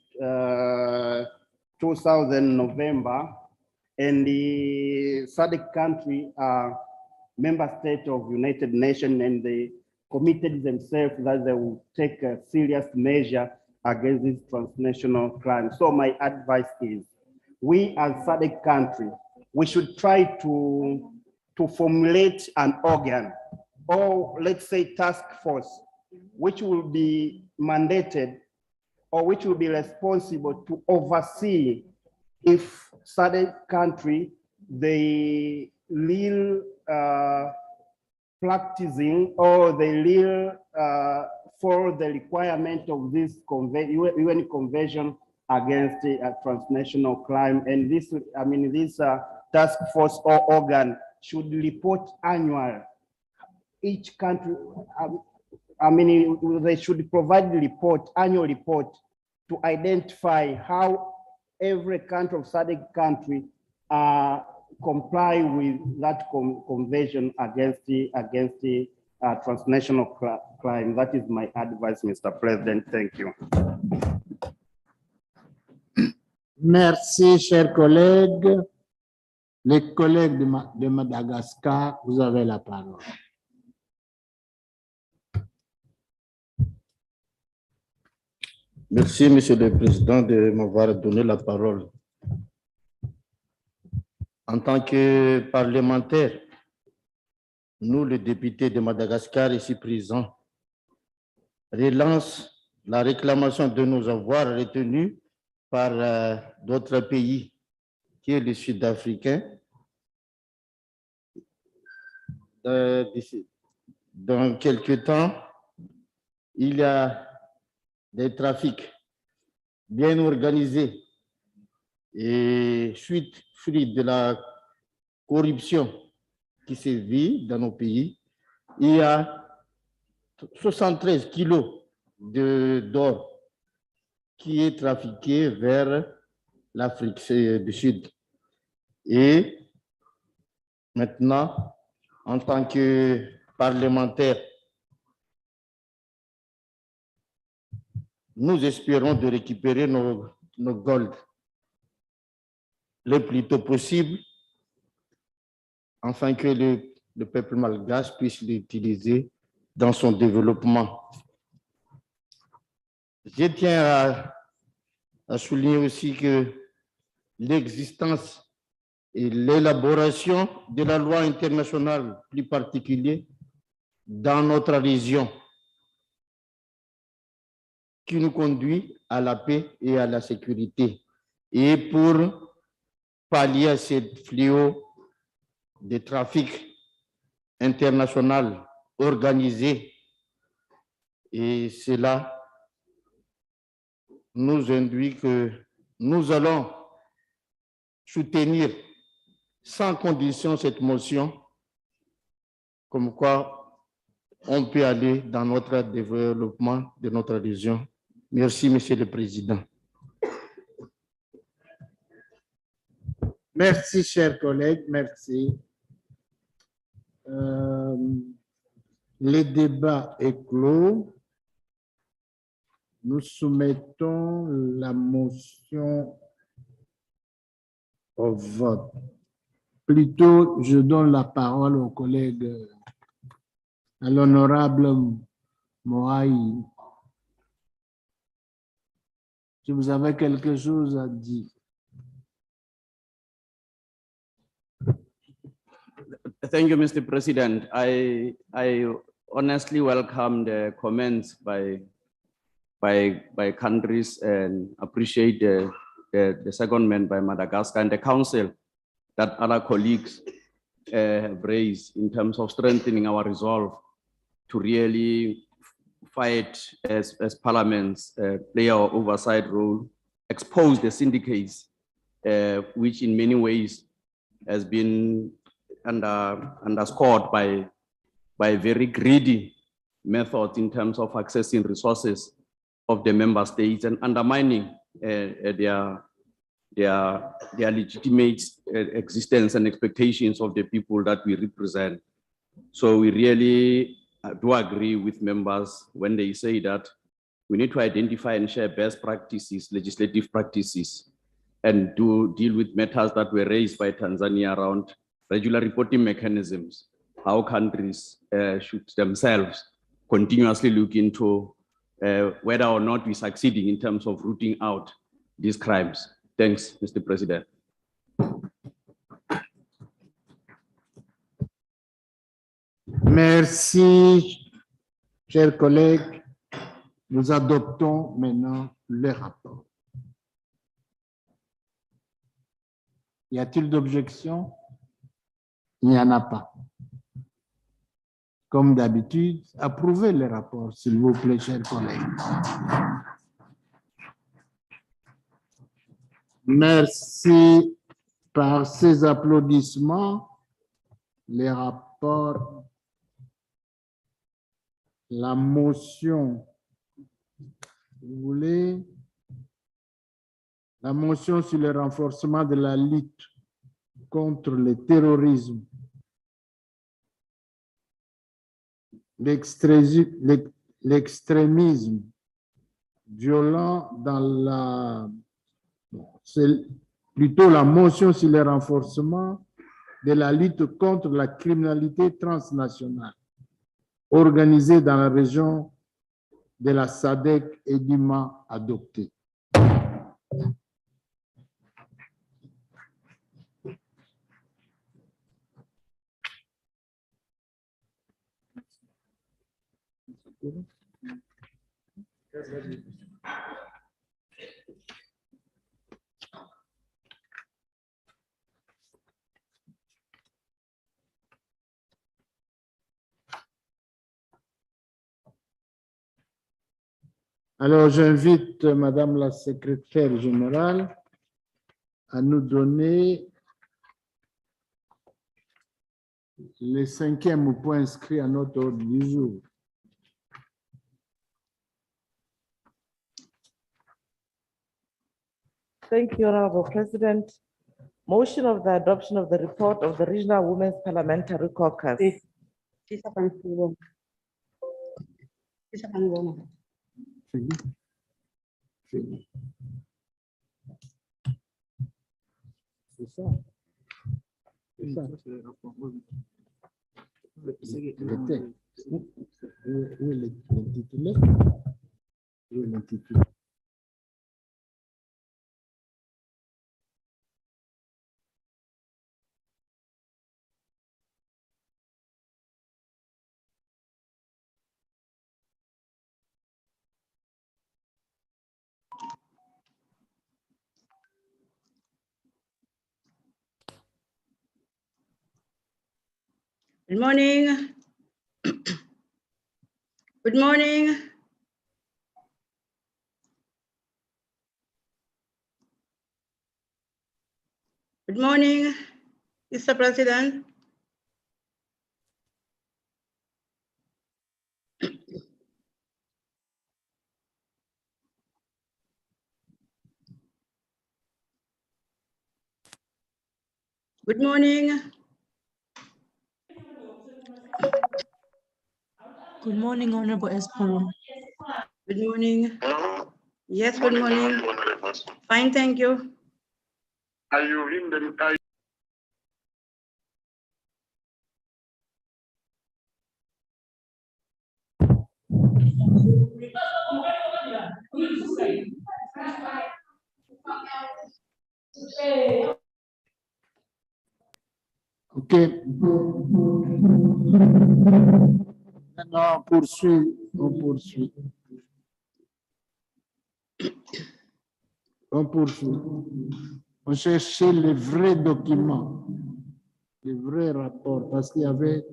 2000 November, and the SADC country are member state of United Nations, and they committed themselves that they will take a serious measure against this transnational crime. So my advice is, we as SADC country, we should try to formulate an organ, or let's say task force, which will be mandated or which will be responsible to oversee if SADC country, they real practicing or they real for the requirement of this UN Convention against transnational crime. And this, I mean, this task force or organ should report annual. Each country, I mean, they should provide the report, annual report, to identify how every country of SADC country comply with that convention against the transnational crime. That is my advice, Mr. President. Thank you. Merci, chers collègues. Les collègues de Madagascar, vous avez la parole. Merci, Monsieur le Président, de m'avoir donné la parole. En tant que parlementaire, nous, les députés de Madagascar ici présents, relance la réclamation de nos avoirs retenus par d'autres pays, qui est le Sud-Africain. Dans quelques temps, il y a des trafics bien organisés et fruit de la corruption qui se vit dans nos pays. Il y a 73 kilos d'or qui est trafiqué vers l'Afrique du Sud. Et maintenant, en tant que parlementaire, nous espérons de récupérer nos gold le plus tôt possible, afin que le peuple malgache puisse l'utiliser dans son développement. Je tiens à souligner aussi que l'existence et l'élaboration de la loi internationale, plus particulière dans notre région, qui nous conduit à la paix et à la sécurité. Et pour pallier à ce fléau de trafic international organisé, et cela nous induit que nous allons soutenir sans condition cette motion, comme quoi on peut aller dans notre développement de notre région. Merci, Monsieur le Président. Merci, chers collègues, merci. Le débat est clos. Nous soumettons la motion au vote. Plutôt, je donne la parole au collègue, à l'honorable Moaï. Si vous avez quelque chose à dire. Thank you, Mr. President. I honestly welcome the comments by countries and appreciate the secondment by Madagascar and the Council that other colleagues have raised in terms of strengthening our resolve to really fight as parliaments, play our oversight role, expose the syndicates, which in many ways has been underscored by very greedy methods in terms of accessing resources of the member states and undermining their legitimate existence and expectations of the people that we represent. So we really do agree with members when they say that we need to identify and share best practices, legislative practices, and to deal with matters that were raised by Tanzania around regular reporting mechanisms, how countries should themselves continuously look into whether or not we're succeeding in terms of rooting out these crimes. Thanks, Mr. President. Merci, chers collègues. Nous adoptons maintenant le rapport. Y a-t-il d'objections? Il n'y en a pas. Comme d'habitude, approuvez le rapport, s'il vous plaît, chers collègues. Merci. Par ces applaudissements, les rapports, la motion, vous voulez, la motion sur le renforcement de la lutte contre le terrorisme, l'extrémisme violent dans la... C'est plutôt la motion sur le renforcement de la lutte contre la criminalité transnationale organisée dans la région de la SADC et dûment adoptée. Alors, j'invite Madame la secrétaire générale à nous donner le 5e point inscrit à notre ordre du jour. Thank you, Honorable President. Motion of the adoption of the report of the Regional Women's Parliamentary Caucus. C'est ça. C'est ça. Le texte. Où est l'intitulé? Où est l'intitulé? Good morning. Good morning. Good morning, Mr. President. Good morning. Good morning, Honorable Espero. Good morning. Yes, good morning. Fine, thank you. Are you in the OK. Maintenant, on poursuit. On cherchait les vrais documents, les vrais rapports, parce qu'il y avait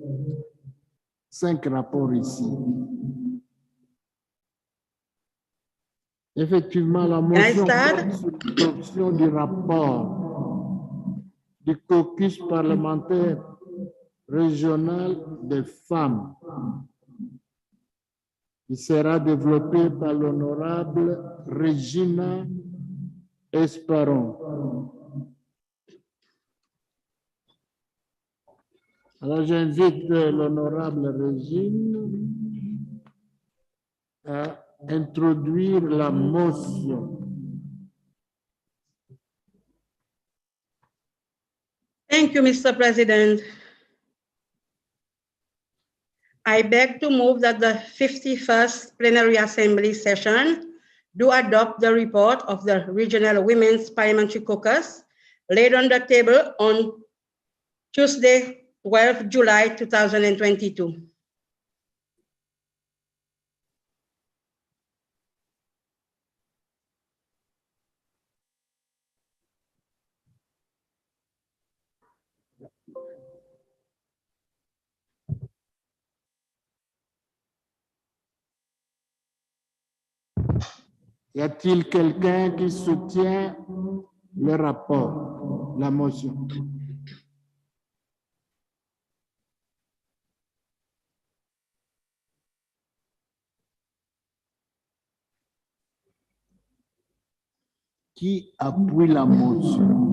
5 rapports ici. Effectivement, la motion porte sur l'adoption du rapport du caucus parlementaire régional des femmes. qui sera développé par l'honorable Regina Esperon. Alors j'invite l'honorable Régine à introduire la motion. Thank you, Mr. President. I beg to move that the 51st Plenary Assembly session do adopt the report of the Regional Women's Parliamentary Caucus laid on the table on Tuesday, 12 July 2022. Y a-t-il quelqu'un qui soutient le rapport, la motion? Qui appuie la motion?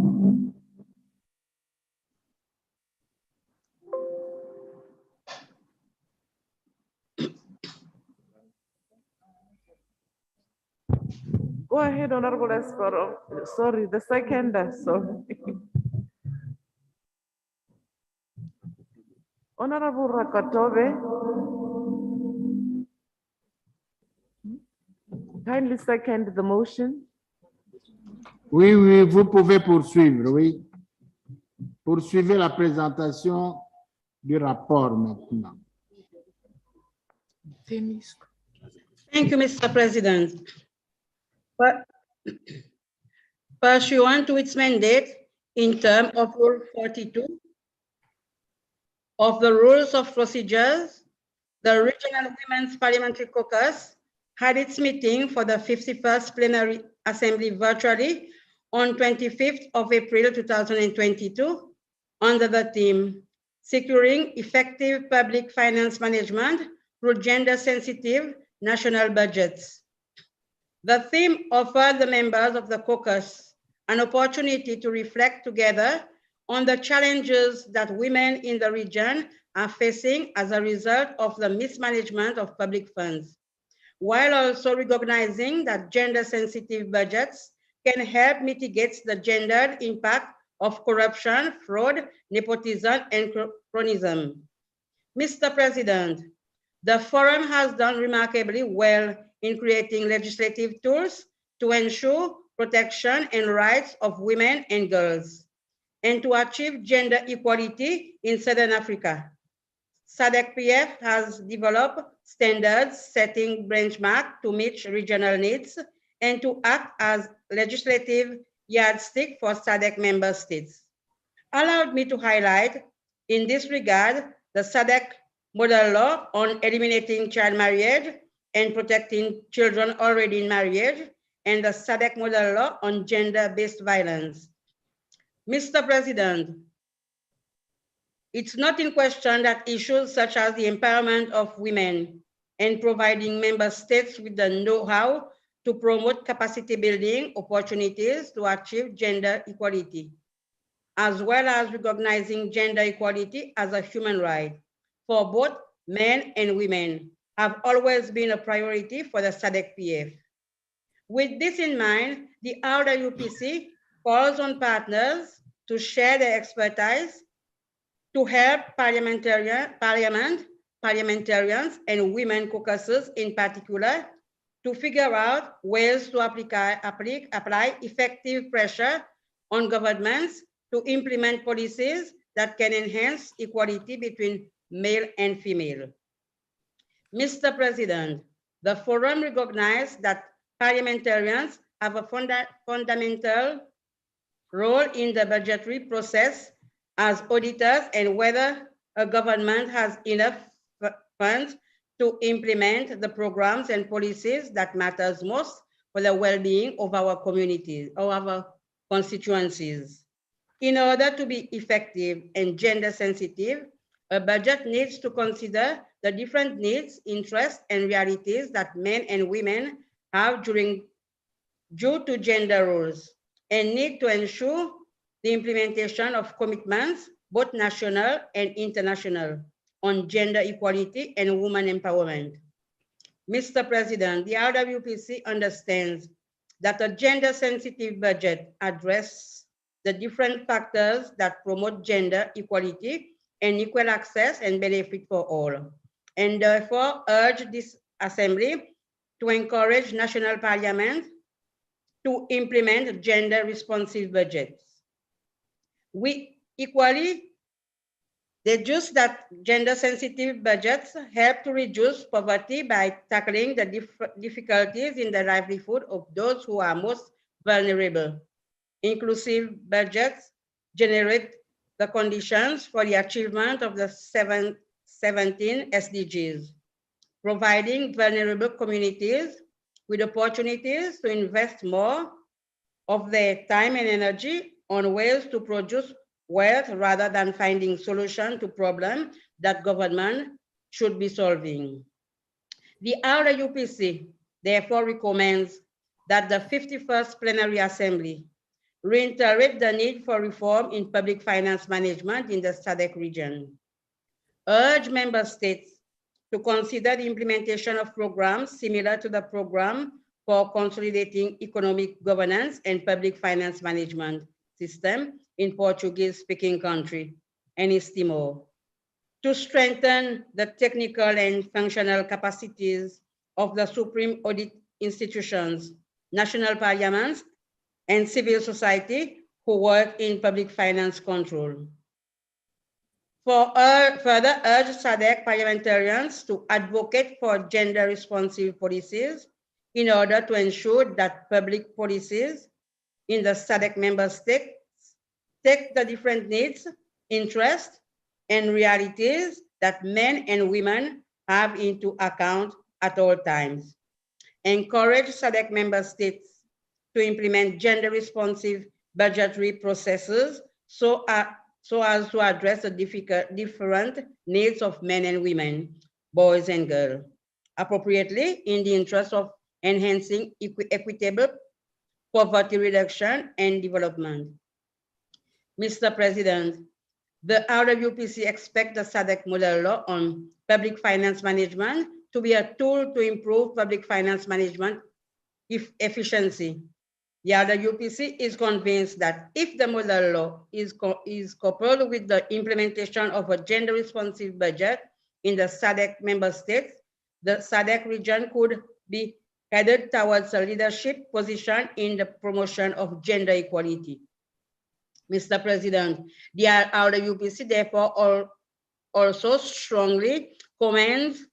Go ahead, Honorable Espero. Sorry, the second, sorry. Honorable Rakatove. Kindly second the motion. Oui, oui, vous pouvez poursuivre, oui. Poursuivez la présentation du rapport maintenant. Thank you, Mr. President. Pursuant to its mandate in terms of Rule 42 of the Rules of Procedures, the Regional Women's Parliamentary Caucus had its meeting for the 51st Plenary Assembly virtually on 25th of April 2022 under the theme, Securing Effective Public Finance Management through Gender-Sensitive National Budgets. The theme offered the members of the caucus an opportunity to reflect together on the challenges that women in the region are facing as a result of the mismanagement of public funds, while also recognizing that gender-sensitive budgets can help mitigate the gendered impact of corruption, fraud, nepotism, and cronyism. Mr. President, the forum has done remarkably well in creating legislative tools to ensure protection and rights of women and girls, and to achieve gender equality in Southern Africa. SADC-PF has developed standards setting benchmark to meet regional needs and to act as legislative yardstick for SADC member states. Allowed me to highlight in this regard the SADC model law on eliminating child marriage and protecting children already in marriage, and the SADC model law on gender-based violence. Mr. President, it's not in question that issues such as the empowerment of women and providing member states with the know-how to promote capacity building opportunities to achieve gender equality, as well as recognizing gender equality as a human right for both men and women, have always been a priority for the SADC-PF. With this in mind, the RWPC calls on partners to share their expertise to help parliamentarians and women caucuses in particular to figure out ways to apply effective pressure on governments to implement policies that can enhance equality between male and female. Mr. President, the forum recognized that parliamentarians have a fundamental role in the budgetary process as auditors and whether a government has enough funds to implement the programs and policies that matters most for the well-being of our communities or our constituencies. In order to be effective and gender sensitive, a budget needs to consider the different needs, interests, and realities that men and women have due to gender roles, and need to ensure the implementation of commitments, both national and international, on gender equality and women empowerment. Mr. President, the RWPC understands that a gender-sensitive budget addresses the different factors that promote gender equality and equal access and benefit for all, and therefore urge this Assembly to encourage national parliaments to implement gender-responsive budgets. We equally deduce that gender-sensitive budgets help to reduce poverty by tackling the difficulties in the livelihood of those who are most vulnerable. Inclusive budgets generate the conditions for the achievement of the 17 SDGs, providing vulnerable communities with opportunities to invest more of their time and energy on ways to produce wealth rather than finding solutions to problems that government should be solving. The RWPC therefore recommends that the 51st Plenary Assembly reiterate the need for reform in public finance management in the SADC region, urge member states to consider the implementation of programs similar to the program for consolidating economic governance and public finance management system in Portuguese-speaking country and East Timor, to strengthen the technical and functional capacities of the Supreme Audit institutions, national parliaments, and civil society who work in public finance control. Further urge SADC parliamentarians to advocate for gender-responsive policies in order to ensure that public policies in the SADC member states take the different needs, interests, and realities that men and women have into account at all times. Encourage SADC member states to implement gender-responsive budgetary processes so as to address the different needs of men and women, boys and girls, appropriately in the interest of enhancing equitable poverty reduction and development. Mr. President, the RWPC expects the SADC model law on public finance management to be a tool to improve public finance management efficiency. The RWPC is convinced that if the model law is coupled with the implementation of a gender-responsive budget in the SADC member states, the SADC region could be headed towards a leadership position in the promotion of gender equality. Mr. President, the RWPC therefore also strongly commends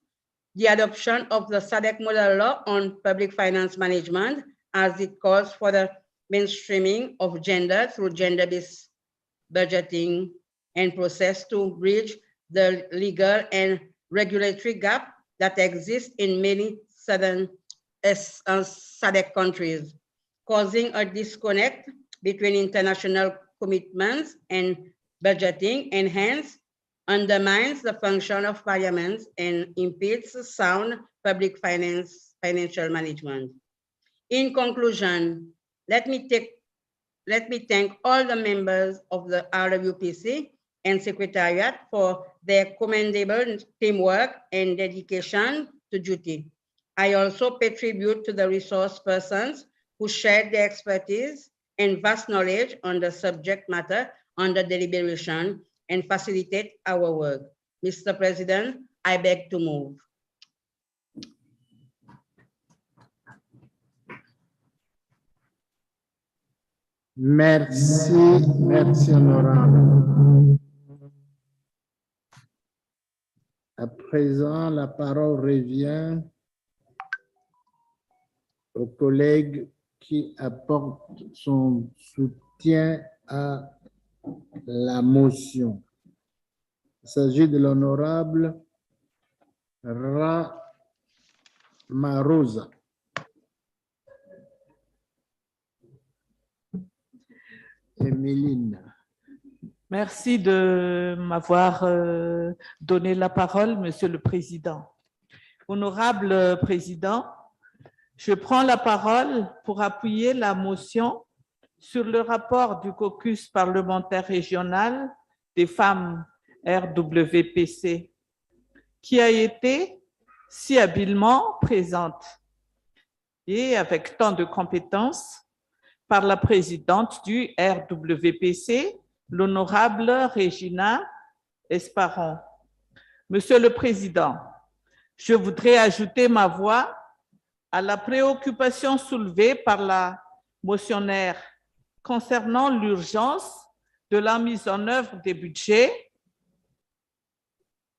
the adoption of the SADC model law on public finance management, as it calls for the mainstreaming of gender through gender-based budgeting and process to bridge the legal and regulatory gap that exists in many southern SADC countries, causing a disconnect between international commitments and budgeting, and hence undermines the function of parliaments and impedes sound public financial management. In conclusion, let me thank all the members of the RWPC and Secretariat for their commendable teamwork and dedication to duty. I also pay tribute to the resource persons who shared their expertise and vast knowledge on the subject matter under deliberation and facilitate our work. Mr. President, I beg to move. Merci, merci honorable. À présent, la parole revient au collègue qui apporte son soutien à la motion. Il s'agit de l'honorable Ramarosa. Emeline. Merci de m'avoir donné la parole, Monsieur le Président. Honorable Président, je prends la parole pour appuyer la motion sur le rapport du caucus parlementaire régional des femmes RWPC, qui a été si habilement présente et avec tant de compétences par la présidente du RWPC, l'honorable Régina Esparon. Monsieur le Président, je voudrais ajouter ma voix à la préoccupation soulevée par la motionnaire concernant l'urgence de la mise en œuvre des budgets,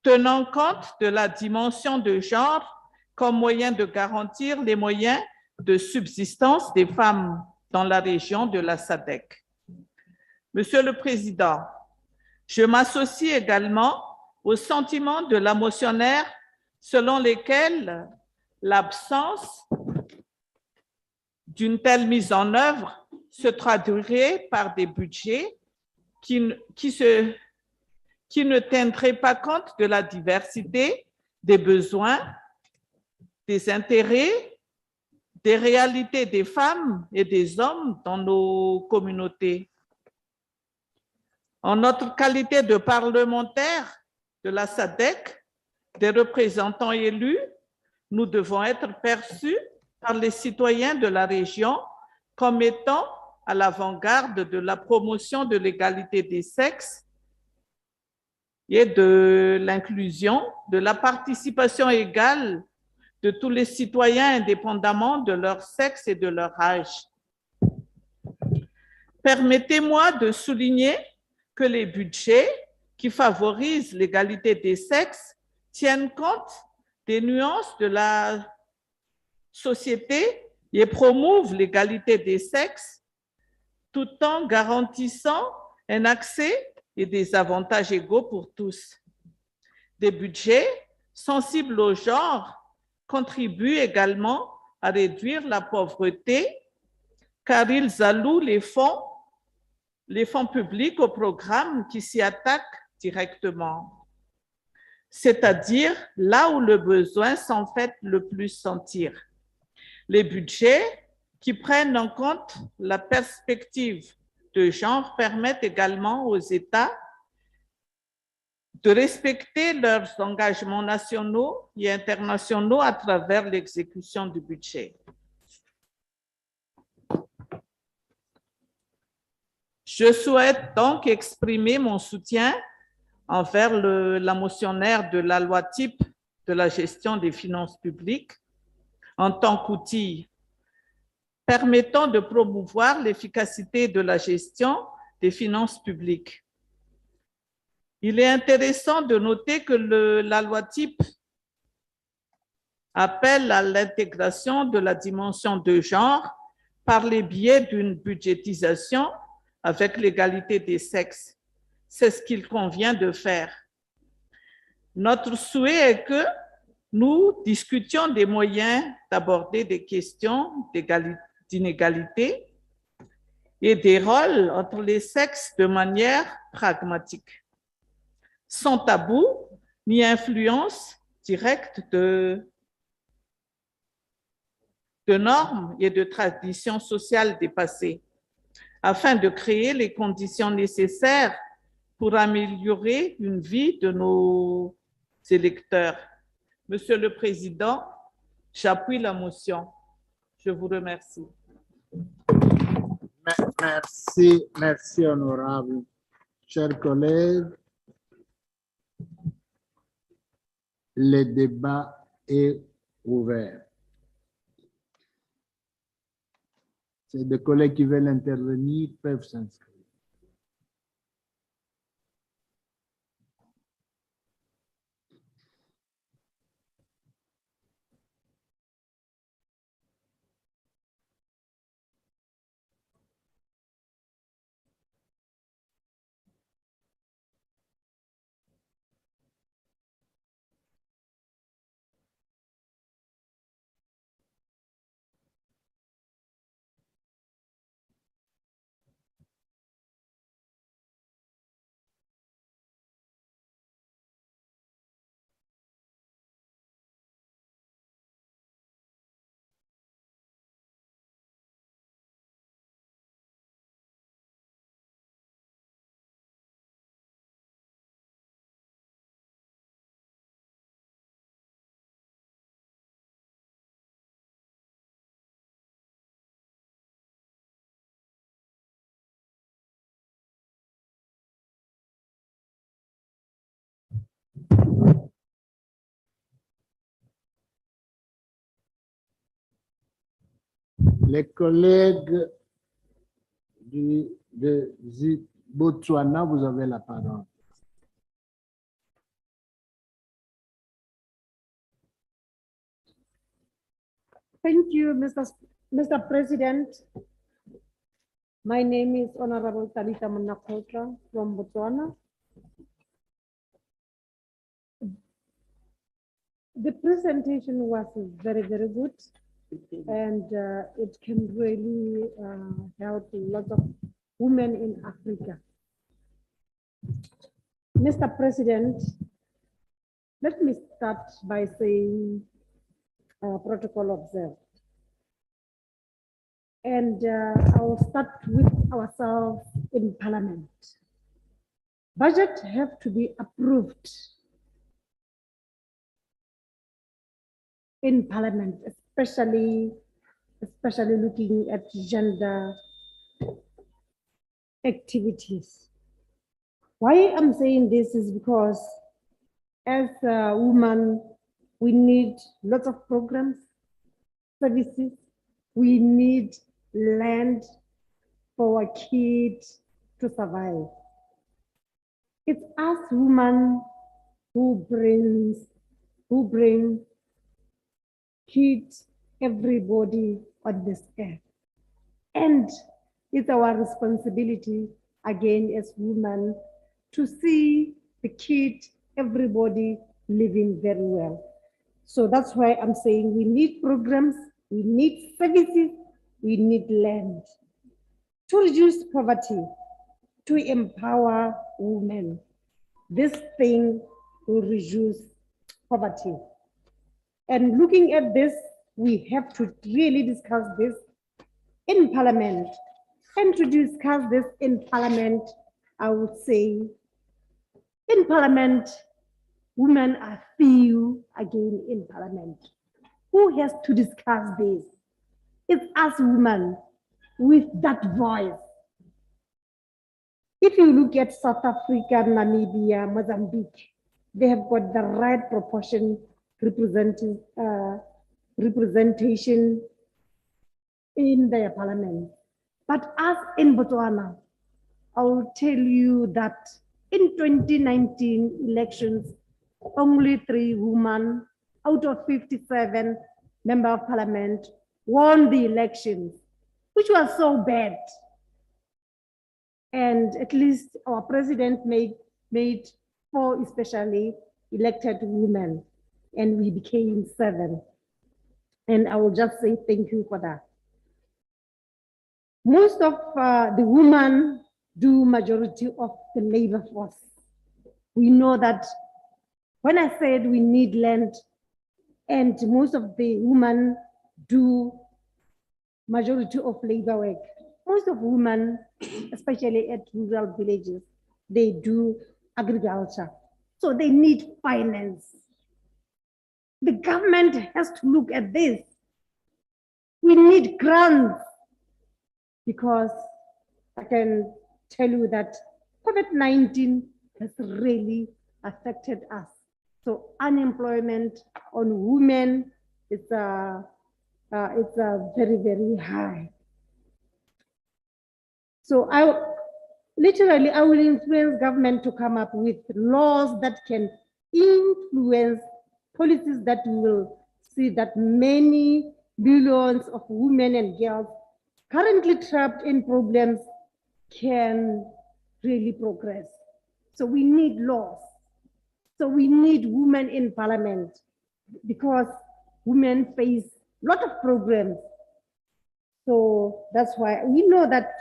tenant compte de la dimension de genre comme moyen de garantir les moyens de subsistance des femmes dans la région de la SADC. Monsieur le Président, je m'associe également au sentiment de la motionnaire selon lesquels l'absence d'une telle mise en œuvre se traduirait par des budgets qui ne tiendraient pas compte de la diversité des besoins, des intérêts, des réalités des femmes et des hommes dans nos communautés. En notre qualité de parlementaires de la SADC, des représentants élus, nous devons être perçus par les citoyens de la région comme étant à l'avant-garde de la promotion de l'égalité des sexes et de l'inclusion, de la participation égale de tous les citoyens indépendamment de leur sexe et de leur âge. Permettez-moi de souligner que les budgets qui favorisent l'égalité des sexes tiennent compte des nuances de la société et promouvent l'égalité des sexes tout en garantissant un accès et des avantages égaux pour tous. Des budgets sensibles au genre contribuent également à réduire la pauvreté car ils allouent les fonds publics aux programmes qui s'y attaquent directement, c'est-à-dire là où le besoin s'en fait le plus sentir. Les budgets qui prennent en compte la perspective de genre permettent également aux États de respecter leurs engagements nationaux et internationaux à travers l'exécution du budget. Je souhaite donc exprimer mon soutien envers la motionnaire de la loi type de la gestion des finances publiques en tant qu'outil permettant de promouvoir l'efficacité de la gestion des finances publiques. Il est intéressant de noter que la loi type appelle à l'intégration de la dimension de genre par les biais d'une budgétisation avec l'égalité des sexes. C'est ce qu'il convient de faire. Notre souhait est que nous discutions des moyens d'aborder des questions d'inégalité et des rôles entre les sexes de manière pragmatique, sans tabou ni influence directe de normes et de traditions sociales dépassées, afin de créer les conditions nécessaires pour améliorer une vie de nos électeurs. Monsieur le Président, j'appuie la motion. Je vous remercie. Merci, honorable. Chers collègues, le débat est ouvert. C'est des collègues qui veulent intervenir peuvent s'inscrire. Les collègues de Botswana, vous avez la parole. Thank you, Mr. President. My name is Honorable Talita Manakotra from Botswana. The presentation was very, very good, and it can really help a lot of women in Africa. Mr. President, let me start by saying protocol observed. And I will start with ourselves in Parliament. Budget have to be approved in Parliament, especially looking at gender activities. Why I'm saying this is because as a woman, we need lots of programs, services. We need land for our kids to survive. It's us women who bring kids, everybody on this earth. And it's our responsibility, again, as women, to see the kid, everybody living very well. So that's why I'm saying we need programs, we need services, we need land to reduce poverty, to empower women. This thing will reduce poverty. And looking at this, we have to really discuss this in Parliament. And to discuss this in Parliament, I would say, in Parliament, women are few again in Parliament. Who has to discuss this? It's us women with that voice. If you look at South Africa, Namibia, Mozambique, they have got the right proportion representation in their parliament. But us in Botswana, I will tell you that in 2019 elections, only 3 women out of 57 members of parliament won the elections, which was so bad. And at least our president made 4 especially elected women, and we became 7. And I will just say thank you for that. Most of the women do majority of the labor force. We know that when I said we need land, and most of the women do majority of labor work, most of women, especially at rural villages, they do agriculture. So they need finance. The government has to look at this. We need grants, because I can tell you that COVID-19 has really affected us. So unemployment on women is very, very high. So I will influence government to come up with laws that can influence policies that will see that many millions of women and girls currently trapped in problems can really progress. So we need laws. So we need women in parliament, because women face a lot of problems. So that's why we know that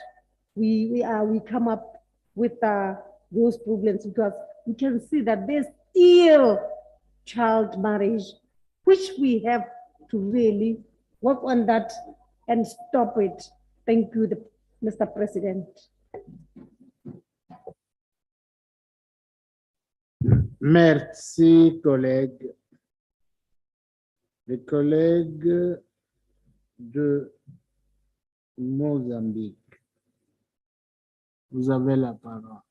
we come up with those problems, because we can see that there's still child marriage, which we have to really work on that and stop it. Thank you, Mr. President. Merci, collègue. Les collègues de Mozambique, vous avez la parole.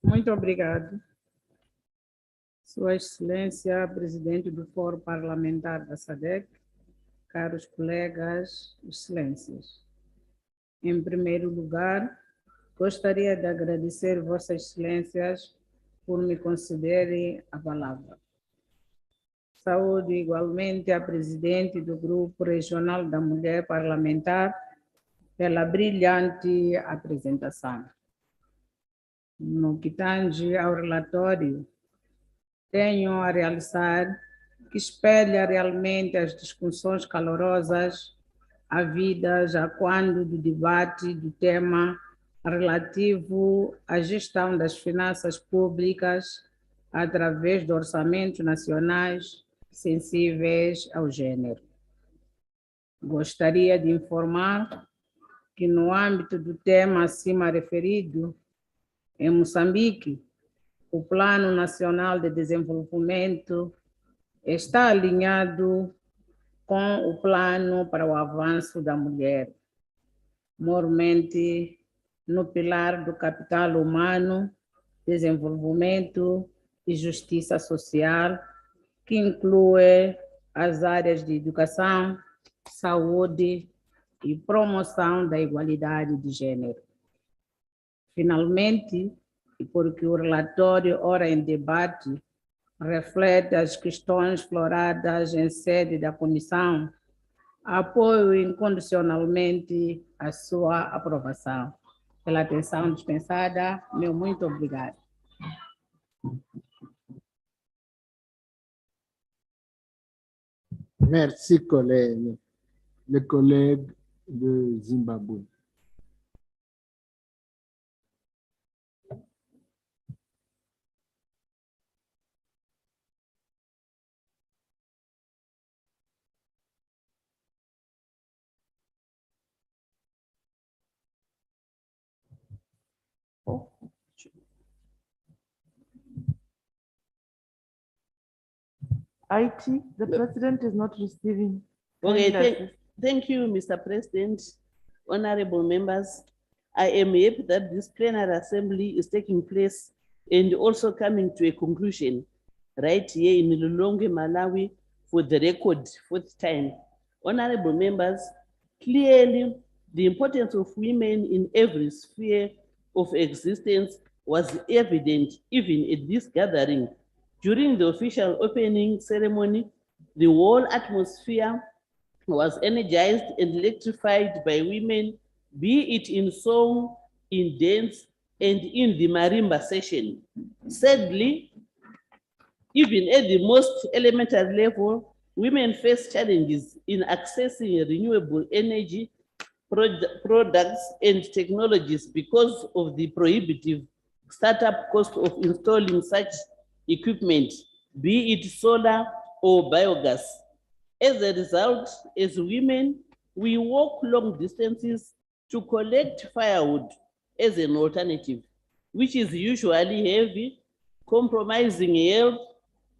Muito obrigado. Sua Excelência, Presidente do Fórum Parlamentar da SADC, caros colegas, excelências. Em primeiro lugar, gostaria de agradecer Vossas Excelências por me concederem a palavra. Saúdo igualmente a Presidente do Grupo Regional da Mulher Parlamentar pela brilhante apresentação. No que tange ao relatório, tenho a realçar que espelha realmente as discussões calorosas havidas a quando do debate do tema relativo à gestão das finanças públicas através de orçamentos nacionais sensíveis ao gênero. Gostaria de informar que no âmbito do tema acima referido, em Moçambique, o Plano Nacional de Desenvolvimento está alinhado com o Plano para o Avanço da Mulher, maiormente no pilar do capital humano, desenvolvimento e justiça social, que inclui as áreas de educação, saúde e promoção da igualdade de gênero. Finalmente, e porque o relatório ora em debate reflete as questões exploradas em sede da comissão, apoio incondicionalmente a sua aprovação. Pela atenção dispensada, meu muito obrigado. Merci, collègue. Le collègue de Zimbabwe. IT, the president is not receiving. Okay, Kindly thank you, Mr. President. Honorable members, I am happy that this plenary assembly is taking place and also coming to a conclusion right here in Lilongwe, Malawi, for the record fourth time. Honorable members, clearly the importance of women in every sphere of existence was evident even at this gathering. During the official opening ceremony, the whole atmosphere was energized and electrified by women, be it in song, in dance, and in the marimba session. Sadly, even at the most elementary level, women face challenges in accessing renewable energy products and technologies because of the prohibitive startup cost of installing such equipment, be it solar or biogas. As a result, as women, we walk long distances to collect firewood as an alternative, which is usually heavy, compromising health,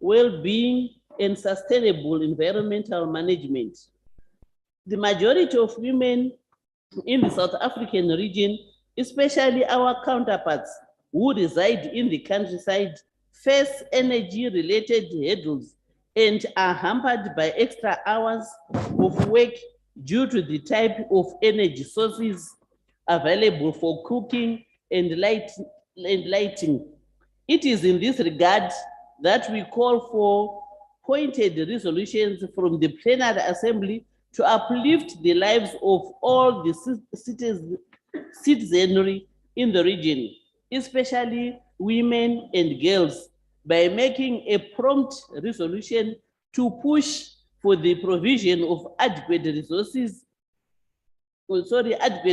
well-being, and sustainable environmental management. The majority of women in the South African region, especially our counterparts who reside in the countryside, face energy-related hurdles and are hampered by extra hours of work due to the type of energy sources available for cooking and lighting. It is in this regard that we call for pointed resolutions from the Plenary Assembly to uplift the lives of all the citizenry in the region, especially women and girls, by making a prompt resolution to push for the provision of adequate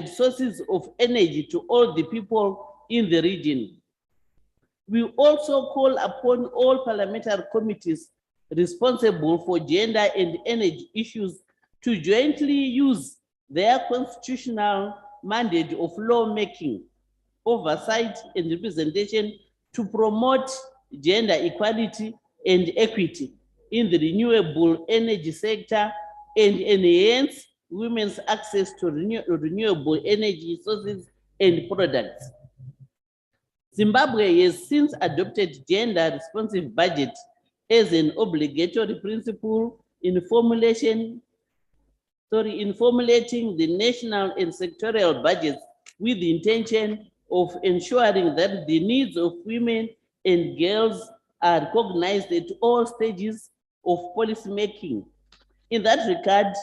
sources of energy to all the people in the region. We also call upon all parliamentary committees responsible for gender and energy issues to jointly use their constitutional mandate of lawmaking, oversight, and representation to promote gender equality and equity in the renewable energy sector and enhance women's access to renewable energy sources and products. Zimbabwe has since adopted gender responsive budget as an obligatory principle in formulating the national and sectorial budgets with the intention of ensuring that the needs of women and girls are recognized at all stages of policy making. In that regard,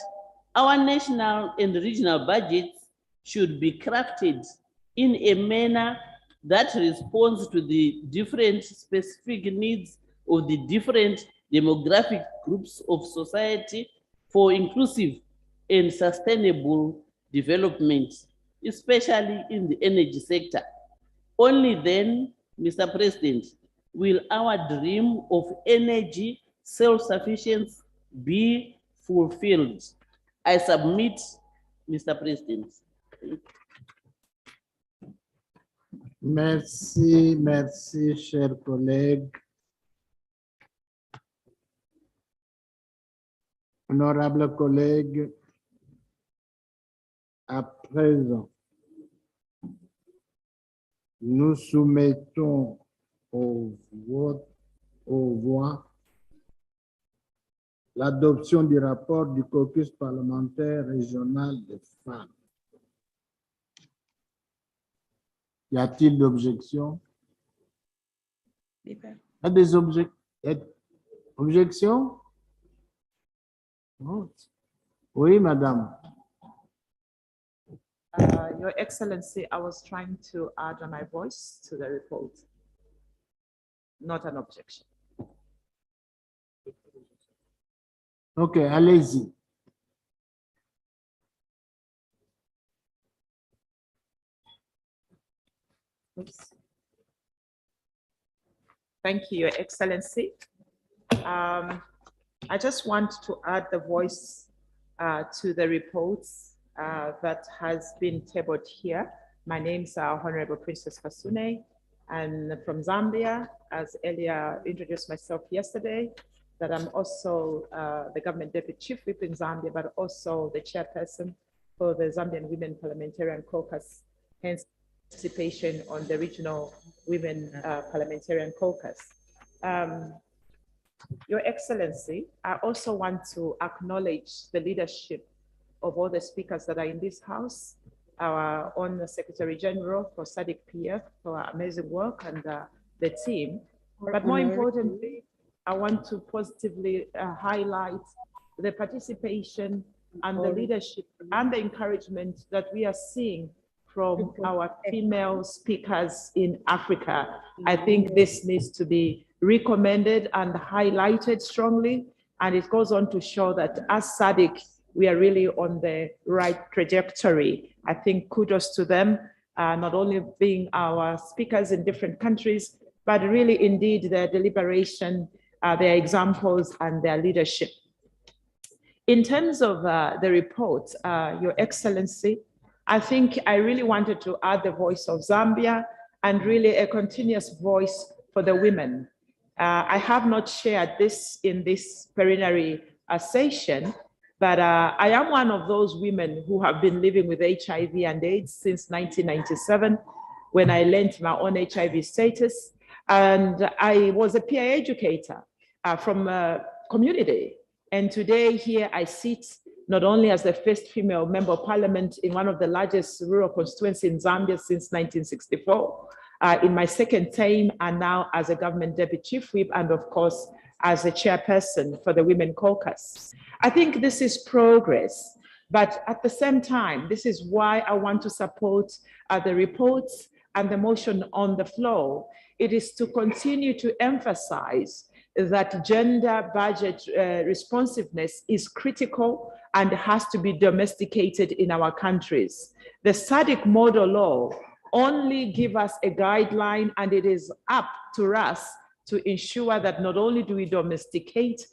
our national and regional budgets should be crafted in a manner that responds to the different specific needs of the different demographic groups of society for inclusive and sustainable development, especially in the energy sector. Only then, Mr. President, will our dream of energy self-sufficiency be fulfilled. I submit, Mr. President. Merci, merci, chers collègues. Honorables collègues, à présent, nous soumettons au vote, aux voix, l'adoption du rapport du caucus parlementaire régional des femmes. Y a-t-il d'objections? Y a des objections? Oui, madame. Your Excellency, I was trying to add my voice to the report. Not an objection. Okay, allez-y. Oops. Thank you, Your Excellency. I just want to add the voice to the reports that has been tabled here. My name's Honorable Princess Kasune, and from Zambia, as earlier introduced myself yesterday, that I'm also the government deputy chief whip in Zambia, but also the chairperson for the Zambian Women Parliamentarian Caucus, hence participation on the regional Women Parliamentarian Caucus. Your Excellency, I also want to acknowledge the leadership of all the speakers that are in this house, our own Secretary General for SADC PF for amazing work, and the team. But more importantly, I want to positively highlight the participation and the leadership and the encouragement that we are seeing from our female speakers in Africa. I think this needs to be recommended and highlighted strongly. And it goes on to show that as SADC, we are really on the right trajectory. I think kudos to them, not only being our speakers in different countries, but really indeed their deliberation, their examples and their leadership. In terms of the report, Your Excellency, I think I really wanted to add the voice of Zambia and really a continuous voice for the women. I have not shared this in this plenary session, but I am one of those women who have been living with HIV and AIDS since 1997, when I learned my own HIV status. And I was a PI educator from a community. And today here I sit not only as the first female member of parliament in one of the largest rural constituencies in Zambia since 1964, in my second term, and now as a government deputy chief whip, and of course, as a chairperson for the Women Caucus. I think this is progress, but at the same time, this is why I want to support the reports and the motion on the floor. It is to continue to emphasize that gender budget responsiveness is critical and has to be domesticated in our countries. The SADC model law only give us a guideline, and it is up to us to ensure that not only do we domesticate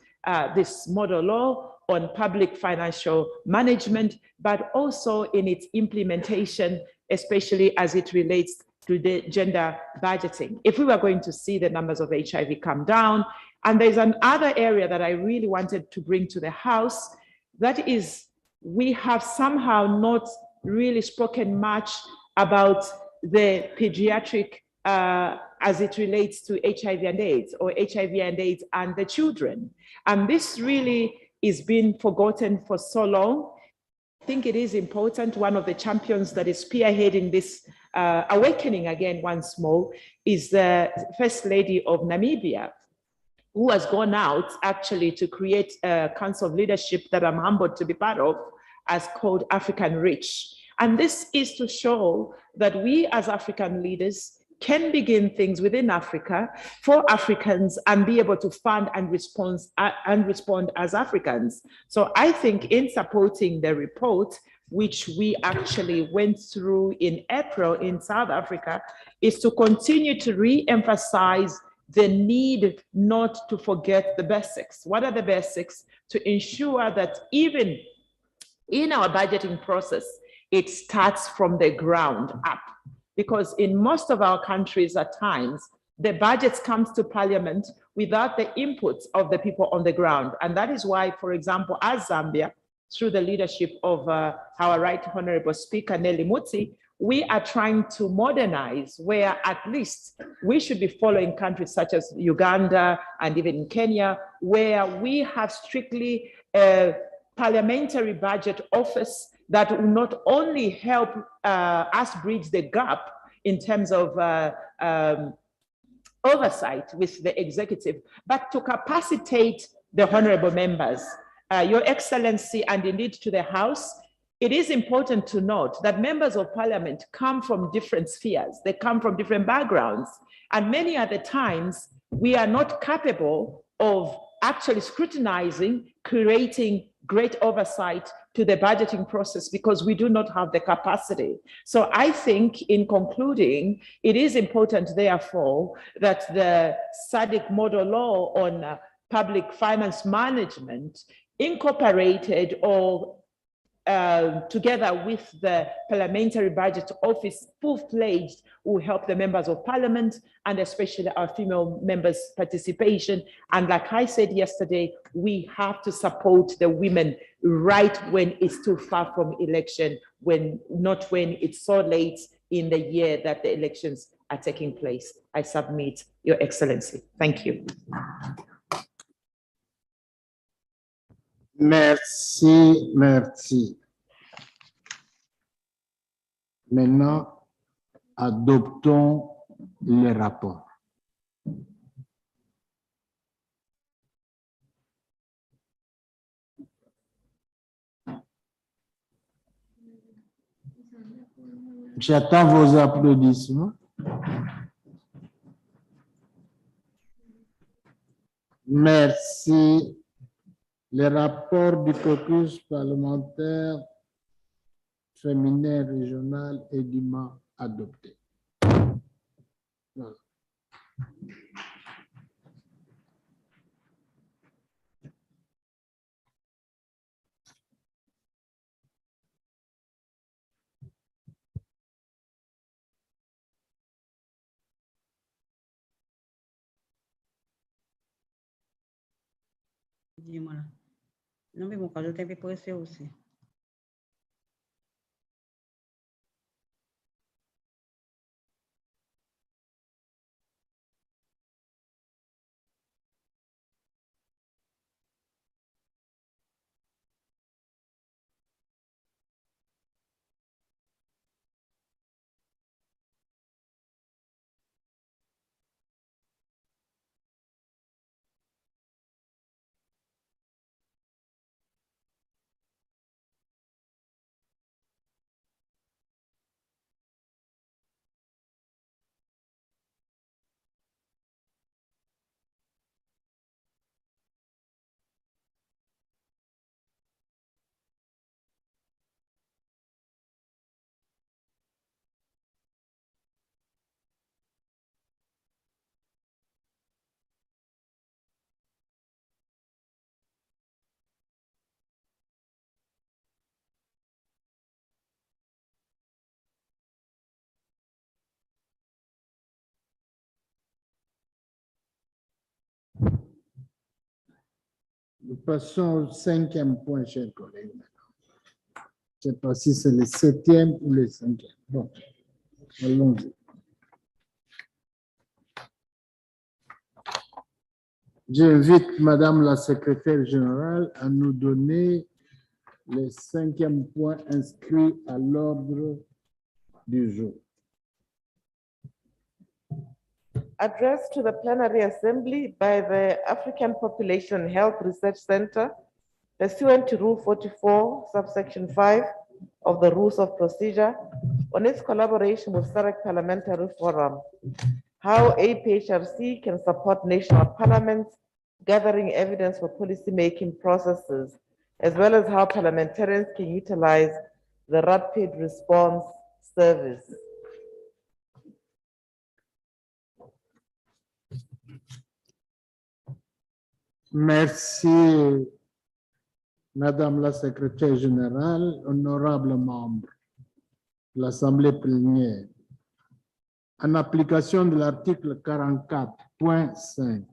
this model law on public financial management, but also in its implementation, especially as it relates to the gender budgeting. If we were going to see the numbers of HIV come down, and there's another area that I really wanted to bring to the House, that is, we have somehow not really spoken much about the pediatric as it relates to HIV and AIDS, or HIV and AIDS and the children. And this really is being forgotten for so long. I think it is important. One of the champions that is spearheading this awakening again once more is the First Lady of Namibia, who has gone out actually to create a council of leadership that I'm humbled to be part of, as called African Reach. And this is to show that we as African leaders can begin things within Africa for Africans and be able to fund and respond as Africans. So I think in supporting the report, which we actually went through in April in South Africa, is to continue to re-emphasize the need not to forget the basics. What are the basics? To ensure that even in our budgeting process, it starts from the ground up. Because in most of our countries at times, the budgets comes to Parliament without the inputs of the people on the ground. And that is why, for example, as Zambia, through the leadership of our Right Honorable Speaker, Nelly Mutsi, we are trying to modernize, where at least we should be following countries such as Uganda and even Kenya, where we have strictly a parliamentary budget office that will not only help us bridge the gap in terms of oversight with the executive, but to capacitate the honorable members. Your Excellency, and indeed to the House, it is important to note that members of Parliament come from different spheres. They come from different backgrounds. And many other times, we are not capable of actually scrutinizing, creating great oversight to the budgeting process because we do not have the capacity. So I think in concluding, it is important, therefore, that the SADC model law on public finance management incorporated or together with the Parliamentary Budget Office, full-fledged, will help the members of Parliament and especially our female members' participation. And like I said yesterday, we have to support the women right when it's too far from election, not when it's so late in the year that the elections are taking place. I submit, Your Excellency. Thank you. Merci, merci. Maintenant, adoptons le rapport. J'attends vos applaudissements. Merci. Le rapport du caucus parlementaire féminin régional est dûment adopté. Voilà. Dis-moi là. Non, mais bon, quand je t'ai fait presser aussi. Nous passons au 5e point, chers collègues. Je ne sais pas si c'est le 7e ou le 5e. Bon, allons-y. J'invite Madame la secrétaire générale à nous donner les 5e points inscrits à l'ordre du jour. Address to the Plenary Assembly by the African Population Health Research Center, pursuant to Rule 44, subsection 5 of the Rules of Procedure, on its collaboration with SADC Parliamentary Forum. How APHRC can support national parliaments gathering evidence for policy-making processes, as well as how parliamentarians can utilize the Rapid Response Service. Merci, Madame la secrétaire générale, honorables membres de l'Assemblée plénière. En application de l'article 44.5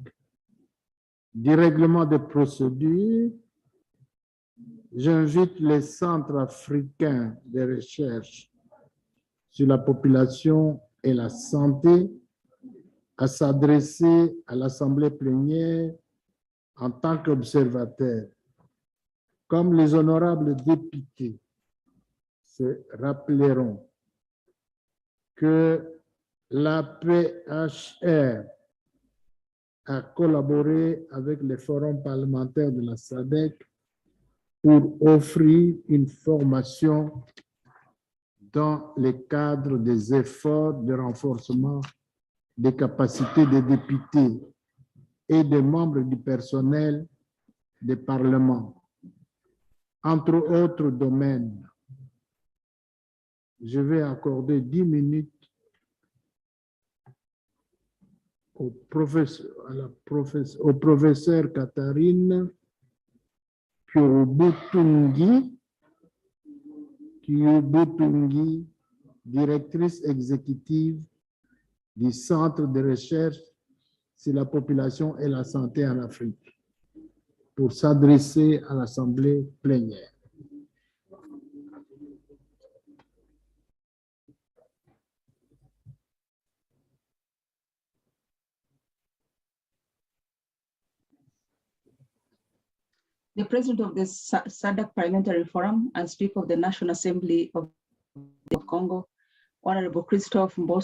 du règlement de procédure, j'invite les centres africains de recherche sur la population et la santé à s'adresser à l'Assemblée plénière en tant qu'observateurs. Comme les honorables députés se rappelleront que l'APHR a collaboré avec les forums parlementaires de la SADC pour offrir une formation dans le cadre des efforts de renforcement des capacités des députés et des membres du personnel des parlements, entre autres domaines. Je vais accorder 10 minutes au professeur Catherine Kyobutungi, directrice exécutive du Centre de recherche sur la population et la santé en Afrique, pour s'adresser à l'Assemblée plénière. The President of the SADC Parliamentary Forum and Speaker of the National Assembly of Congo, Honorable Christophe Mbos.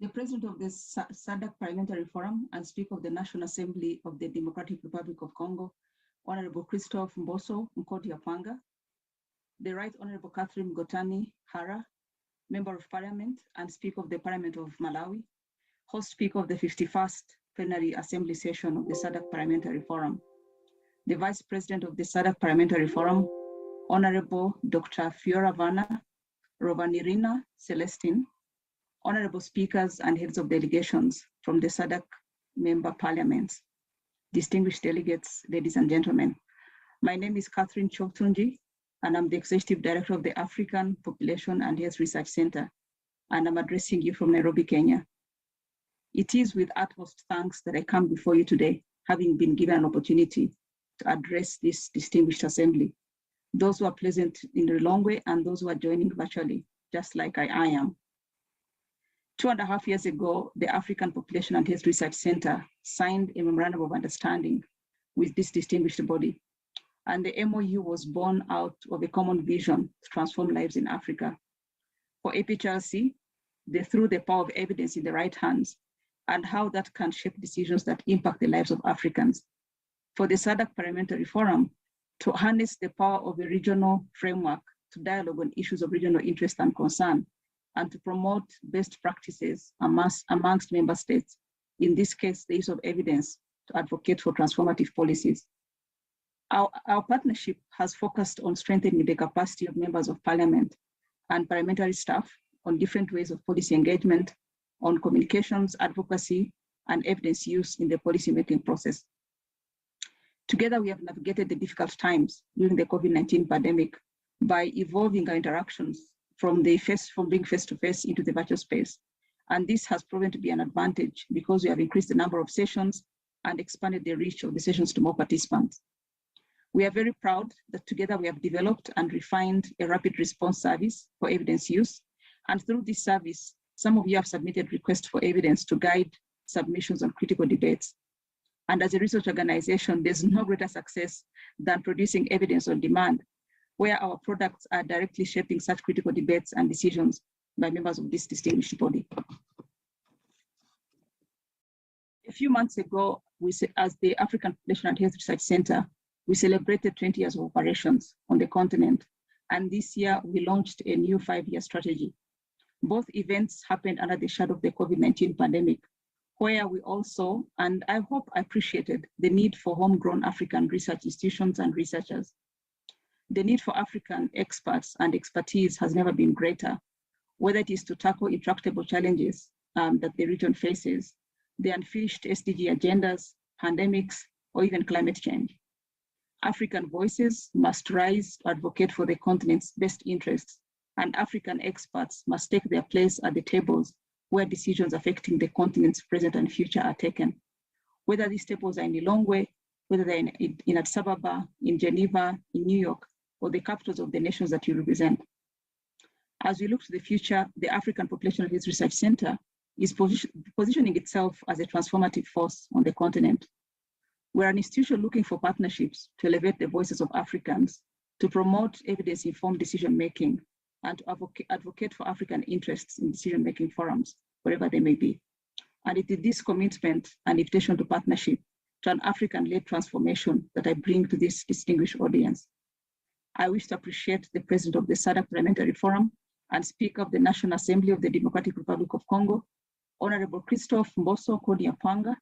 The President of the SADC Parliamentary Forum and Speaker of the National Assembly of the Democratic Republic of Congo, Honorable Christophe Mboso Nkoti-Apanga, the Right Honorable Catherine Gotani Hara, Member of Parliament and Speaker of the Parliament of Malawi, host Speaker of the 51st Plenary Assembly Session of the SADC Parliamentary Forum, the Vice President of the SADC Parliamentary Forum, Honorable Dr. Fioravana Rovanirina Celestine, Honorable Speakers and Heads of Delegations from the SADC member parliaments, distinguished delegates, ladies and gentlemen. My name is Catherine Choktunji, and I'm the Executive Director of the African Population and Health Research Center, and I'm addressing you from Nairobi, Kenya. It is with utmost thanks that I come before you today, having been given an opportunity to address this distinguished assembly, those who are present in Lilongwe and those who are joining virtually, just like I am. 2.5 years ago, the African Population and Health Research Center signed a memorandum of understanding with this distinguished body. And the MOU was born out of a common vision to transform lives in Africa. For APHRC, they threw the power of evidence in the right hands and how that can shape decisions that impact the lives of Africans. For the SADC Parliamentary Forum, to harness the power of a regional framework to dialogue on issues of regional interest and concern, and to promote best practices amongst member states, in this case, the use of evidence to advocate for transformative policies. Our partnership has focused on strengthening the capacity of members of parliament and parliamentary staff on different ways of policy engagement, on communications, advocacy, and evidence use in the policymaking process. Together, we have navigated the difficult times during the COVID-19 pandemic by evolving our interactions from being face-to-face into the virtual space. And this has proven to be an advantage because we have increased the number of sessions and expanded the reach of the sessions to more participants. We are very proud that together we have developed and refined a rapid response service for evidence use. And through this service, some of you have submitted requests for evidence to guide submissions on critical debates. And as a research organization, there's no greater success than producing evidence on demand, where our products are directly shaping such critical debates and decisions by members of this distinguished body. A few months ago, as the African Population and Health Research Center, we celebrated 20 years of operations on the continent. And this year, we launched a new 5-year strategy. Both events happened under the shadow of the COVID-19 pandemic, where we also, and I hope appreciated, the need for homegrown African research institutions and researchers. The need for African experts and expertise has never been greater, whether it is to tackle intractable challenges that the region faces, the unfinished SDG agendas, pandemics, or even climate change. African voices must rise to advocate for the continent's best interests, and African experts must take their place at the tables where decisions affecting the continent's present and future are taken. Whether these tables are in Lilongwe, whether they're in Addis Ababa, in Geneva, in New York, or the capitals of the nations that you represent. As we look to the future, the African Population Health Research Center is positioning itself as a transformative force on the continent. We're an institution looking for partnerships to elevate the voices of Africans, to promote evidence-informed decision-making, and to advocate for African interests in decision-making forums, wherever they may be. And it is this commitment and invitation to partnership to an African-led transformation that I bring to this distinguished audience. I wish to appreciate the President of the SADC Parliamentary Forum and Speaker of the National Assembly of the Democratic Republic of Congo, Honorable Christophe Mboso Nkoti-Apanga,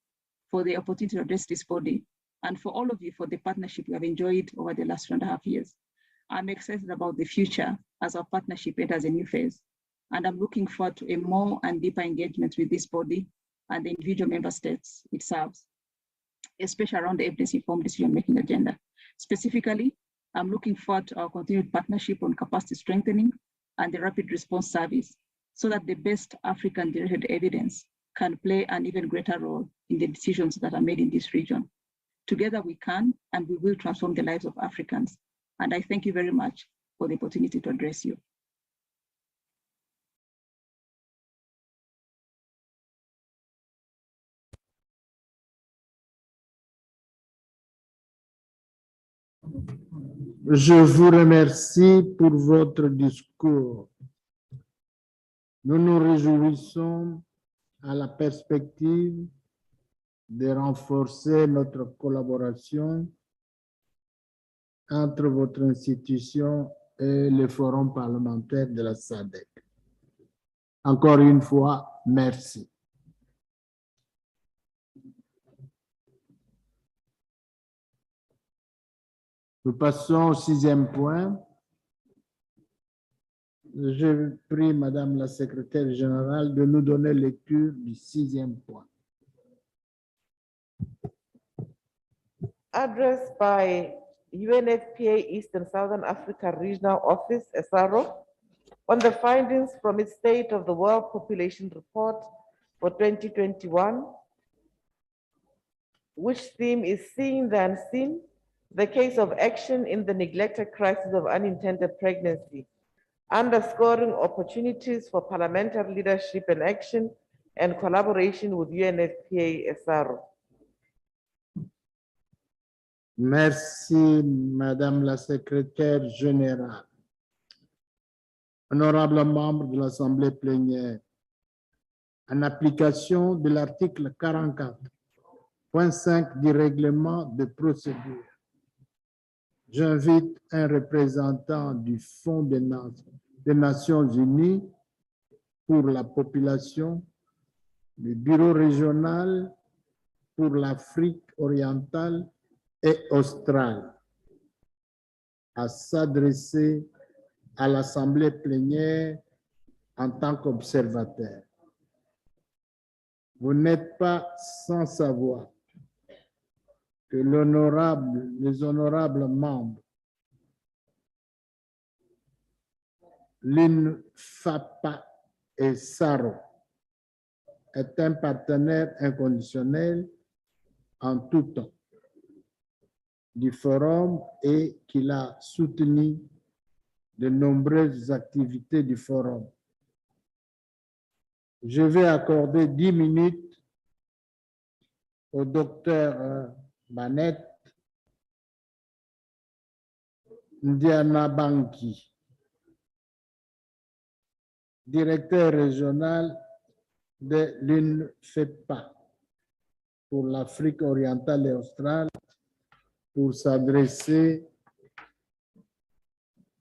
for the opportunity to address this body, and for all of you for the partnership we have enjoyed over the last 2.5 years. I'm excited about the future as our partnership enters a new phase, and I'm looking forward to a more and deeper engagement with this body and the individual member states it serves, especially around the evidence-informed decision-making agenda. Specifically, I'm looking forward to our continued partnership on capacity strengthening and the rapid response service, so that the best African-generated evidence can play an even greater role in the decisions that are made in this region. Together we can and we will transform the lives of Africans. And I thank you very much for the opportunity to address you. Je vous remercie pour votre discours. Nous nous réjouissons à la perspective de renforcer notre collaboration entre votre institution et le forum parlementaire de la SADC. Encore une fois, merci. Nous passons au 6e point. Je prie Madame la secrétaire générale de nous donner lecture du 6e point. Address by UNFPA East and Southern Africa Regional Office, SARO, on the findings from its State of the World Population Report for 2021, which theme is Seeing the Unseen, the case of action in the neglected crisis of unintended pregnancy, underscoring opportunities for parliamentary leadership and action and collaboration with UNFPA SRO. Merci, Madame la secrétaire générale. Honorables membres de l'Assemblée plénière, en application de l'article 44.5 du règlement de procédure, j'invite un représentant du Fonds des Nations Unies pour la population, le Bureau régional pour l'Afrique orientale et australe à s'adresser à l'Assemblée plénière en tant qu'observateur. Vous n'êtes pas sans savoir que les honorables membres, l'INFAPA et SARO, est un partenaire inconditionnel en tout temps du forum et qu'il a soutenu de nombreuses activités du forum. Je vais accorder 10 minutes au docteur Manette Ndianabanki, directeur régional de l'INFEPA pour l'Afrique orientale et australe, pour s'adresser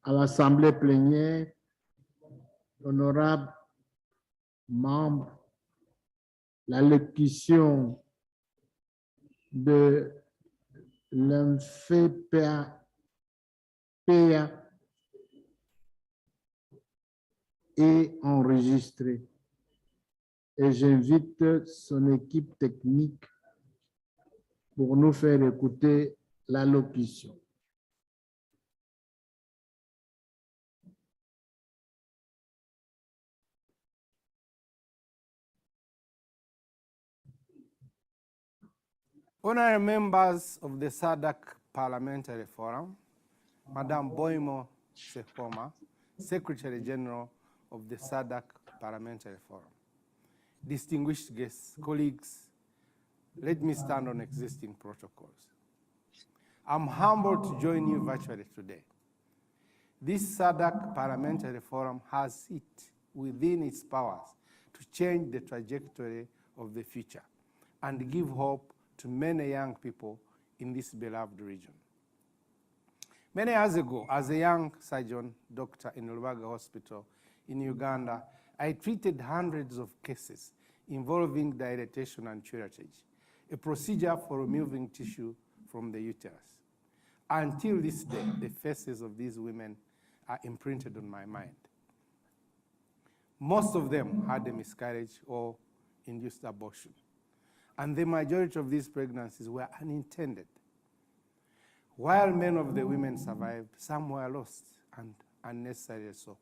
à l'Assemblée plénière, honorables membres, l'allocution de l'INFEPA est enregistrée et j'invite son équipe technique pour nous faire écouter l'allocution. Honorary members of the SADC Parliamentary Forum, Madam Boimo Sehoma, Secretary General of the SADC Parliamentary Forum, distinguished guests, colleagues, let me stand on existing protocols. I'm humbled to join you virtually today. This SADC Parliamentary Forum has it within its powers to change the trajectory of the future and give hope to many young people in this beloved region. Many years ago, as a young surgeon doctor in Lubaga Hospital in Uganda, I treated hundreds of cases involving dilatation and curettage, a procedure for removing tissue from the uterus. Until this day, the faces of these women are imprinted on my mind. Most of them had a miscarriage or induced abortion, and the majority of these pregnancies were unintended. While many of the women survived, some were lost, and unnecessarily so.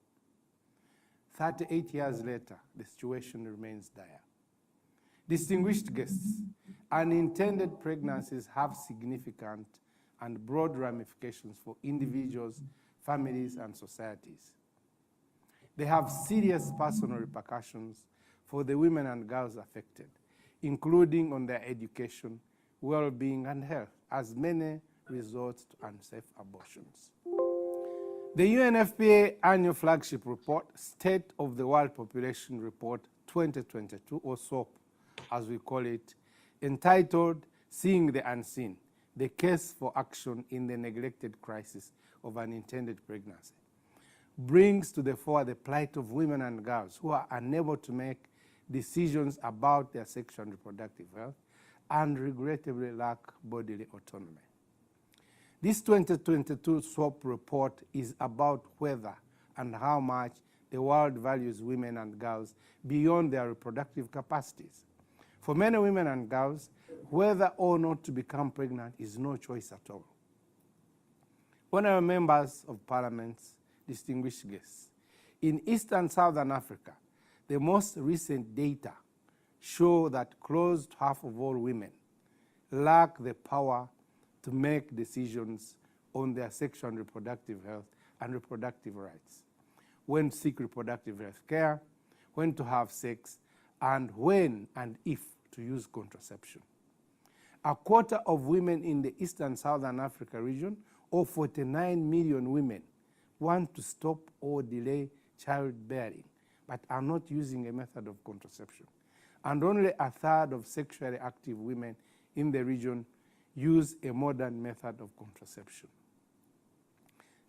38 years later, the situation remains dire. Distinguished guests, unintended pregnancies have significant and broad ramifications for individuals, families, and societies. They have serious personal repercussions for the women and girls affected, including on their education, well-being, and health, as many resort to unsafe abortions. The UNFPA annual flagship report, State of the World Population Report 2022, or SOAP, as we call it, entitled Seeing the Unseen, the Case for Action in the Neglected Crisis of Unintended Pregnancy, brings to the fore the plight of women and girls who are unable to make decisions about their sexual and reproductive health and regrettably lack bodily autonomy. This 2022 SWOP report is about whether and how much the world values women and girls beyond their reproductive capacities. For many women and girls, whether or not to become pregnant is no choice at all. Honourable members of Parliament, distinguished guests, in East and Southern Africa, the most recent data show that close to half of all women lack the power to make decisions on their sexual and reproductive health and reproductive rights, when to seek reproductive health care, when to have sex, and when and if to use contraception. A quarter of women in the East and Southern Africa region, or 49 million women, want to stop or delay childbearing, but are not using a method of contraception. And only a third of sexually active women in the region use a modern method of contraception.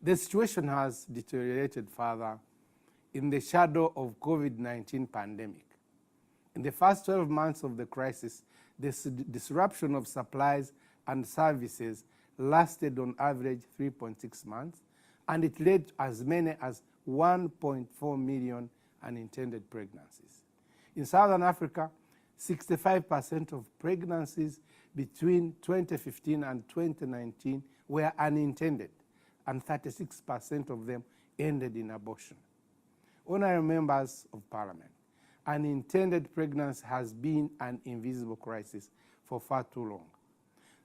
The situation has deteriorated further in the shadow of COVID-19 pandemic. In the first 12 months of the crisis, the disruption of supplies and services lasted on average 3.6 months, and it led to as many as 1.4 million unintended pregnancies. In Southern Africa, 65% of pregnancies between 2015 and 2019 were unintended, and 36% of them ended in abortion. Honourable members of Parliament, unintended pregnancy has been an invisible crisis for far too long.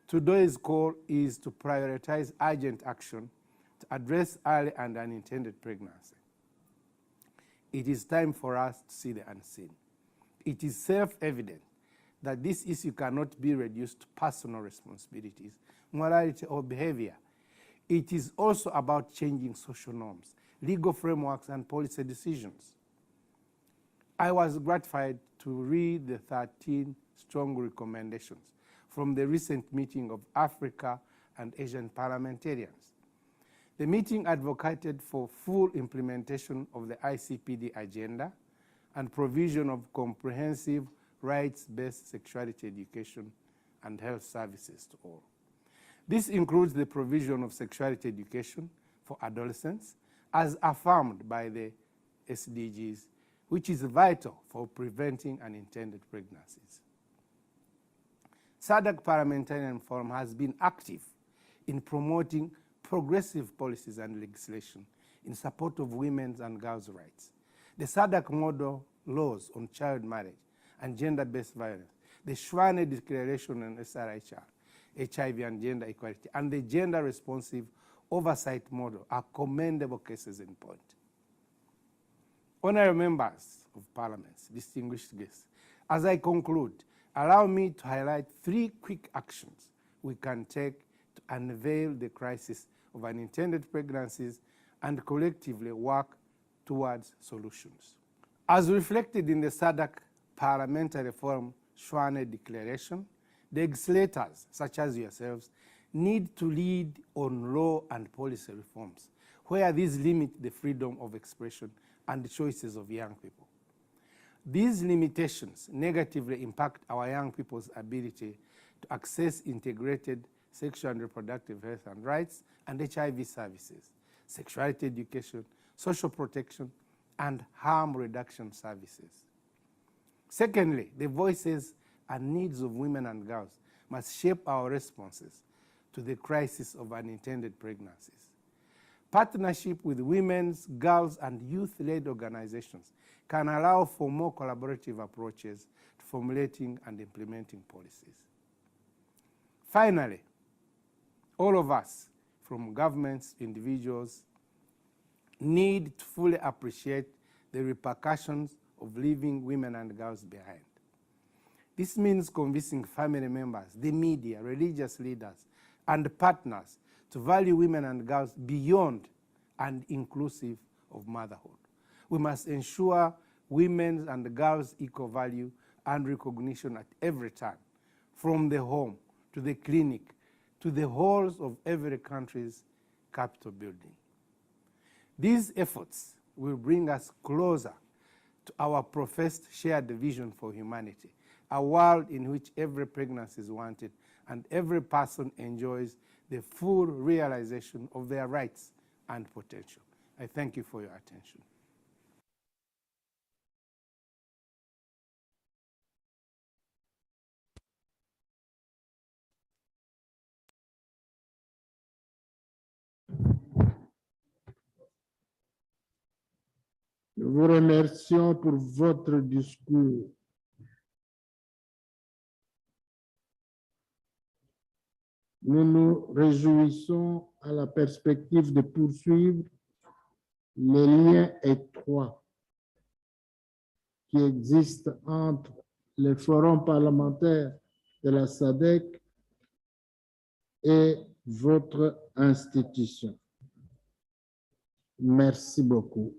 Today's call is to prioritize urgent action to address early and unintended pregnancy. It is time for us to see the unseen. It is self-evident that this issue cannot be reduced to personal responsibilities, morality, or behavior. It is also about changing social norms, legal frameworks, and policy decisions. I was gratified to read the 13 strong recommendations from the recent meeting of Africa and Asian parliamentarians. The meeting advocated for full implementation of the ICPD agenda and provision of comprehensive rights-based sexuality education and health services to all. This includes the provision of sexuality education for adolescents as affirmed by the SDGs, which is vital for preventing unintended pregnancies. SADC Parliamentarian Forum has been active in promoting progressive policies and legislation in support of women's and girls' rights. The SADC model laws on child marriage and gender-based violence, the Shwane Declaration on SRHR, HIV and gender equality, and the gender-responsive oversight model are commendable cases in point. Honourable members of Parliament, distinguished guests, as I conclude, allow me to highlight 3 quick actions we can take to unveil the crisis of unintended pregnancies and collectively work towards solutions. As reflected in the SADC Parliamentary Forum Shwane Declaration, legislators, such as yourselves, need to lead on law and policy reforms, where these limit the freedom of expression and the choices of young people. These limitations negatively impact our young people's ability to access integrated sexual and reproductive health and rights and HIV services, sexuality education, social protection, and harm reduction services. Secondly, the voices and needs of women and girls must shape our responses to the crisis of unintended pregnancies. Partnership with women's, girls, and youth-led organizations can allow for more collaborative approaches to formulating and implementing policies. Finally, all of us, from governments, individuals, need to fully appreciate the repercussions of leaving women and girls behind. This means convincing family members, the media, religious leaders, and partners to value women and girls beyond and inclusive of motherhood. We must ensure women's and girls' equal value and recognition at every turn, from the home to the clinic to the halls of every country's Capitol building. These efforts will bring us closer to our professed shared vision for humanity, a world in which every pregnancy is wanted and every person enjoys the full realization of their rights and potential. I thank you for your attention. Nous vous remercions pour votre discours. Nous nous réjouissons à la perspective de poursuivre les liens étroits qui existent entre les forums parlementaires de la SADC et votre institution. Merci beaucoup.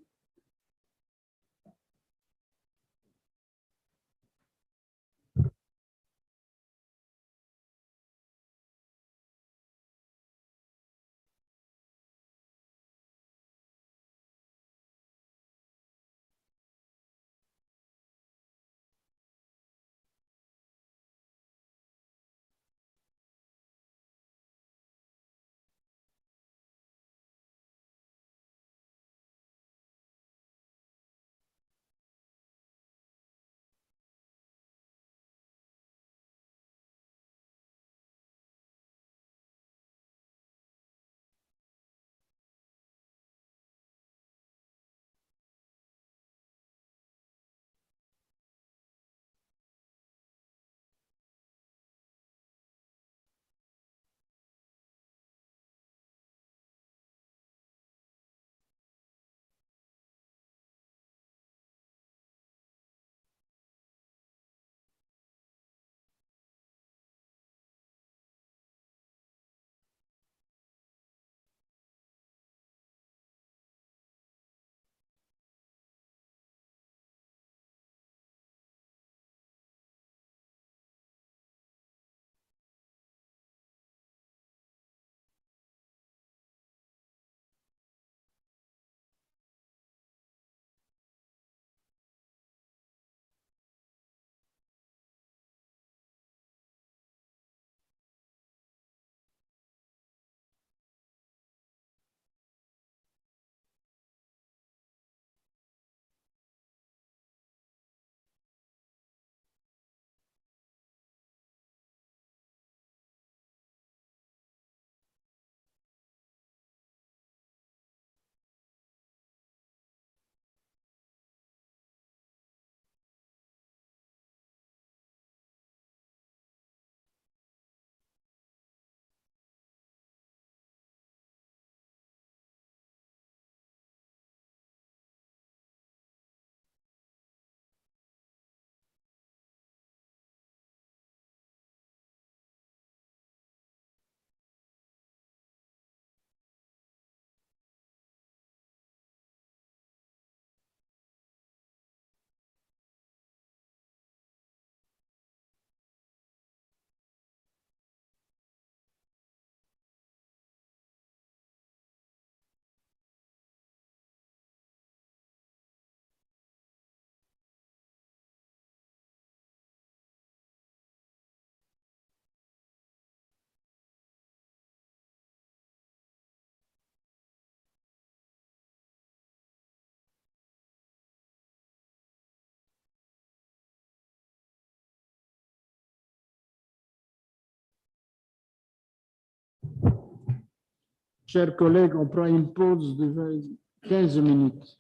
Chers collègues, on prend une pause de 15 minutes.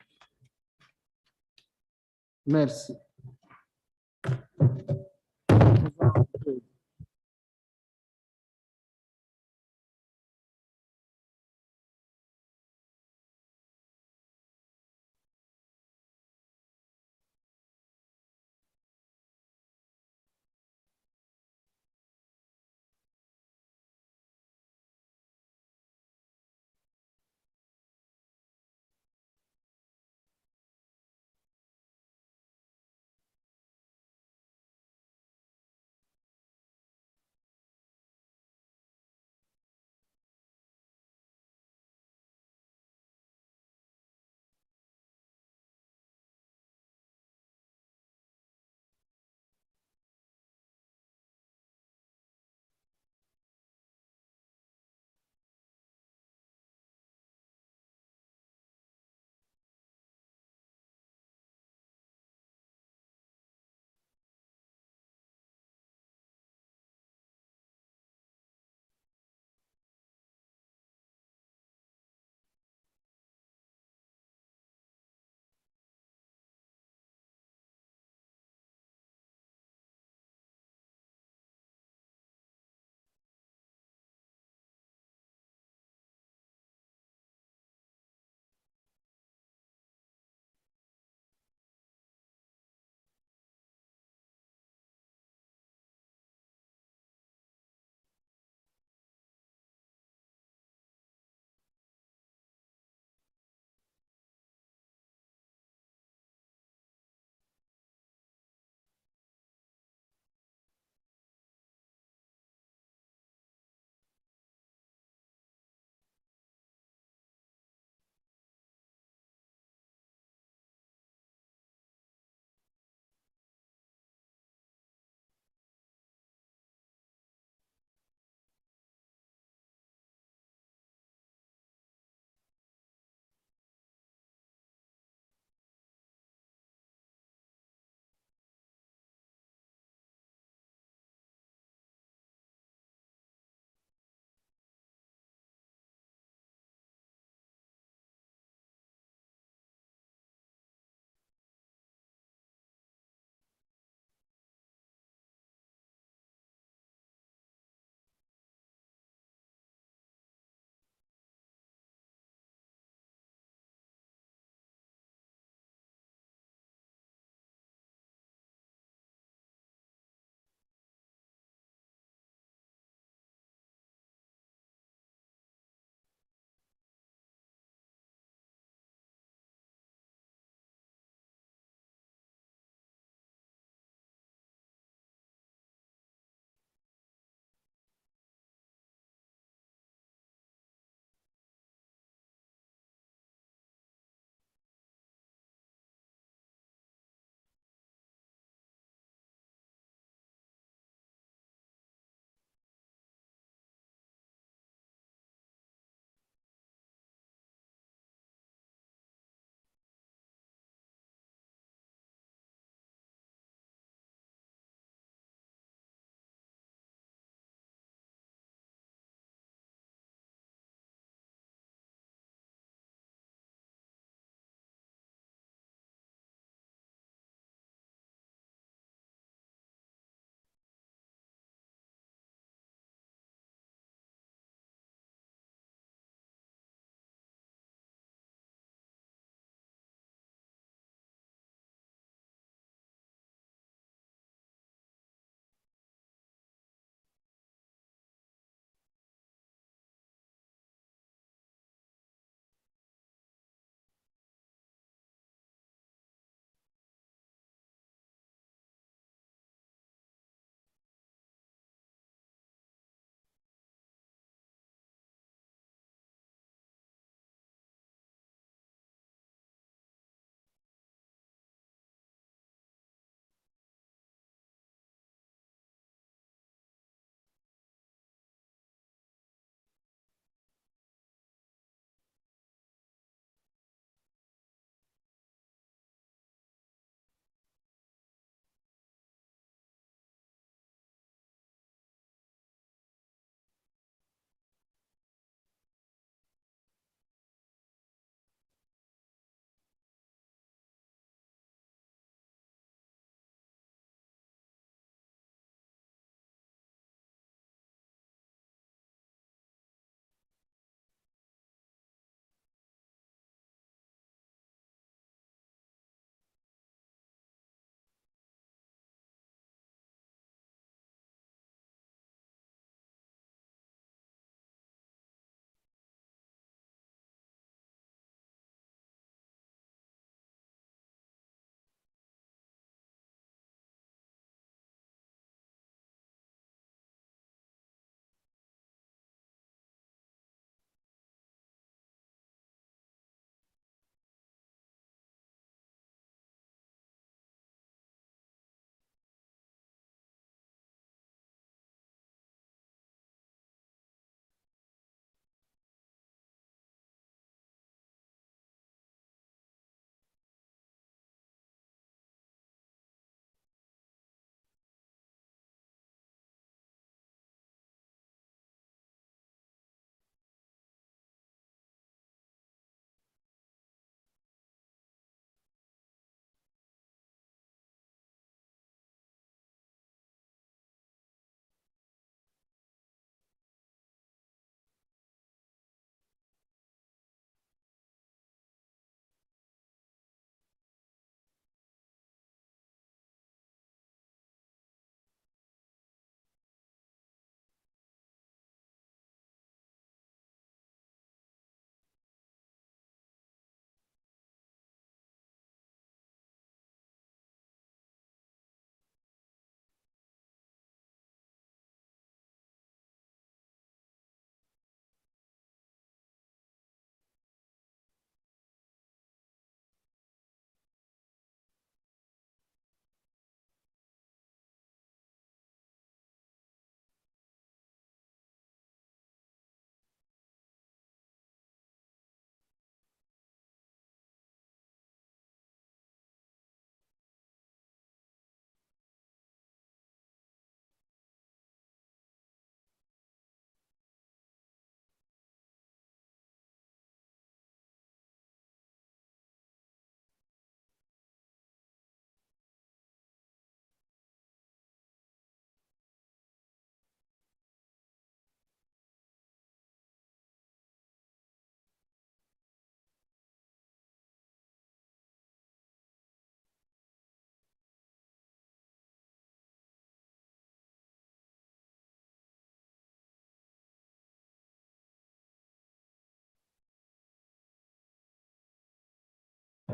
Merci.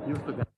You forgot.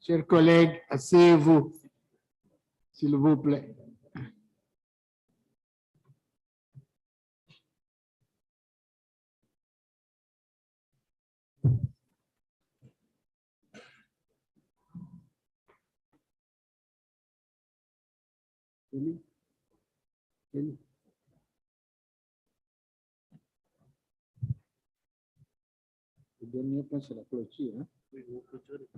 Chers collègues, asseyez-vous, s'il vous plaît. Kelly? Kelly? Le dernier point, c'est la clôture. Hein? Oui, vous clôturez.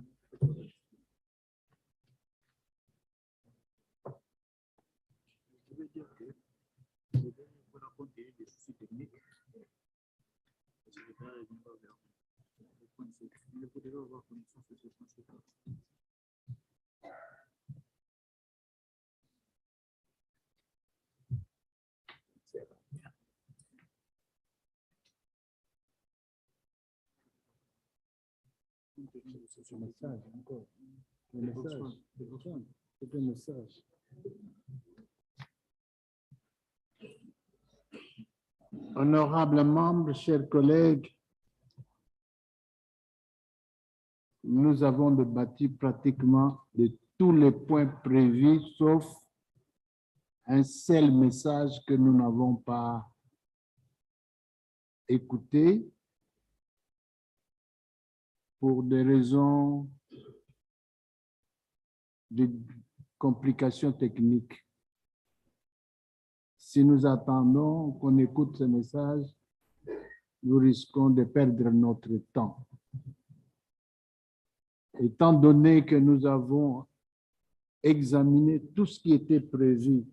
Je veux dire que le dernier point a connu des soucis techniques. Je vais pas revenir vers le point 6. Il faut déjà avoir connaissance de ce point 6. C'est un message encore. Le message. C'est un message. Honorables membres, chers collègues, nous avons débattu pratiquement de tous les points prévus, sauf un seul message que nous n'avons pas écouté pour des raisons de complications techniques. Si nous attendons qu'on écoute ce message, nous risquons de perdre notre temps. Étant donné que nous avons examiné tout ce qui était prévu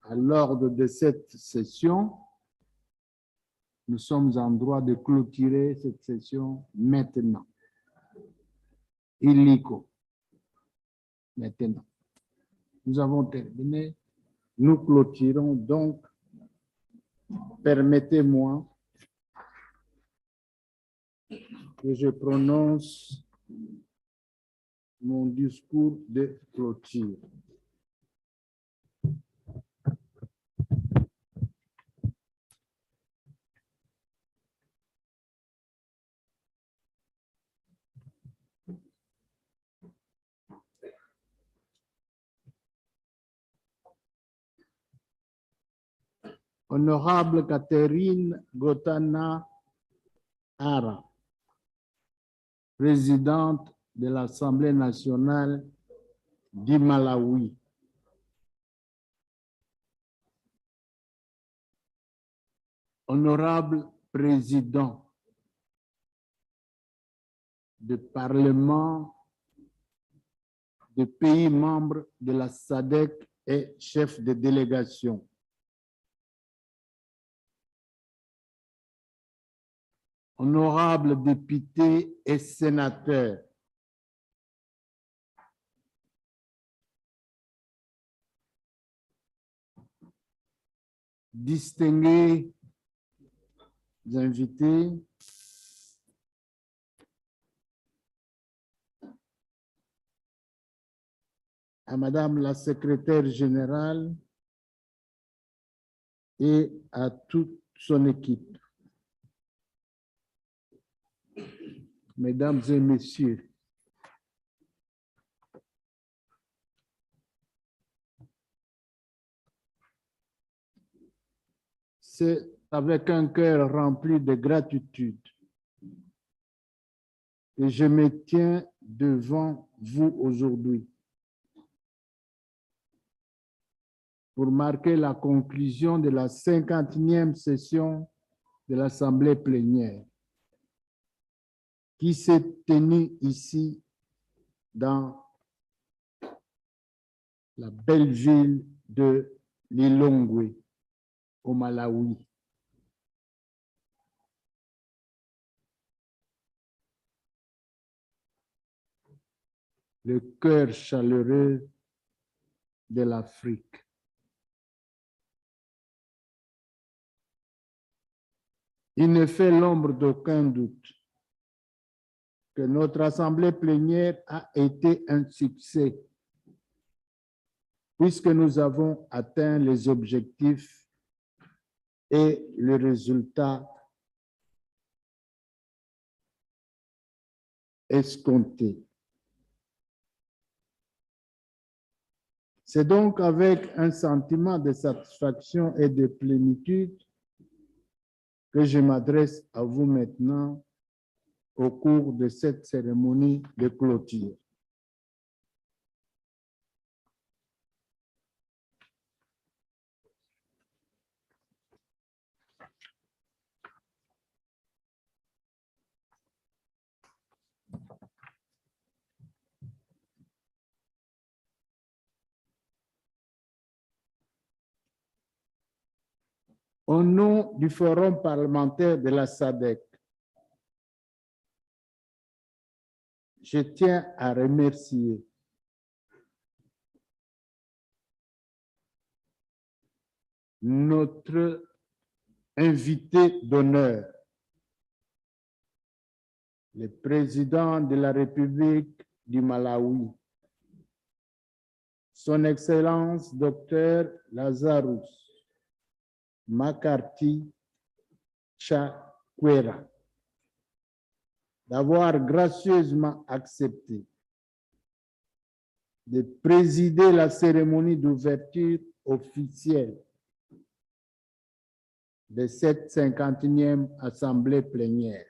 à l'ordre de cette session, nous sommes en droit de clôturer cette session maintenant. Illico. Maintenant. Nous avons terminé. Nous clôturons donc. Permettez-moi que je prononce mon discours de clôture. Honorable Catherine Gotana Ara, présidente de l'Assemblée nationale du Malawi. Honorable président du Parlement des pays membres de la SADC et chef de délégation. Honorables députés et sénateurs, distingués invités, à Madame la secrétaire générale et à toute son équipe. Mesdames et messieurs, c'est avec un cœur rempli de gratitude que je me tiens devant vous aujourd'hui pour marquer la conclusion de la 51e session de l'Assemblée plénière qui s'est tenue ici dans la belle ville de Lilongwe, au Malawi. Le cœur chaleureux de l'Afrique. Il ne fait l'ombre d'aucun doute que notre Assemblée plénière a été un succès, puisque nous avons atteint les objectifs et le résultat escompté. C'est donc avec un sentiment de satisfaction et de plénitude que je m'adresse à vous maintenant au cours de cette cérémonie de clôture. Au nom du Forum parlementaire de la SADC, je tiens à remercier notre invité d'honneur, le président de la République du Malawi, Son Excellence Dr. Lazarus Makarti Chakwera, d'avoir gracieusement accepté de présider la cérémonie d'ouverture officielle de cette 51e Assemblée plénière.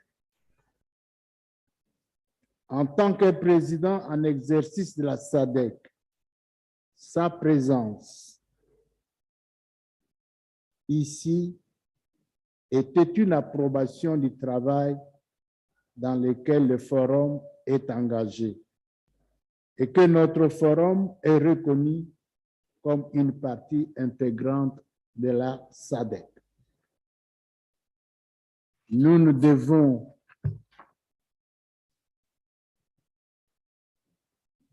En tant que président en exercice de la SADC, sa présence ici était une approbation du travail dans lequel le forum est engagé et que notre forum est reconnu comme une partie intégrante de la SADC. Nous ne devons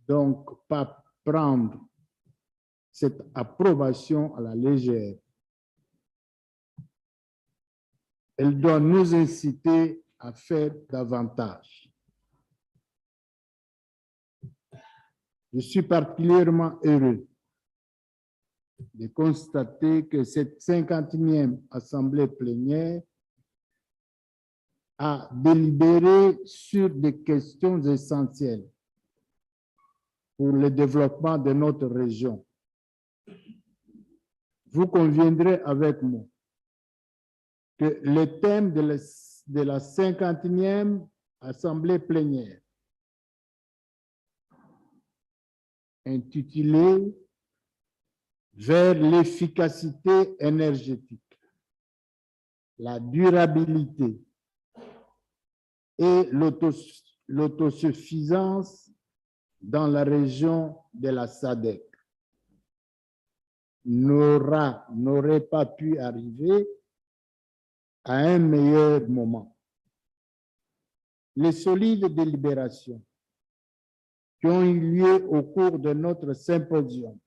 donc pas prendre cette approbation à la légère. Elle doit nous inciter à faire davantage. Je suis particulièrement heureux de constater que cette 51e Assemblée plénière a délibéré sur des questions essentielles pour le développement de notre région. Vous conviendrez avec moi que le thème de la 51e Assemblée plénière, intitulé « Vers l'efficacité énergétique, la durabilité et l'autosuffisance dans la région de la SADC » n'aurait pas pu arriver à un meilleur moment. Les solides délibérations qui ont eu lieu au cours de notre symposium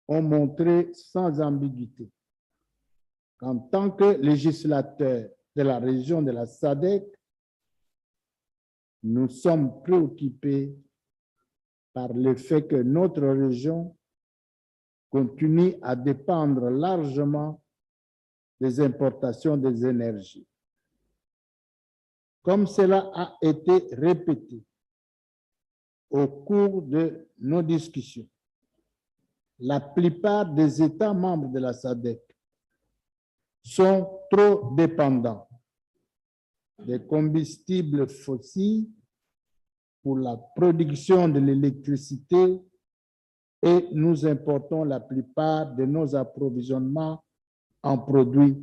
ont montré sans ambiguïté qu'en tant que législateur de la région de la SADC, nous sommes préoccupés par le fait que notre région continue à dépendre largement des importations des énergies. Comme cela a été répété au cours de nos discussions, la plupart des États membres de la SADC sont trop dépendants des combustibles fossiles pour la production de l'électricité et nous importons la plupart de nos approvisionnements en produits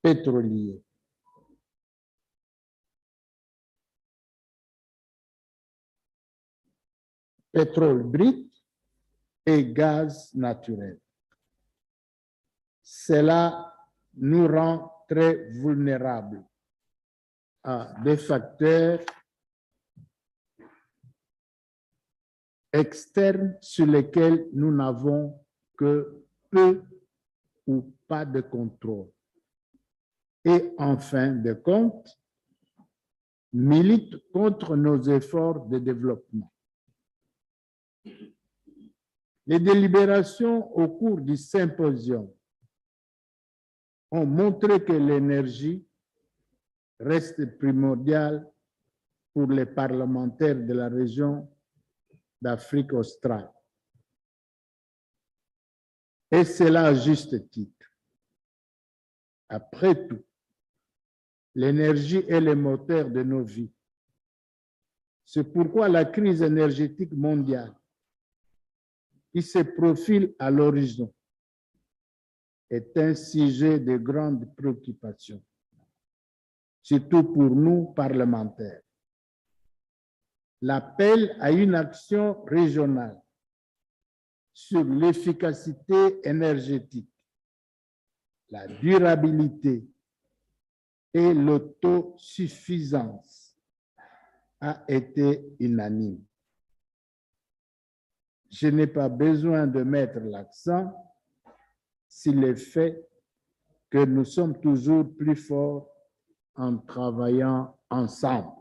pétroliers. Pétrole brut et gaz naturel. Cela nous rend très vulnérables à des facteurs externes sur lesquels nous n'avons que peu ou pas de contrôle. Et en fin de compte, milite contre nos efforts de développement. Les délibérations au cours du symposium ont montré que l'énergie reste primordiale pour les parlementaires de la région d'Afrique australe. Et cela à juste titre. Après tout, l'énergie est le moteur de nos vies. C'est pourquoi la crise énergétique mondiale qui se profile à l'horizon est un sujet de grande préoccupation, surtout pour nous parlementaires. L'appel à une action régionale sur l'efficacité énergétique, la durabilité et l'autosuffisance a été unanime. Je n'ai pas besoin de mettre l'accent sur le fait que nous sommes toujours plus forts en travaillant ensemble.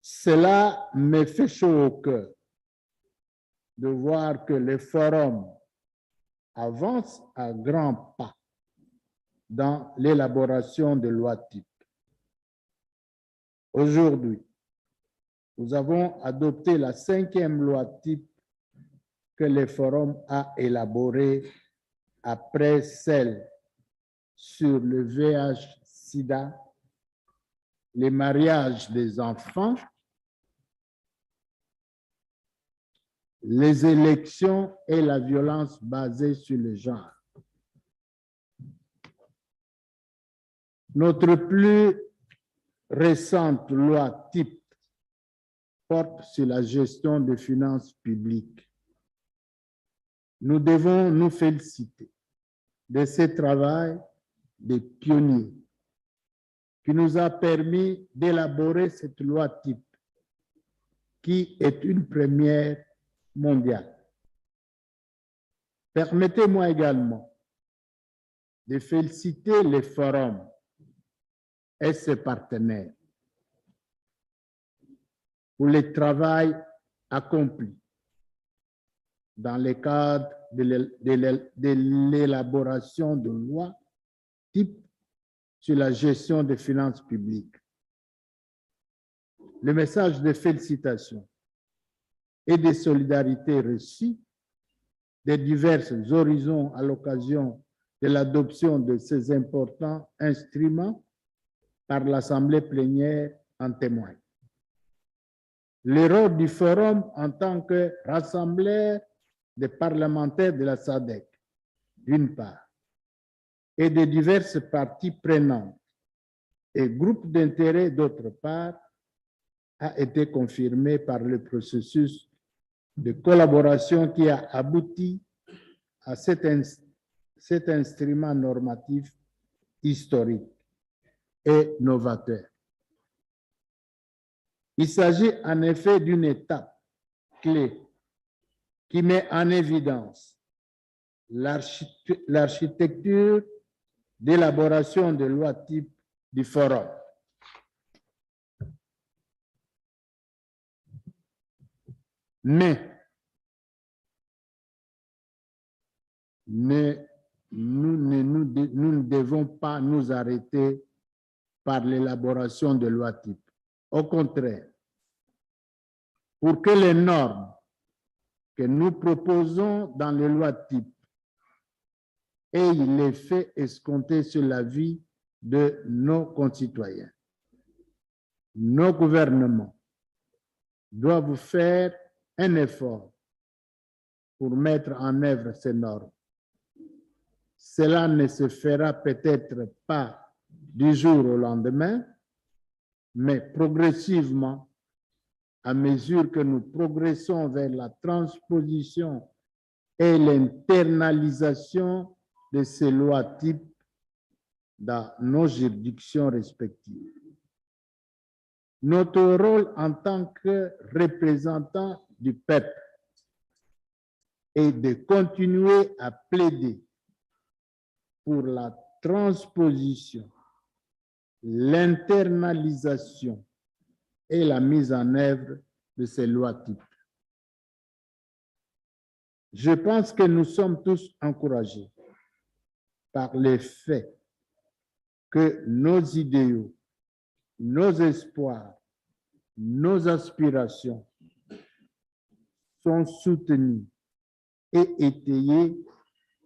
Cela me fait chaud au cœur de voir que le forum avance à grands pas dans l'élaboration de lois types. Aujourd'hui, nous avons adopté la 5e loi type que le forum a élaborée après celle sur le VIH-Sida, les mariages des enfants, les élections et la violence basée sur le genre. Notre plus récente loi type porte sur la gestion des finances publiques. Nous devons nous féliciter de ce travail des pionniers qui nous a permis d'élaborer cette loi type qui est une première mondiale. Permettez-moi également de féliciter le Forum et ses partenaires pour le travail accompli dans le cadre de l'élaboration de lois type sur la gestion des finances publiques. Le message de félicitations et de solidarité reçu des divers horizons à l'occasion de l'adoption de ces importants instruments par l'Assemblée plénière en témoigne. Le rôle du Forum en tant que rassembleur des parlementaires de la SADC, d'une part, et des diverses parties prenantes et groupes d'intérêt, d'autre part, a été confirmé par le processus de collaboration qui a abouti à cet instrument normatif historique et novateur. Il s'agit en effet d'une étape clé qui met en évidence l'architecture d'élaboration de lois type du Forum. Mais nous ne devons pas nous arrêter par l'élaboration de lois type. Au contraire, pour que les normes que nous proposons dans les lois types aient l'effet escompté sur la vie de nos concitoyens, nos gouvernements doivent faire un effort pour mettre en œuvre ces normes. Cela ne se fera peut-être pas du jour au lendemain, mais progressivement, à mesure que nous progressons vers la transposition et l'internalisation de ces lois types dans nos juridictions respectives. Notre rôle en tant que représentants du peuple est de continuer à plaider pour la transposition, l'internalisation et la mise en œuvre de ces lois types. Je pense que nous sommes tous encouragés par le fait que nos idéaux, nos espoirs nos aspirations sont soutenues et étayées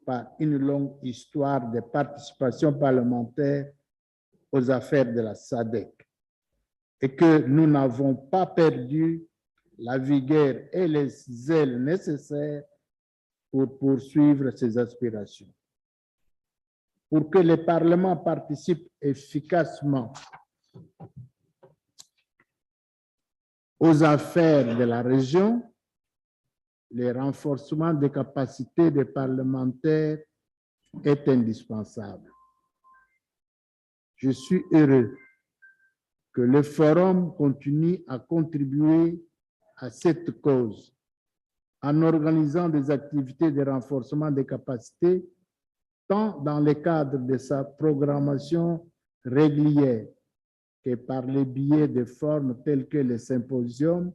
par une longue histoire de participation parlementaire aux affaires de la SADC et que nous n'avons pas perdu la vigueur et les ailes nécessaires pour poursuivre ces aspirations. Pour que le Parlement participe efficacement aux affaires de la région, le renforcement des capacités des parlementaires est indispensable. Je suis heureux que le Forum continue à contribuer à cette cause en organisant des activités de renforcement des capacités tant dans le cadre de sa programmation régulière que par les biais de formes telles que les symposiums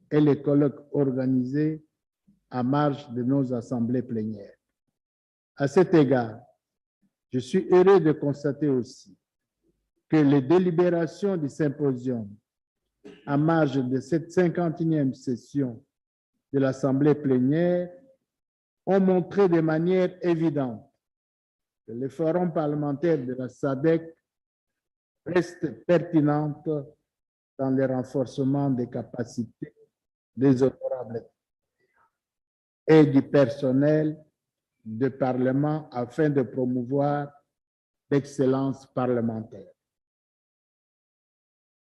et les colloques organisés à marge de nos assemblées plénières. À cet égard, je suis heureux de constater aussi que les délibérations du symposium à marge de cette 51e session de l'Assemblée plénière ont montré de manière évidente que le forum parlementaire de la SADC reste pertinente dans le renforcement des capacités des honorables et du personnel de Parlement afin de promouvoir l'excellence parlementaire.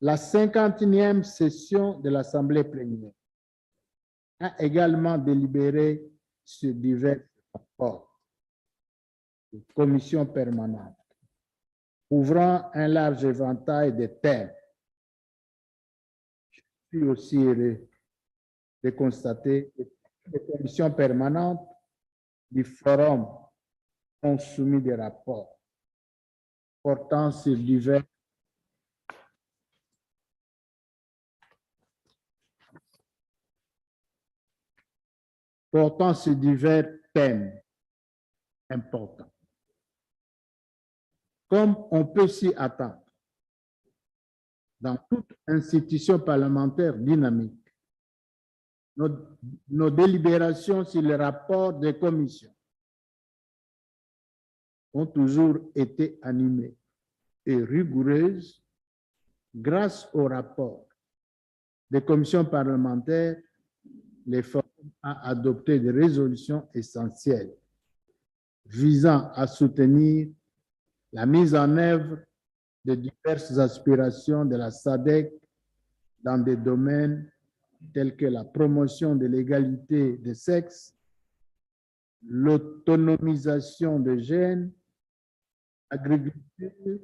La 51e session de l'Assemblée plénière a également délibéré sur divers rapports de commissions permanentes, couvrant un large éventail de thèmes. Je suis aussi heureux de constater que les commissions permanentes du Forum ont soumis des rapports portant sur divers thèmes importants. Comme on peut s'y attendre, dans toute institution parlementaire dynamique, nos délibérations sur les rapports des commissions ont toujours été animées et rigoureuses grâce au rapport des commissions parlementaires. Les forums a adopté des résolutions essentielles visant à soutenir la mise en œuvre de diverses aspirations de la SADC dans des domaines tels que la promotion de l'égalité des sexes, l'autonomisation des jeunes, l'agriculture,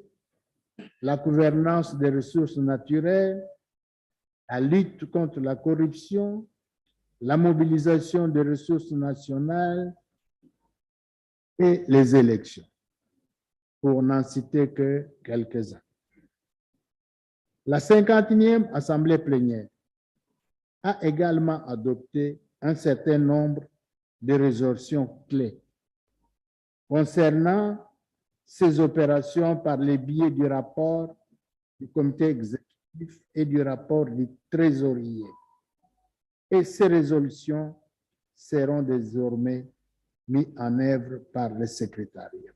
la gouvernance des ressources naturelles, la lutte contre la corruption, la mobilisation des ressources nationales et les élections, pour n'en citer que quelques-uns. La 51e Assemblée plénière a également adopté un certain nombre de résolutions clés concernant ces opérations par le biais du rapport du comité exécutif et du rapport du trésorier. Et ces résolutions seront désormais mises en œuvre par le secrétariat.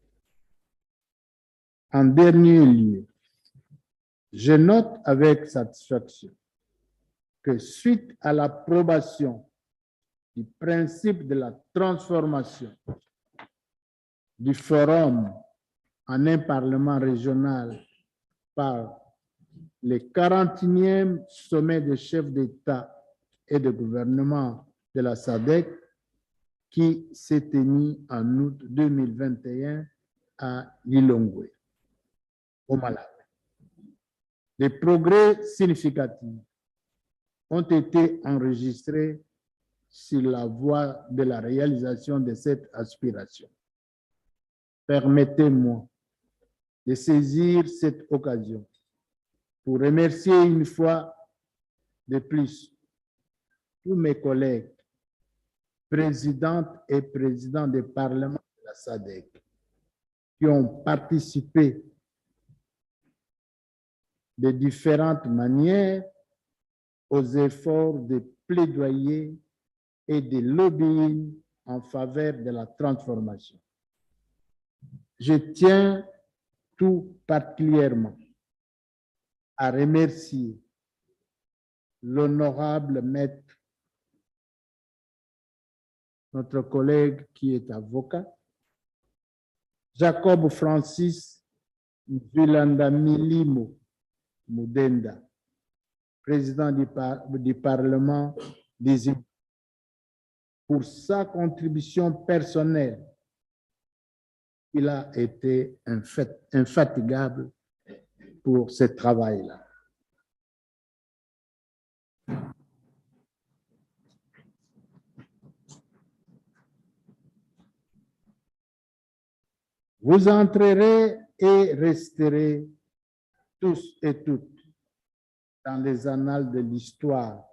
En dernier lieu, je note avec satisfaction que suite à l'approbation du principe de la transformation du forum en un parlement régional par le 41e sommet des chefs d'État et de gouvernement de la SADC qui s'est tenu en août 2021 à Lilongwe, au Malawi. Des progrès significatifs ont été enregistrés sur la voie de la réalisation de cette aspiration. Permettez-moi de saisir cette occasion pour remercier une fois de plus tous mes collègues, présidentes et présidents des parlements de la SADC, qui ont participé de différentes manières aux efforts de plaidoyer et de lobbying en faveur de la transformation. Je tiens tout particulièrement à remercier l'honorable maître, notre collègue qui est avocat, Jacob Francis Vilandamilimo Mudenda, président du Parlement des Îles, pour sa contribution personnelle. Il a été infatigable pour ce travail-là. Vous entrerez et resterez tous et toutes dans les annales de l'histoire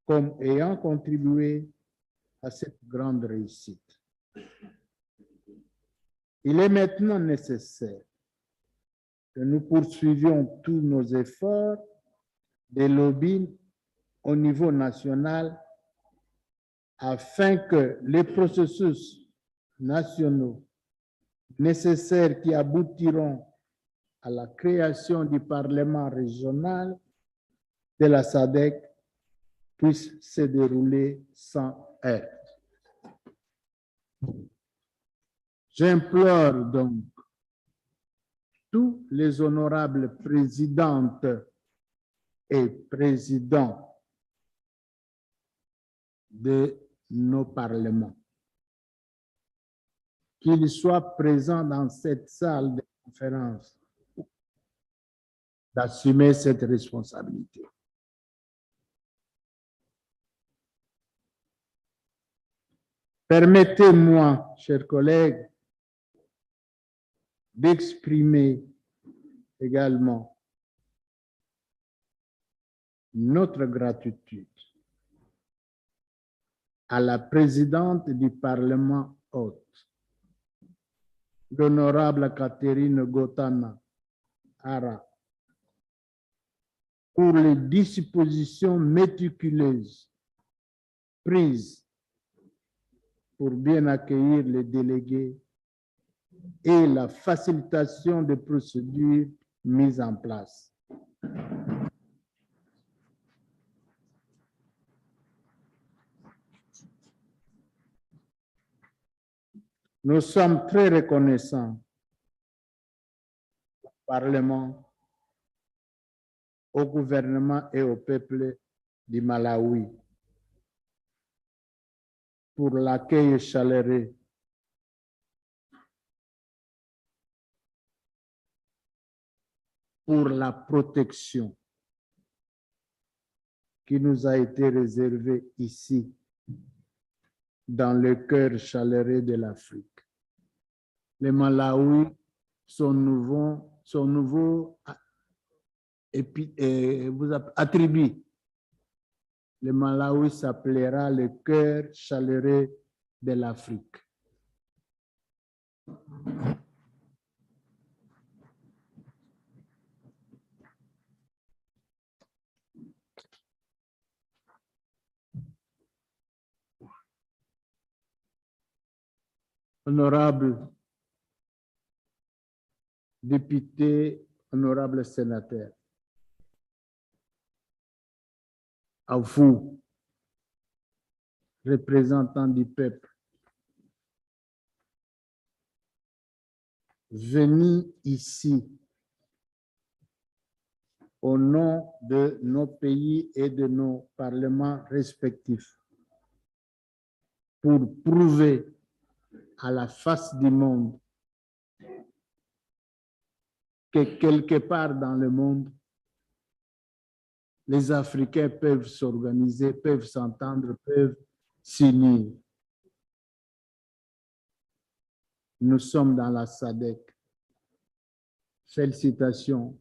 comme ayant contribué à cette grande réussite. Il est maintenant nécessaire que nous poursuivions tous nos efforts de lobbying au niveau national afin que les processus nationaux nécessaires qui aboutiront à la création du Parlement régional de la SADC puissent se dérouler sans heurts. J'implore donc tous les honorables présidentes et présidents de nos parlements qu'ils soient présents dans cette salle de conférence d'assumer cette responsabilité. Permettez-moi, chers collègues, d'exprimer également notre gratitude à la présidente du Parlement hôte, l'honorable Catherine Gotana Ara, pour les dispositions méticuleuses prises pour bien accueillir les délégués et la facilitation des procédures mises en place. Nous sommes très reconnaissants au Parlement, au gouvernement et au peuple du Malawi pour l'accueil chaleureux, pour la protection qui nous a été réservée ici, dans le cœur chaleureux de l'Afrique. Les Malawi sont nouveaux attributs. Le Malawi s'appellera le cœur chaleureux de l'Afrique. Honorables députés, honorables sénateurs, à vous, représentants du peuple, venus ici au nom de nos pays et de nos parlements respectifs pour prouver à la face du monde que quelque part dans le monde, les Africains peuvent s'organiser, peuvent s'entendre, peuvent s'unir. Nous sommes dans la SADC. Félicitations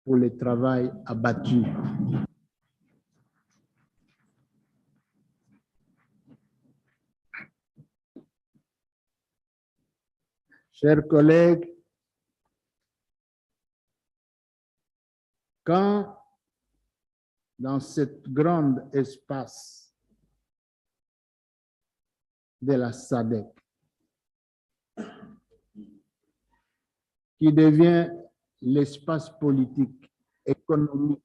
pour le travail abattu. Chers collègues, quand dans cet grand espace de la SADC, qui devient l'espace politique, économique,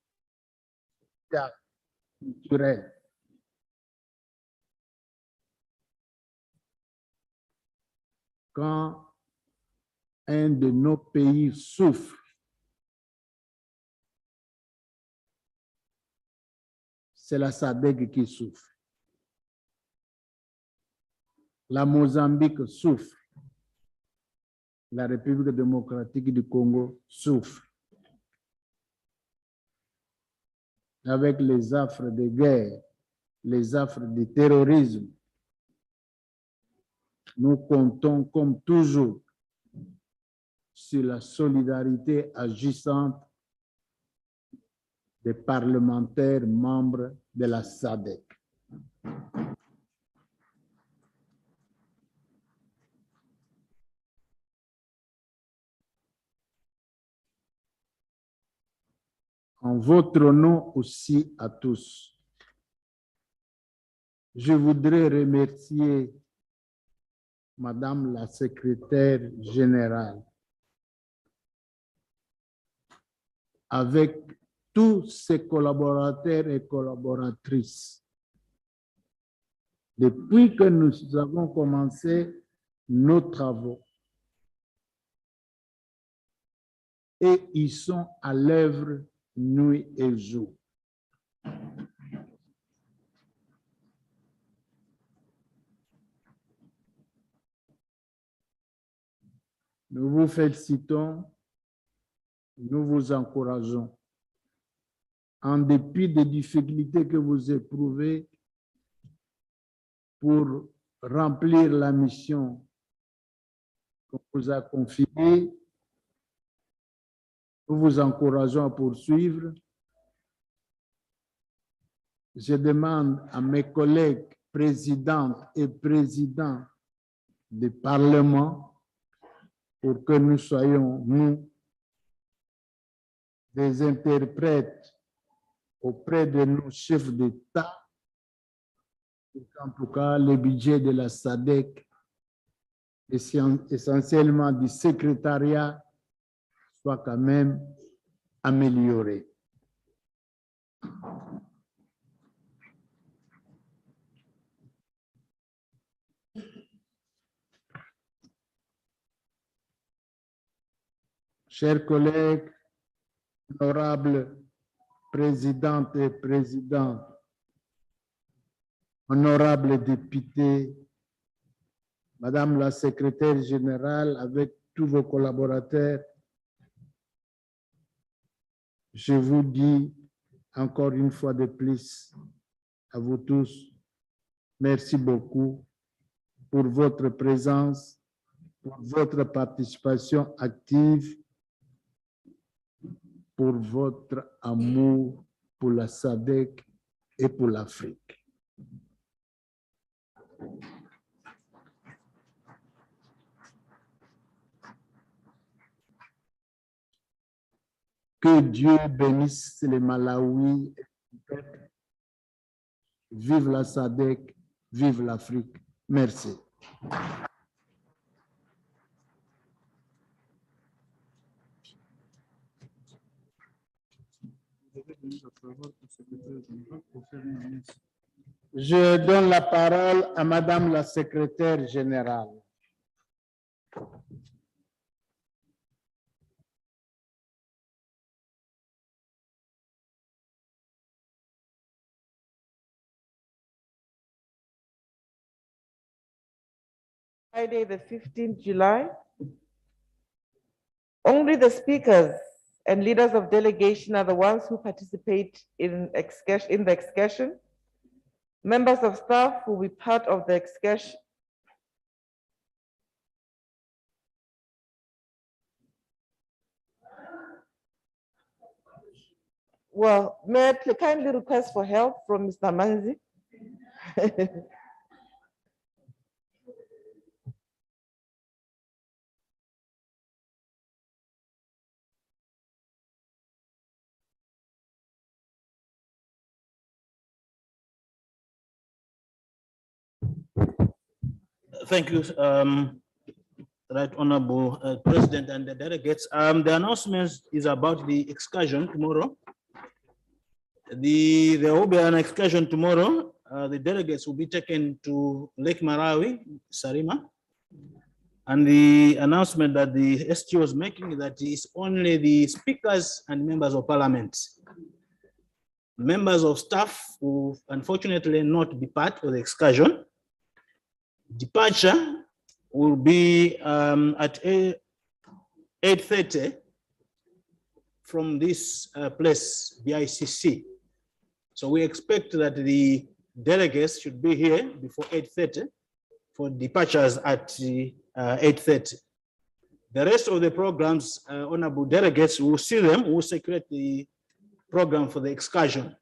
culturel, quand un de nos pays souffre, c'est la SADC qui souffre. La Mozambique souffre. La République démocratique du Congo souffre. Avec les affres de guerre, les affres de terrorisme, nous comptons comme toujours sur la solidarité agissante des parlementaires membres de la SADC. En votre nom aussi à tous, je voudrais remercier Madame la secrétaire générale, avec tous ses collaborateurs et collaboratrices. Depuis que nous avons commencé nos travaux, et ils sont à l'œuvre nuit et jour. Nous vous félicitons, nous vous encourageons. En dépit des difficultés que vous éprouvez pour remplir la mission qu'on vous a confiée, nous vous encourageons à poursuivre. Je demande à mes collègues présidentes et présidents du Parlement pour que nous soyons, nous, des interprètes auprès de nos chefs d'État, en tout cas le budget de la SADC, essentiellement du secrétariat, soit quand même amélioré. Chers collègues, honorables présidentes et présidents, honorables députés, Madame la secrétaire générale, avec tous vos collaborateurs, je vous dis encore une fois de plus à vous tous, merci beaucoup pour votre présence, pour votre participation active, pour votre amour pour la SADC et pour l'Afrique. Que Dieu bénisse les Malawi. Vive la SADC, vive l'Afrique. Merci. Je donne la parole à Madame la secrétaire générale. Friday, the 15th July. Only the speakers and leaders of delegation are the ones who participate in the excursion. Members of staff will be part of the excursion. Well, may I kindly request for help from Mr. Manzi? Thank you, Right Honorable President and the delegates. The announcement is about the excursion tomorrow. There will be an excursion tomorrow. The delegates will be taken to Lake Marawi, Sarima. And the announcement that the SG was making is that it's only the speakers and members of parliament. Members of staff will unfortunately not be part of the excursion. Departure will be at 8:30 from this place, BICC. So we expect that the delegates should be here before 8:30 for departures at 8:30. The rest of the programs, honorable delegates, will see them, will circulate the program for the excursion.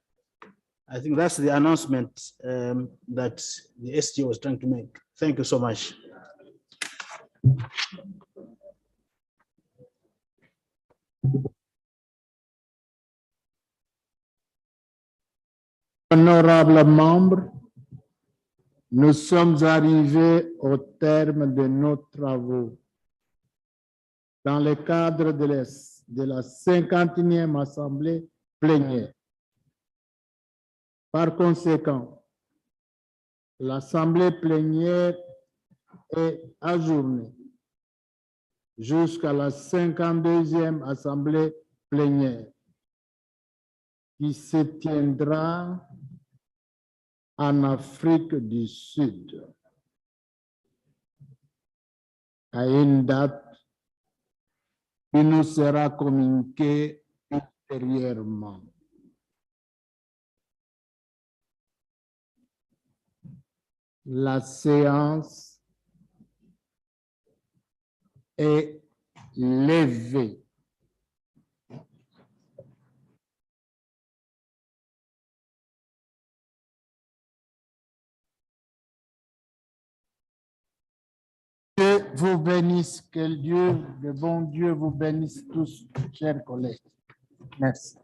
I think that's the announcement that the SG was trying to make. Thank you so much. Honorables membres, nous sommes arrivés au terme de nos travaux. Dans le cadre de la 51e Assemblée plénière. Par conséquent, l'Assemblée plénière est ajournée jusqu'à la 52e Assemblée plénière qui se tiendra en Afrique du Sud à une date qui nous sera communiquée ultérieurement. La séance est levée. Dieu vous bénisse, que Dieu, le bon Dieu vous bénisse tous, chers collègues. Merci.